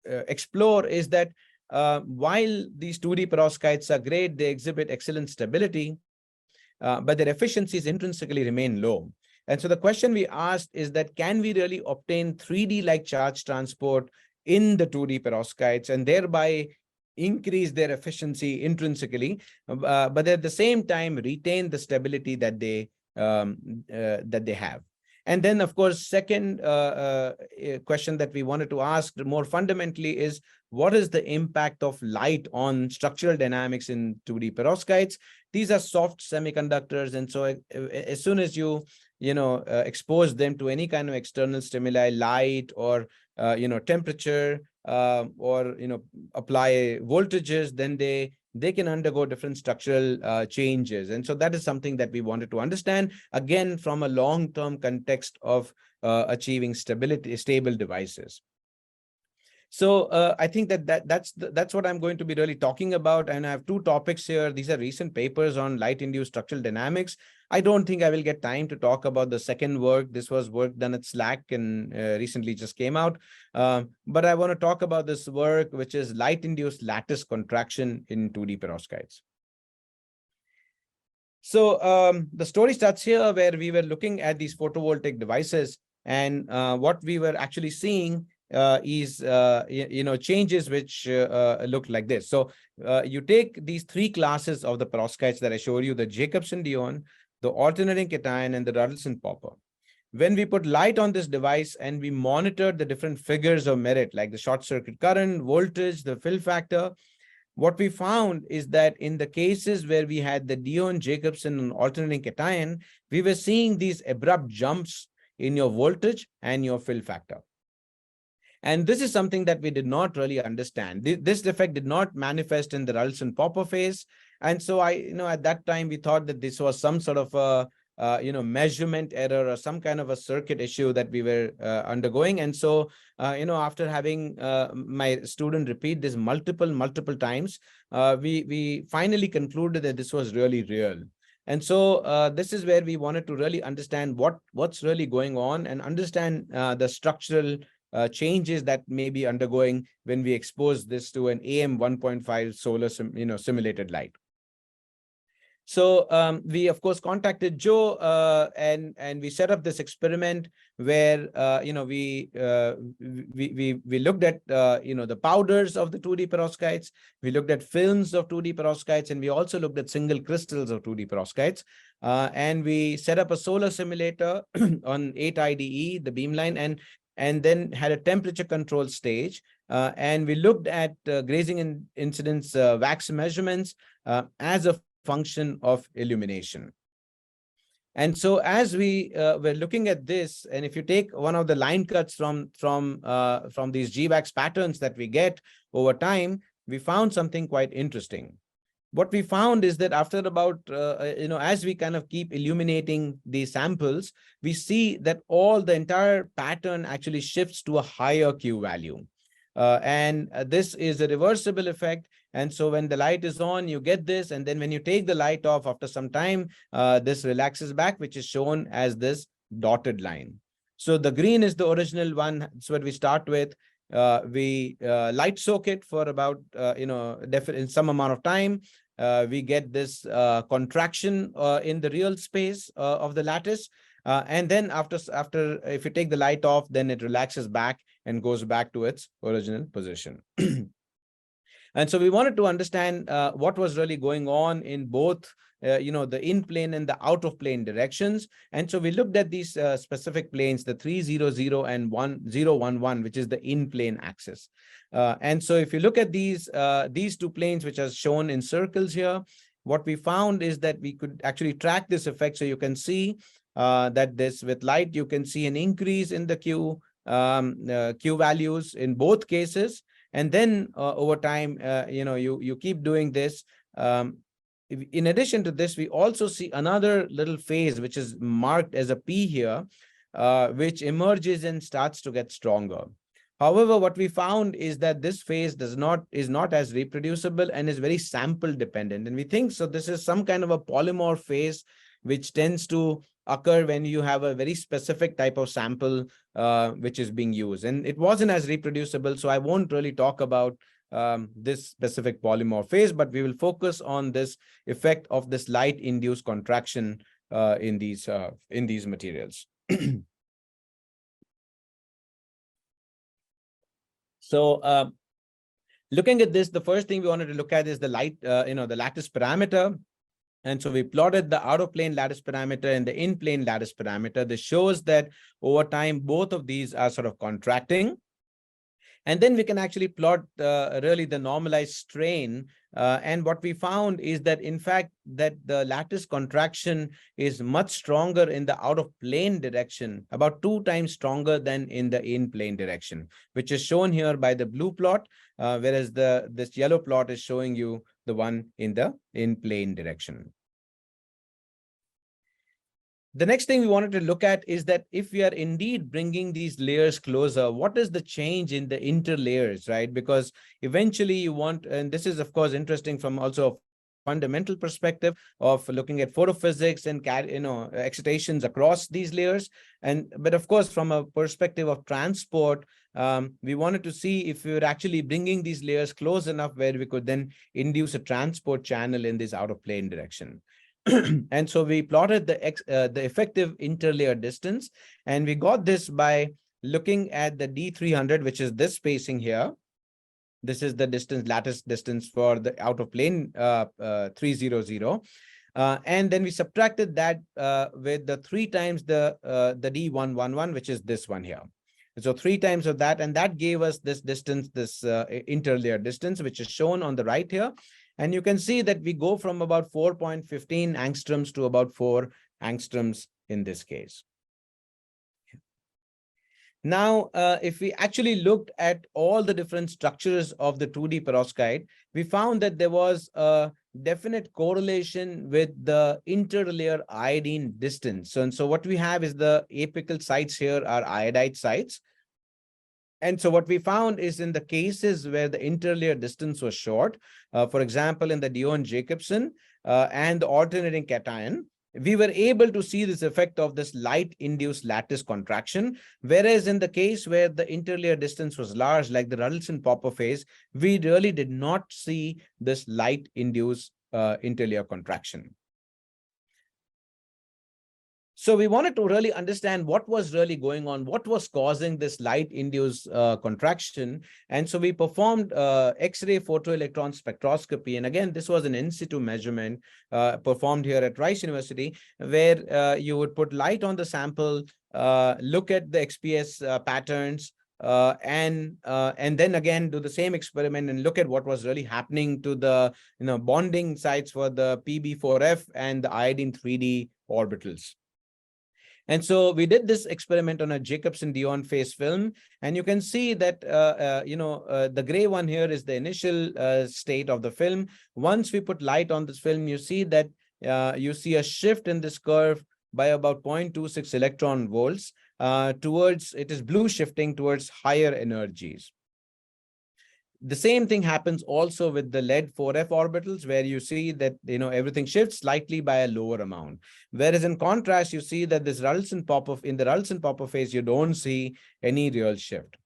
explore is that while these 2D perovskites are great, they exhibit excellent stability, but their efficiencies intrinsically remain low. And so the question we asked is that, can we really obtain 3D-like charge transport in the 2D perovskites and thereby increase their efficiency intrinsically, but at the same time retain the stability that they have? And then, of course, second question that we wanted to ask more fundamentally is, what is the impact of light on structural dynamics in 2D perovskites? These are soft semiconductors, and so as soon as you expose them to any kind of external stimuli, light or temperature, or apply voltages, then they can undergo different structural changes. And so that is something that we wanted to understand, again, from a long-term context of achieving stable devices. So I think that's what I'm going to be really talking about. And I have two topics here. These are recent papers on light-induced structural dynamics. I don't think I will get time to talk about the second work. This was work done at SLAC and recently just came out. But I want to talk about this work, which is light-induced lattice contraction in 2D perovskites. So the story starts here, where we were looking at these photovoltaic devices, and what we were actually seeing is changes which look like this. So you take these three classes of the perovskites that I showed you: the Jacobson-Dion, the alternating cation, and the Rudolphson-Popper. When we put light on this device and we monitored the different figures of merit, like the short circuit current, voltage, the fill factor, what we found is that in the cases where we had the Dion, Jacobson, and alternating cation, we were seeing these abrupt jumps in your voltage and your fill factor. And this is something that we did not really understand. This effect did not manifest in the Rudolphson-Popper phase. And so at that time, we thought that this was some sort of a, measurement error or some kind of a circuit issue that we were undergoing. And so, after having my student repeat this multiple times, we finally concluded that this was really real. And so this is where we wanted to really understand what's really going on and understand the structural changes that may be undergoing when we expose this to an AM 1.5 solar simulated light. So we of course contacted Joe and we set up this experiment where we looked at the powders of the 2D perovskites, we looked at films of 2D perovskites, and we also looked at single crystals of 2D perovskites, and we set up a solar simulator on 8 IDE, the beamline, and then had a temperature control stage. And we looked at grazing-incidence wax measurements as a function of illumination. And so as we were looking at this, and if you take one of the line cuts from these GIWAXS patterns that we get over time, we found something quite interesting. What we found is that after about, as we kind of keep illuminating these samples, we see that the entire pattern actually shifts to a higher Q value. And this is a reversible effect. And so when the light is on, you get this. And then when you take the light off after some time, this relaxes back, which is shown as this dotted line. So the green is the original one. That's what we start with. We light soak it for about, in some amount of time. We get this contraction in the real space of the lattice. And then after, if you take the light off, then it relaxes back and goes back to its original position. And so we wanted to understand what was really going on in both the in-plane and the out-of-plane directions. And so we looked at these specific planes, the 300 and 1011, which is the in-plane axis. And so if you look at these two planes, which are shown in circles here, what we found is that we could actually track this effect. So you can see that this with light, you can see an increase in the Q values in both cases. And then over time, you keep doing this. In addition to this, we also see another little phase, which is marked as a P here, which emerges and starts to get stronger. However, what we found is that this phase is not as reproducible and is very sample dependent. And we think so this is some kind of a polymorph phase, which tends to occur when you have a very specific type of sample which is being used. And it wasn't as reproducible, so I won't really talk about this specific polymorph phase, but we will focus on this effect of this light-induced contraction in these materials. So looking at this, the first thing we wanted to look at is the light, the lattice parameter. And so we plotted the out-of-plane lattice parameter and the in-plane lattice parameter. This shows that over time, both of these are sort of contracting. And then we can actually plot really the normalized strain. And what we found is that, in fact, that the lattice contraction is much stronger in the out-of-plane direction, about 2 times stronger than in the in-plane direction, which is shown here by the blue plot, whereas this yellow plot is showing you the one in the in-plane direction. The next thing we wanted to look at is that if we are indeed bringing these layers closer, what is the change in the interlayers, right? Because eventually you want, and this is of course interesting from also a fundamental perspective of looking at photophysics and excitations across these layers. But of course, from a perspective of transport, we wanted to see if we were actually bringing these layers close enough where we could then induce a transport channel in this out-of-plane direction. And so we plotted the effective interlayer distance, and we got this by looking at the D300, which is this spacing here. This is the distance, lattice distance for the out-of-plane 300. And then we subtracted that with the 3 times the D111, which is this one here. So 3 times of that, and that gave us this distance, this interlayer distance, which is shown on the right here. And you can see that we go from about 4.15 angstroms to about 4 angstroms in this case. Now, if we actually looked at all the different structures of the 2D perovskite, we found that there was a definite correlation with the interlayer iodine distance. And so what we have is the apical sites here are iodide sites. And so what we found is in the cases where the interlayer distance was short, for example, in the Dion-Jacobson and the alternating cation, we were able to see this effect of this light-induced lattice contraction, whereas in the case where the interlayer distance was large, like the Ruddleston-Popper phase, we really did not see this light-induced interlayer contraction. So we wanted to really understand what was really going on, what was causing this light-induced contraction. And so we performed X-ray photoelectron spectroscopy. And again, this was an in situ measurement performed here at Rice University, where you would put light on the sample, look at the XPS patterns, and then again do the same experiment and look at what was really happening to the bonding sites for the PB4F and the iodine 3D orbitals. And so we did this experiment on a Jacobson-Dion phase film, and you can see that the gray one here is the initial state of the film. Once we put light on this film, you see that you see a shift in this curve by about 0.26 electron volts towards, it is blue shifting towards higher energies. The same thing happens also with the lead 4F orbitals, where you see that everything shifts slightly by a lower amount. Whereas in contrast, you see that this Ruddleston-Popper, in the Ruddleston-Popper phase, you don't see any real shift.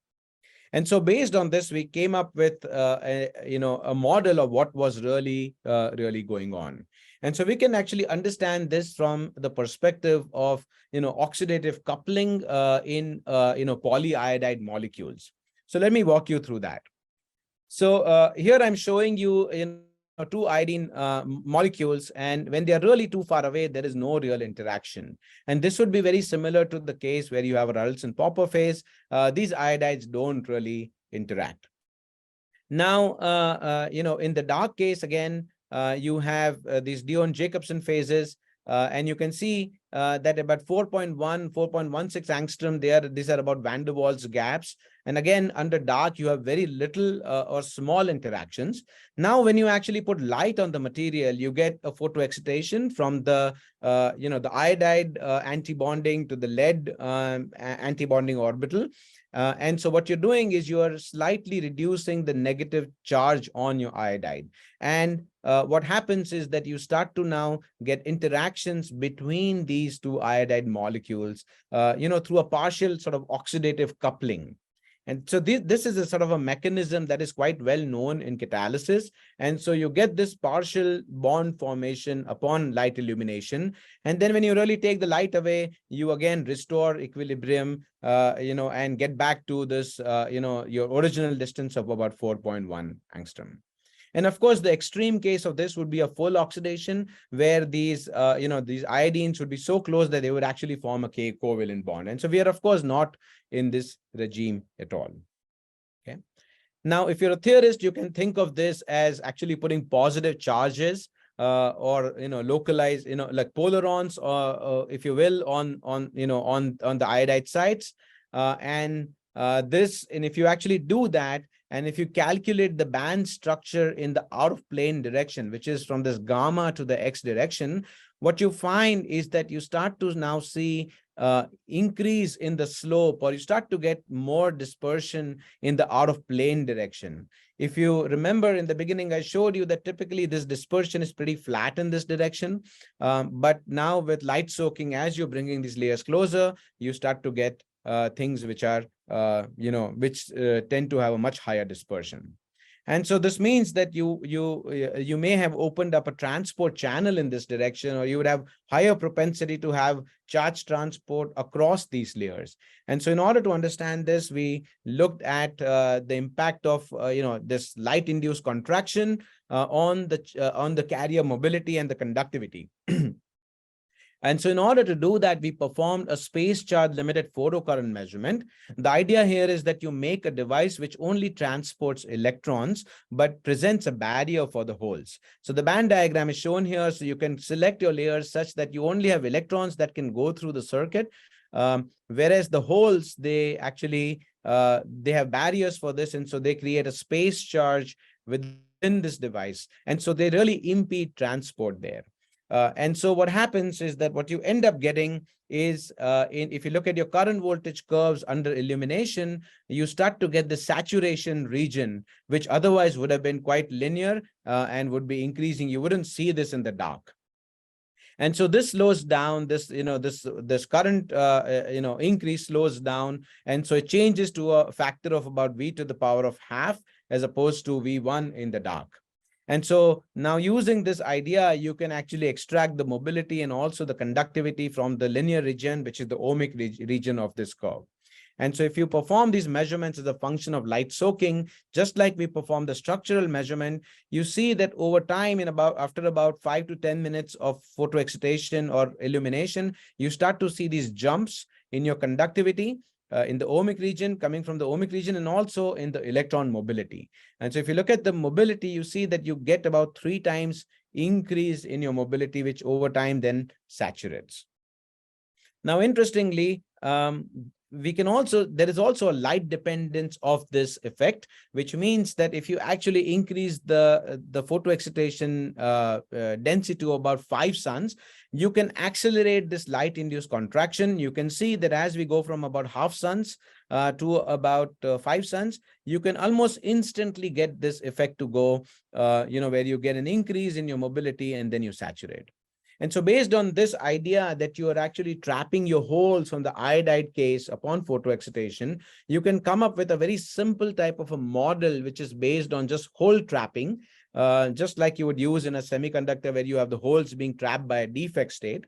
And so based on this, we came up with a model of what was really going on. And so we can actually understand this from the perspective of oxidative coupling in polyiodide molecules. So let me walk you through that. So here I'm showing you in two iodine molecules, and when they are really too far away, there is no real interaction. And this would be very similar to the case where you have a Ralston-Popper phase. These iodides don't really interact. Now, in the dark case, again, you have these Dion-Jacobson phases, and you can see that about 4.1, 4.16 angstrom, these are about van der Waals gaps. And again, under dark, you have very little or small interactions. Now, when you actually put light on the material, you get a photoexcitation from the, the iodide antibonding to the lead antibonding orbital. And so what you're doing is you are slightly reducing the negative charge on your iodide. And what happens is that you start to now get interactions between these two iodide molecules, through a partial sort of oxidative coupling. And so this is a sort of a mechanism that is quite well known in catalysis. And so you get this partial bond formation upon light illumination. And then when you really take the light away, you again restore equilibrium, and get back to this, your original distance of about 4.1 angstrom. And of course, the extreme case of this would be a full oxidation, where these, these iodines would be so close that they would actually form a covalent bond. And so we are, of course, not in this regime at all. Okay. Now, if you're a theorist, you can think of this as actually putting positive charges or localized, like polarons, or if you will, on the iodide sites, and if you actually do that, and if you calculate the band structure in the out of plane direction, which is from this gamma to the x direction, what you find is that you start to now see increase in the slope, or you start to get more dispersion in the out of plane direction. If you remember in the beginning, I showed you that typically this dispersion is pretty flat in this direction. But now with light soaking, as you're bringing these layers closer, you start to get things which are, tend to have a much higher dispersion. And so this means that you may have opened up a transport channel in this direction, or you would have higher propensity to have charge transport across these layers. And so in order to understand this, we looked at the impact of this light-induced contraction on the carrier mobility and the conductivity. And so in order to do that, we performed a space charge limited photocurrent measurement. The idea here is that you make a device which only transports electrons, but presents a barrier for the holes. So the band diagram is shown here. So you can select your layers such that you only have electrons that can go through the circuit. Whereas the holes, they actually, they have barriers for this. And so they create a space charge within this device. And so they really impede transport there. And so what happens is that what you end up getting is, if you look at your current voltage curves under illumination, you start to get the saturation region, which otherwise would have been quite linear and would be increasing. You wouldn't see this in the dark. And so this slows down, this current, increase slows down. And so it changes to a factor of about V to the power of half, as opposed to V1 in the dark. And so now using this idea, you can actually extract the mobility and also the conductivity from the linear region, which is the ohmic region of this curve. And so if you perform these measurements as a function of light soaking, just like we perform the structural measurement, you see that over time, after about 5 to 10 minutes of photoexcitation or illumination, you start to see these jumps in your conductivity. In the ohmic region, coming from the ohmic region, and also in the electron mobility. And so if you look at the mobility, you see that you get about 3 times increase in your mobility, which over time then saturates. Now, interestingly, there is also a light dependence of this effect, which means that if you actually increase the photoexcitation density to about 5 suns, you can accelerate this light-induced contraction. You can see that as we go from about half suns to about 5 suns, you can almost instantly get this effect to go, where you get an increase in your mobility and then you saturate. And so based on this idea that you are actually trapping your holes from the iodide case upon photoexcitation, you can come up with a very simple type of a model, which is based on just hole trapping, just like you would use in a semiconductor where you have the holes being trapped by a defect state.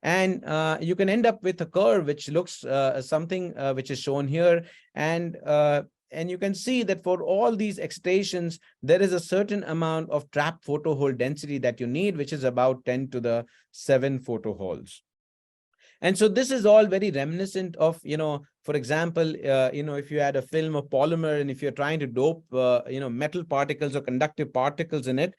And you can end up with a curve which looks something which is shown here. And and you can see that for all these excitations, there is a certain amount of trapped photo hole density that you need, which is about 10 to the 7 photo holes. And so this is all very reminiscent of, for example, if you had a film of polymer and if you're trying to dope, metal particles or conductive particles in it,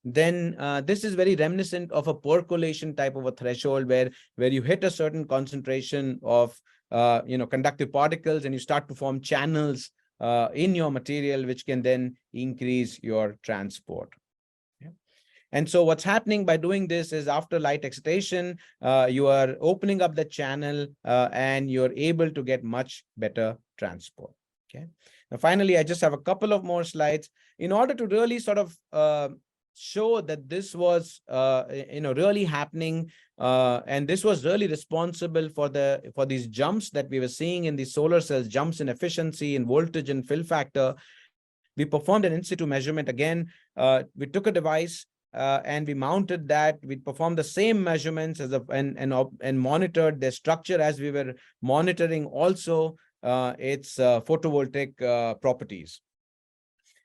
then this is very reminiscent of a percolation type of a threshold where you hit a certain concentration of, conductive particles and you start to form channels in your material, which can then increase your transport. And so what's happening by doing this is after light excitation, you are opening up the channel and you're able to get much better transport. Okay. Now, finally, I just have a couple of more slides in order to really sort of show that this was, really happening. And this was really responsible for these jumps that we were seeing in the solar cells, jumps in efficiency, in voltage and fill factor. We performed an in situ measurement again. We took a device and we mounted that. We performed the same measurements as and monitored their structure as we were monitoring also its photovoltaic properties.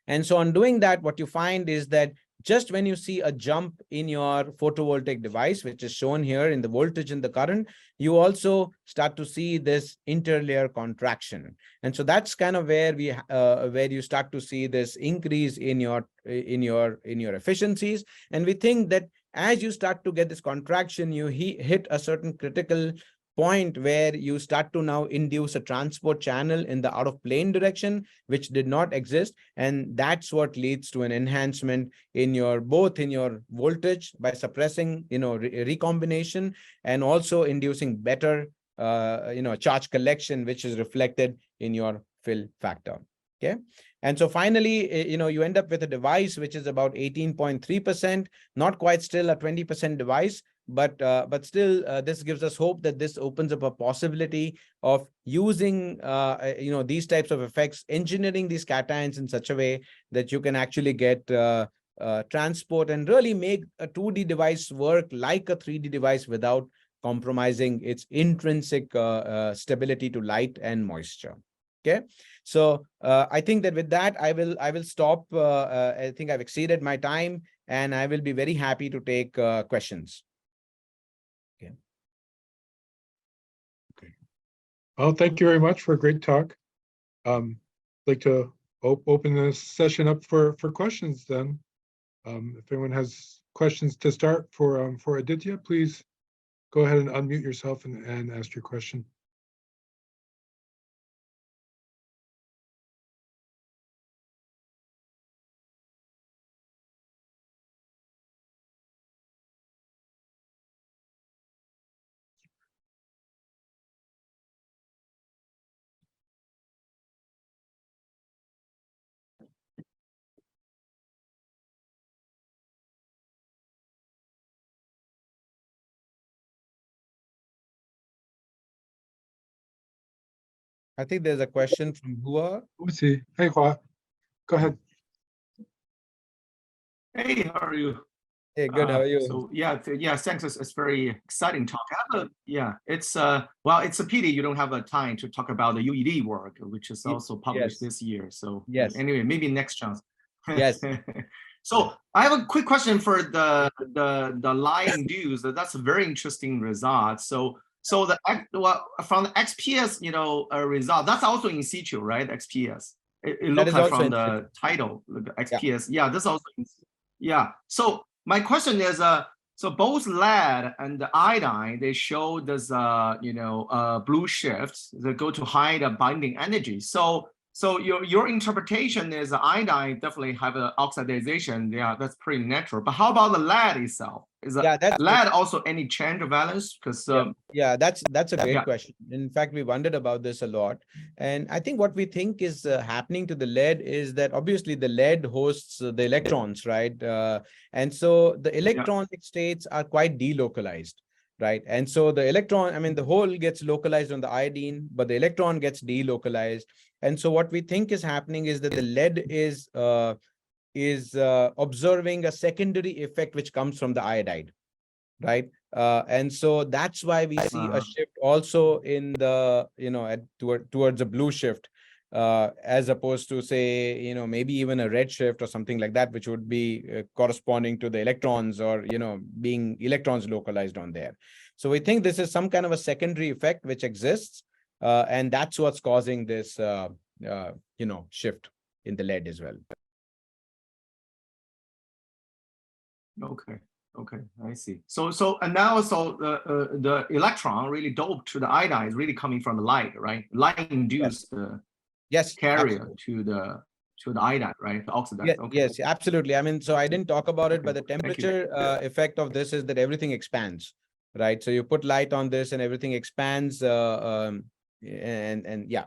And so on doing that, what you find is that just when you see a jump in your photovoltaic device, which is shown here in the voltage and the current, you also start to see this interlayer contraction. And so that's kind of where where you start to see this increase in your efficiencies. And we think that as you start to get this contraction, you hit a certain critical point where you start to now induce a transport channel in the out of plane direction, which did not exist. And that's what leads to an enhancement in both in your voltage by suppressing, recombination, and also inducing better, charge collection, which is reflected in your fill factor. Okay. And so finally, you end up with a device which is about 18.3%, not quite still a 20% device, but still this gives us hope that this opens up a possibility of using these types of effects, engineering these cations in such a way that you can actually get transport and really make a 2D device work like a 3D device without compromising its intrinsic stability to light and moisture. Okay, so I think that with that I will stop. I think I've exceeded my time, and I will be very happy to take questions. Well, thank you very much for a great talk. I'd like to open this session up for questions then. If anyone has questions to start for Aditya, please go ahead and unmute yourself and ask your question. I think there's a question from Hua. Let's see. Hey, Hua, go ahead. Hey, how are you? Hey, good. How are you? So yeah, thanks. It's very exciting talk. It's well, it's a pity you don't have a time to talk about the UED work, which is also published this year. So anyway, maybe next chance. Yes. So I have a quick question for the line induced. That's a very interesting result. So from the XPS, result, that's also in situ, right? XPS. It looks like from the title, the XPS. Yeah, that's also. So my question is, so both lead and the iodine, they show this, blue shifts that go to hide binding energy. So your interpretation is the iodine definitely have an oxidization. Yeah, that's pretty natural. But how about the lead itself? Is lead also any change of valence? Because that's a great question. In fact, we wondered about this a lot. And I think what we think is happening to the lead is that obviously the lead hosts the electrons, right? And so the electronic states are quite delocalized. Right. And so the electron, the hole gets localized on the iodine, but the electron gets delocalized. And so what we think is happening is that the lead is observing a secondary effect which comes from the iodide. Right. And so that's why we see a shift also in the, towards a blue shift. as opposed to say, maybe even a redshift or something like that, which would be corresponding to the electrons or, being electrons localized on there. So we think this is some kind of a secondary effect which exists, and that's what's causing this, shift in the lead as well. Okay. Okay, I see. So and now the electron really doped to the iodine is really coming from the light, right? Light induced the carrier to the iodine, right? The oxidized. Yeah, okay. yes, absolutely. I mean, so I didn't talk about it, but the temperature effect of this is that everything expands, right? So you put light on this and everything expands, and yeah.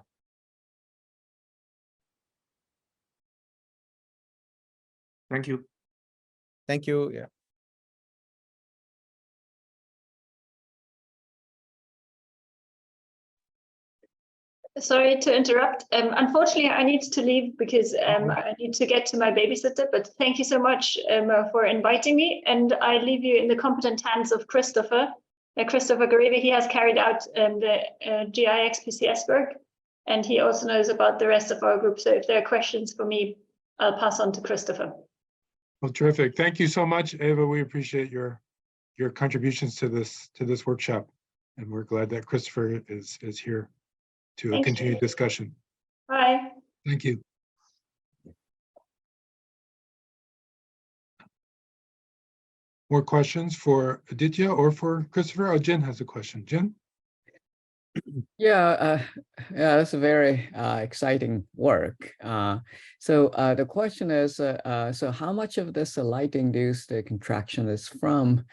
Thank you. Thank you. Yeah. Sorry to interrupt. Unfortunately, I need to leave because I need to get to my babysitter, but thank you so much for inviting me. And I leave you in the competent hands of Christopher. Christopher Gareva, he has carried out the GI-XPCS work, and he also knows about the rest of our group. So if there are questions for me, I'll pass on to Christopher. Well, terrific. Thank you so much, Ava. We appreciate your contributions to this workshop, and we're glad that Christopher is here to a continued discussion. Bye. Thank you. More questions for Aditya or for Christopher? Oh, Jen has a question. Jen? Yeah, that's a very exciting work. So the question is, so how much of this light-induced contraction is from,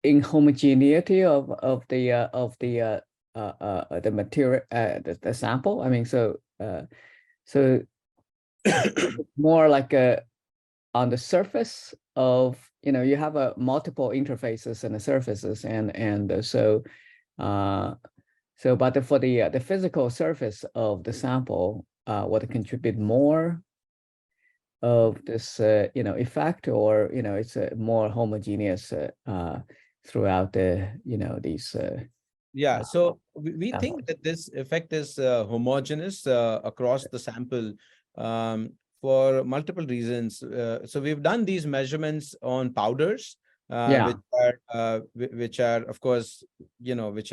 inhomogeneity of the material, the sample? I mean, so more like on the surface of, you have multiple interfaces and the surfaces, and so but for the physical surface of the sample, would contribute more of this effect, or it's more homogeneous throughout the these yeah, so we think that this effect is homogeneous across the sample for multiple reasons. So we've done these measurements on powders, which are of course, which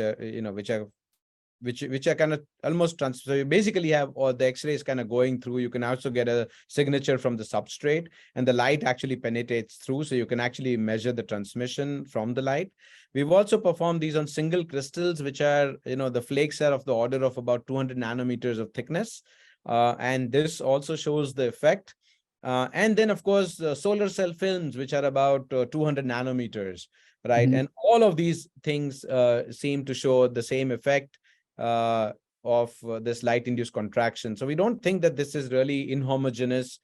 are kind of almost so you basically have all the X-rays kind of going through. You can also get a signature from the substrate, and the light actually penetrates through, so you can actually measure the transmission from the light. We've also performed these on single crystals, which are, the flakes are of the order of about 200 nanometers of thickness. And this also shows the effect. And then, of course, solar cell films, which are about 200 nanometers, right? Mm-hmm. And all of these things seem to show the same effect of this light-induced contraction. So we don't think that this is really inhomogeneous,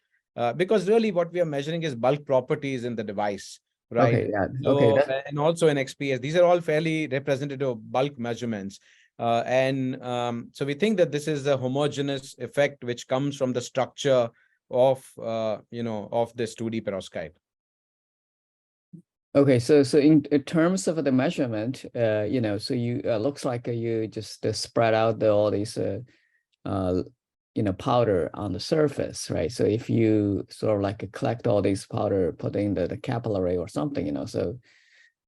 because really what we are measuring is bulk properties in the device, right? Okay, yeah. So, okay, and also in XPS, these are all fairly representative bulk measurements. So we think that this is a homogeneous effect which comes from the structure of, of this 2D perovskite. Okay, so in terms of the measurement, so you looks like you just spread out all these, powder on the surface, right? So if you sort of like collect all these powder, put in the capillary or something, so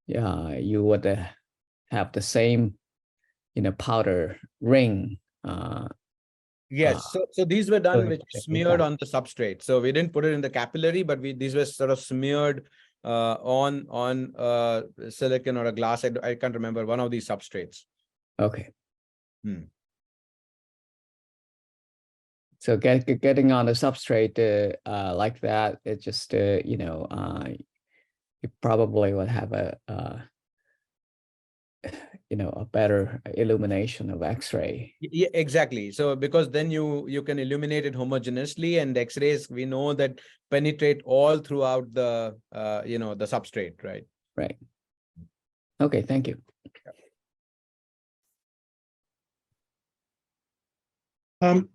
yeah, you would have the same, powder ring. Yes, so these were done with smeared on the substrate. So we didn't put it in the capillary, but these were sort of smeared on silicon or a glass. I can't remember, one of these substrates. Okay. So getting on the substrate like that, it just you probably would have a a better illumination of X-ray. Yeah, exactly. So because then you can illuminate it homogeneously, and X-rays we know that penetrate all throughout the the substrate, right? Right. Okay, thank you.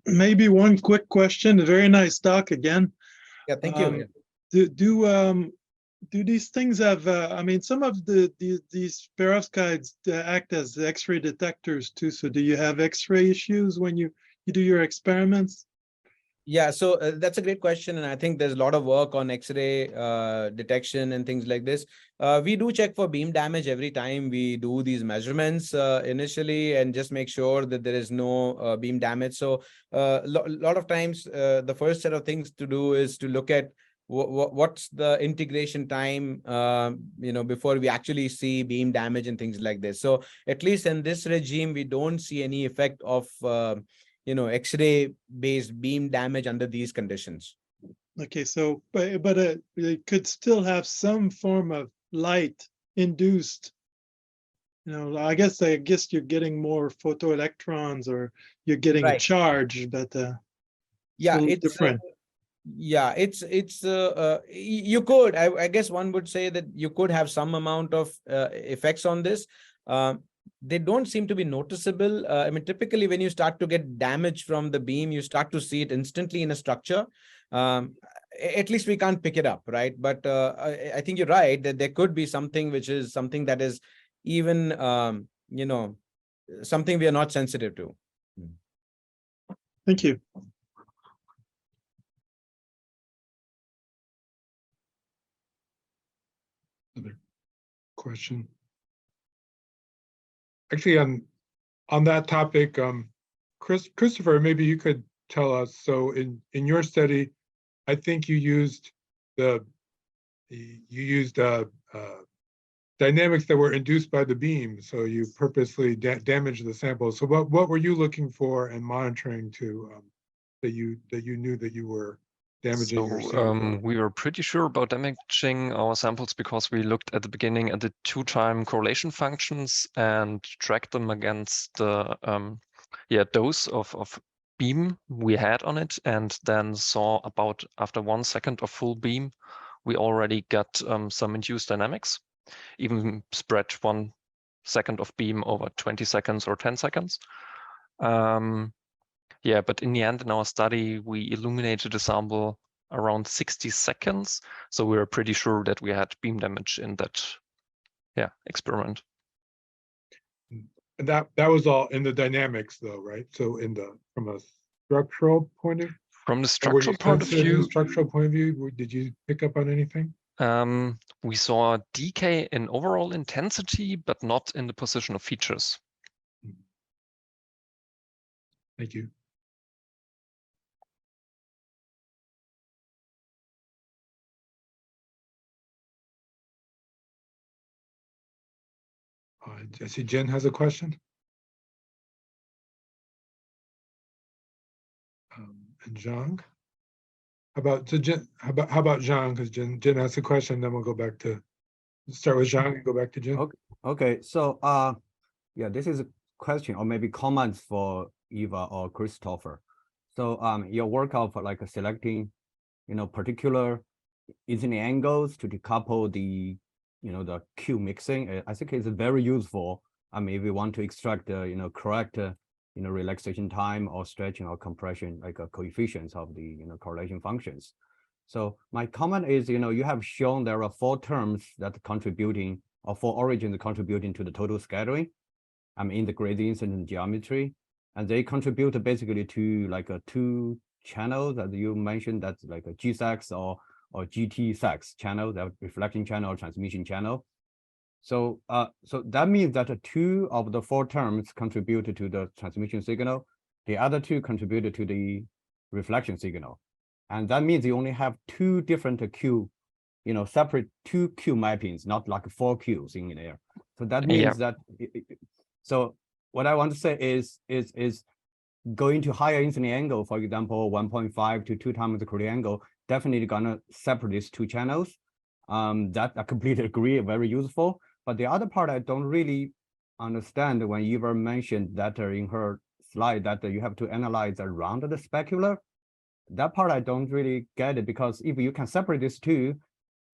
Maybe one quick question. A very nice talk again. Yeah, thank you. do these things have? I mean, some of these perovskites act as X-ray detectors too. So do you have X-ray issues when you do your experiments? Yeah, so that's a great question, and I think there's a lot of work on X-ray detection and things like this. We do check for beam damage every time we do these measurements initially, and just make sure that there is no beam damage. So a lot of times, the first set of things to do is to look at what's the integration time, before we actually see beam damage and things like this. So at least in this regime, we don't see any effect of X-ray based beam damage under these conditions. Okay, so but it could still have some form of light induced. I guess you're getting more photoelectrons, or you're getting a charge, but yeah, it's it's different. You could, I guess one would say that you could have some amount of effects on this. They don't seem to be noticeable. I mean, typically when you start to get damage from the beam, you start to see it instantly in a structure. At least we can't pick it up, right? But I think you're right that there could be something which is something that is even, something we are not sensitive to. Thank you. Another question. Actually, on that topic, Christopher, maybe you could tell us. So in your study, I think you used dynamics that were induced by the beam. So you purposely damaged the sample. So what were you looking for and monitoring to that you knew that you were damaging your sample? We were pretty sure about damaging our samples because we looked at the beginning at the 2-time correlation functions and tracked them against the dose of beam we had on it, and then saw about after 1 second of full beam, we already got some induced dynamics, even spread 1 second of beam over 20 seconds or 10 seconds. But in the end, in our study, we illuminated the sample around 60 seconds. So we were pretty sure that we had beam damage in that experiment. And that was all in the dynamics though, right? So from a structural point of view? From the structural point of view, did you pick up on anything? We saw decay in overall intensity, but not in the position of features. Thank you. I see Jen has a question. And Zhang. How about Zhang? Because Jen has a question, then we'll go back to start with Zhang and go back to Jen. Okay. So this is a question or maybe comments for Eva or Christopher. So your work of like selecting, particular incident angles to decouple the the Q mixing, I think is very useful. I mean, if we want to extract correct relaxation time or stretching or compression, like coefficients of the correlation functions. So my comment is, you have shown there are 4 terms that contributing, or 4 origins contributing to the total scattering. In the gradient-incident geometry, and they contribute basically to like 2 channels that you mentioned, that's like a GISAXS or GT-SAXS channel, that reflection channel or transmission channel. So that means that 2 of the 4 terms contributed to the transmission signal, the other 2 contributed to the reflection signal, and that means you only have 2 different Q, separate 2 Q mappings, not like 4 Qs in there. So that means that. So what I want to say is going to higher incident angle, for example, 1.5 to 2 times the Correlation angle, definitely gonna separate these 2 channels. That I completely agree, very useful. But the other part I don't really understand when Eva mentioned that in her slide that you have to analyze around the specular. That part I don't really get it, because if you can separate these 2,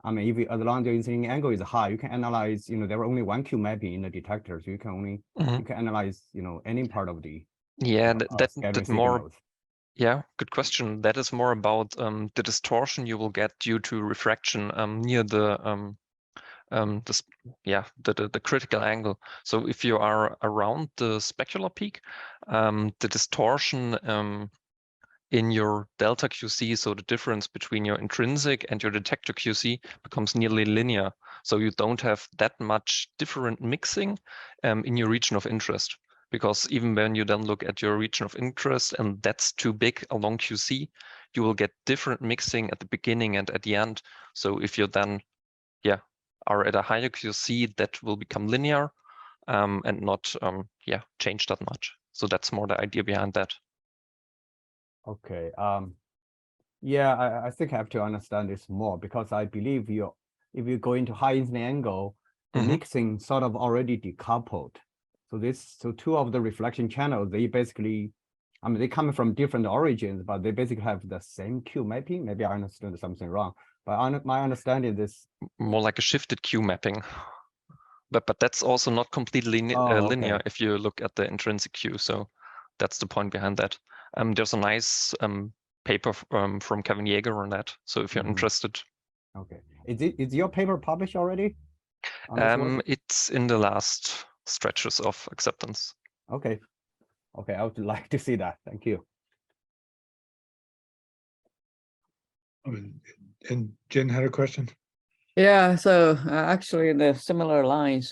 if as long as the incident angle is high, you can analyze, there are only 1 Q mapping in the detector, so you can only you can analyze, any part of the that more Yeah, good question. That is more about the distortion you will get due to refraction near the the critical angle. So if you are around the specular peak, the distortion in your delta QC, so the difference between your intrinsic and your detector QC, becomes nearly linear. So you don't have that much different mixing in your region of interest. Because even when you then look at your region of interest and that's too big along QC, you will get different mixing at the beginning and at the end. So if you then, are at a higher QC, that will become linear and not, change that much. So that's more the idea behind that. Okay. Yeah, I think I have to understand this more because I believe if you go into high incident angle, the mixing sort of already decoupled. So two of the reflection channels, they basically, I mean, they come from different origins, but they basically have the same Q mapping. Maybe I understood something wrong, but my understanding is more like a shifted Q mapping. But that's also not completely linear okay. if you look at the intrinsic Q. So that's the point behind that. There's a nice paper from Kevin Yeager on that. So if you're interested. Okay. Is your paper published already? It's in the last stretches of acceptance. Okay. Okay, I would like to see that. Thank you. And Jen had a question. Yeah, so actually in the similar lines,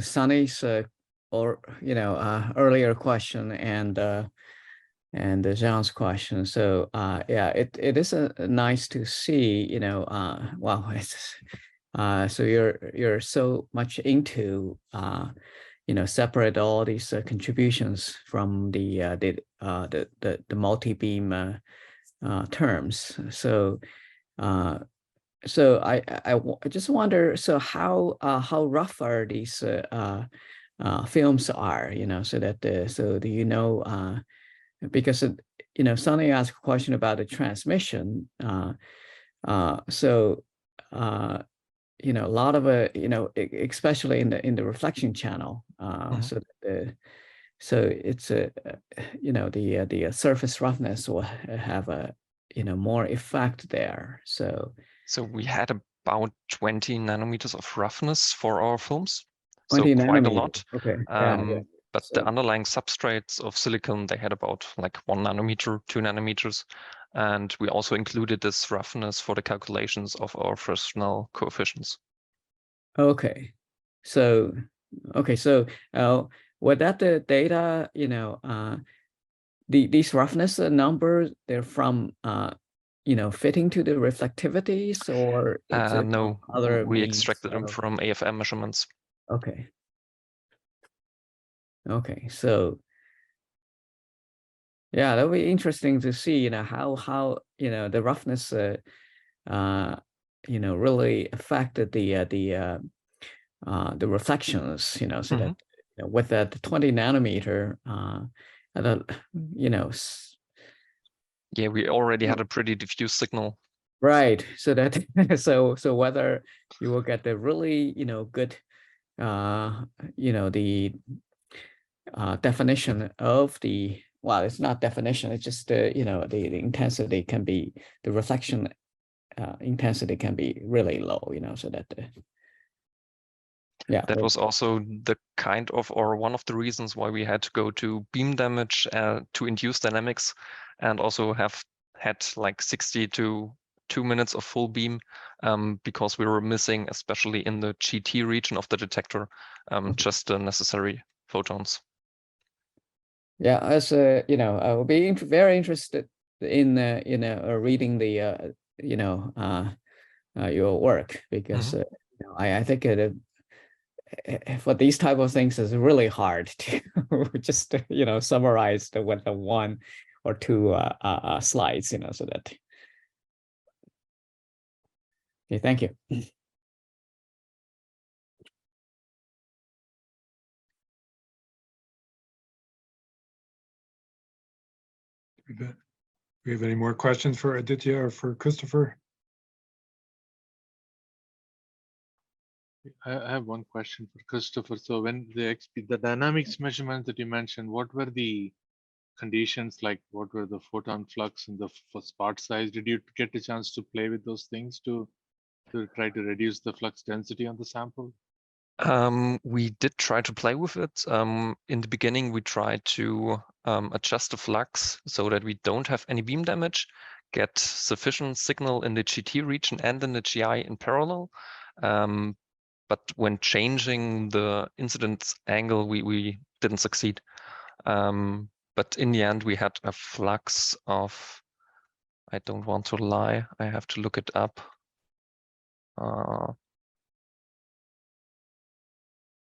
Sunny's earlier question and Jean's question. So yeah, it is nice to see, wow, it's so you're so much into separate all these contributions from the multi-beam terms. So I just wonder, so how rough are these films are, so that so do you know, because Sonny asked a question about the transmission, so a lot of especially in the reflection channel, so it's the surface roughness will have a more effect there. So we had about 20 nanometers of roughness for our films. 20 so quite nanometers. a lot. Okay. But the underlying substrates of silicon, they had about like 1 nanometer, 2 nanometers. And we also included this roughness for the calculations of our frictional coefficients. Okay. So with that the data, these roughness numbers, they're from fitting to the reflectivities, or no, other we means extracted them from AFM measurements. Okay. Okay, so yeah, that would be interesting to see, how the roughness really affected the reflections, so that with that 20 nanometer, yeah, we already had a pretty diffuse signal. Right. So that so whether you will get the really good the definition of the, well, it's not definition, it's just the intensity can be, the reflection intensity can be really low, so that yeah, that was also the kind of, or one of the reasons why we had to go to beam damage to induce dynamics, and also have had like 60 to 2 minutes of full beam, because we were missing, especially in the GT region of the detector, just the necessary photons. Yeah, as I would be very interested in reading the your work, because I think for these type of things is really hard to just summarize with the 1 or 2 slides, so that. Okay, thank you. We have any more questions for Aditya or for Christopher? I have one question for Christopher. So when the dynamics measurements that you mentioned, what were the conditions, like what were the photon flux and the spot size? Did you get a chance to play with those things to try to reduce the flux density on the sample? We did try to play with it. In the beginning, we tried to adjust the flux so that we don't have any beam damage, get sufficient signal in the GT region and in the GI in parallel. But when changing the incidence angle, we didn't succeed. But in the end, we had a flux of, I don't want to lie, I have to look it up.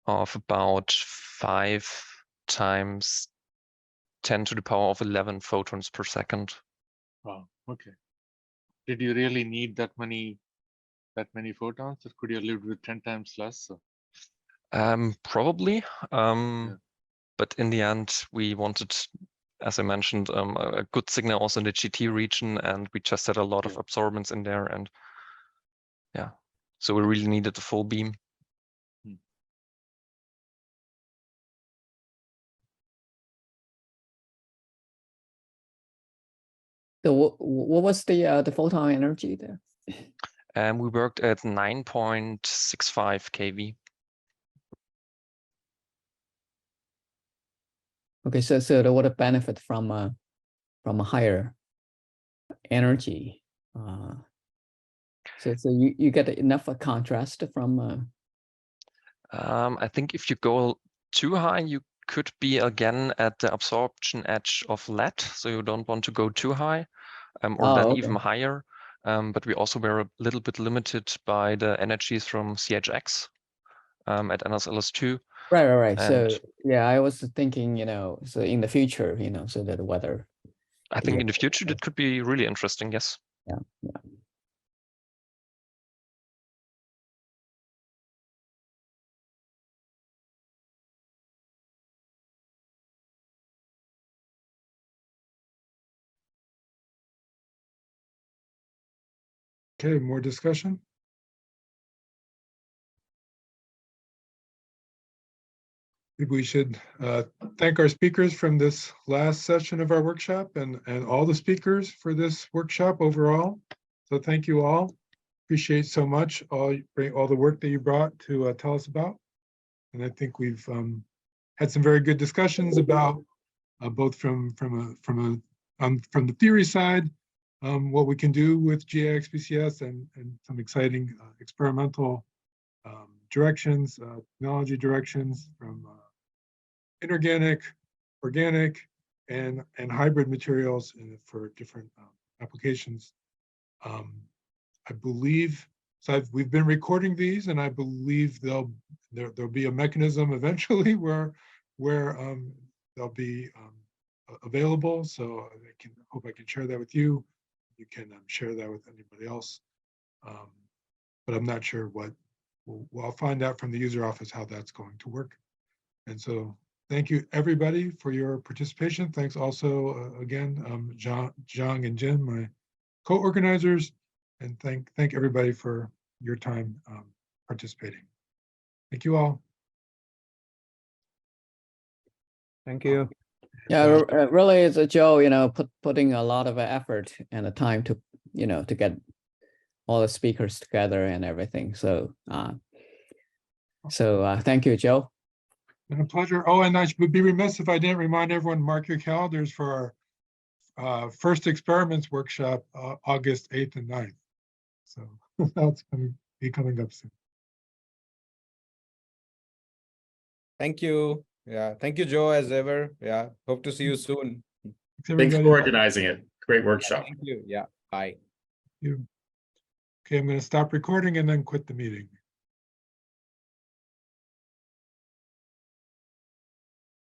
Of about 5 times 10 to the power of 11 photons per second. Wow. Okay. Did you really need that many photons, or could you have lived with 10 times less? Probably. Yeah. But in the end, we wanted, as I mentioned, a good signal also in the GT region, and we just had a lot of absorbance in there, and yeah, so we really needed the full beam. So what was the photon energy there? And we worked at 9.65 kV. Okay, so there would have benefit from a higher energy. So you get enough contrast from. I think if you go too high, you could be again at the absorption edge of LED, so you don't want to go too high, or then even higher. But we also were a little bit limited by the energies from CHX at NSLS2. Right. So yeah, I was thinking, so in the future, so that whether. I think in the future that could be really interesting. Yes. Yeah. Okay, more discussion? Maybe we should thank our speakers from this last session of our workshop and all the speakers for this workshop overall. So thank you all. Appreciate so much all the work that you brought to tell us about. And I think we've had some very good discussions about both from the theory side, what we can do with GI-XPCS and some exciting experimental directions, technology directions from inorganic, organic, and hybrid materials for different applications. I believe we've been recording these, and I believe there'll be a mechanism eventually where they'll be available. So I hope I can share that with you. You can share that with anybody else. But I'm not sure what. I'll find out from the user office how that's going to work. And so thank you everybody for your participation. Thanks also again, Zhang and Jin, my co-organizers, and thank everybody for your time participating. Thank you all. Thank you. Yeah, really, it's a Joe, putting a lot of effort and the time to, to get all the speakers together and everything. So, thank you, Joe. And a pleasure. Oh, and I would be remiss if I didn't remind everyone, mark your calendars for our first experiments workshop, August 8th and 9th. So that's going to be coming up soon. Thank you. Yeah. Thank you, Joe, as ever. Yeah. Hope to see you soon. Thanks for organizing it. Great workshop. Thank you. Yeah. Bye. Okay, I'm going to stop recording and then quit the meeting.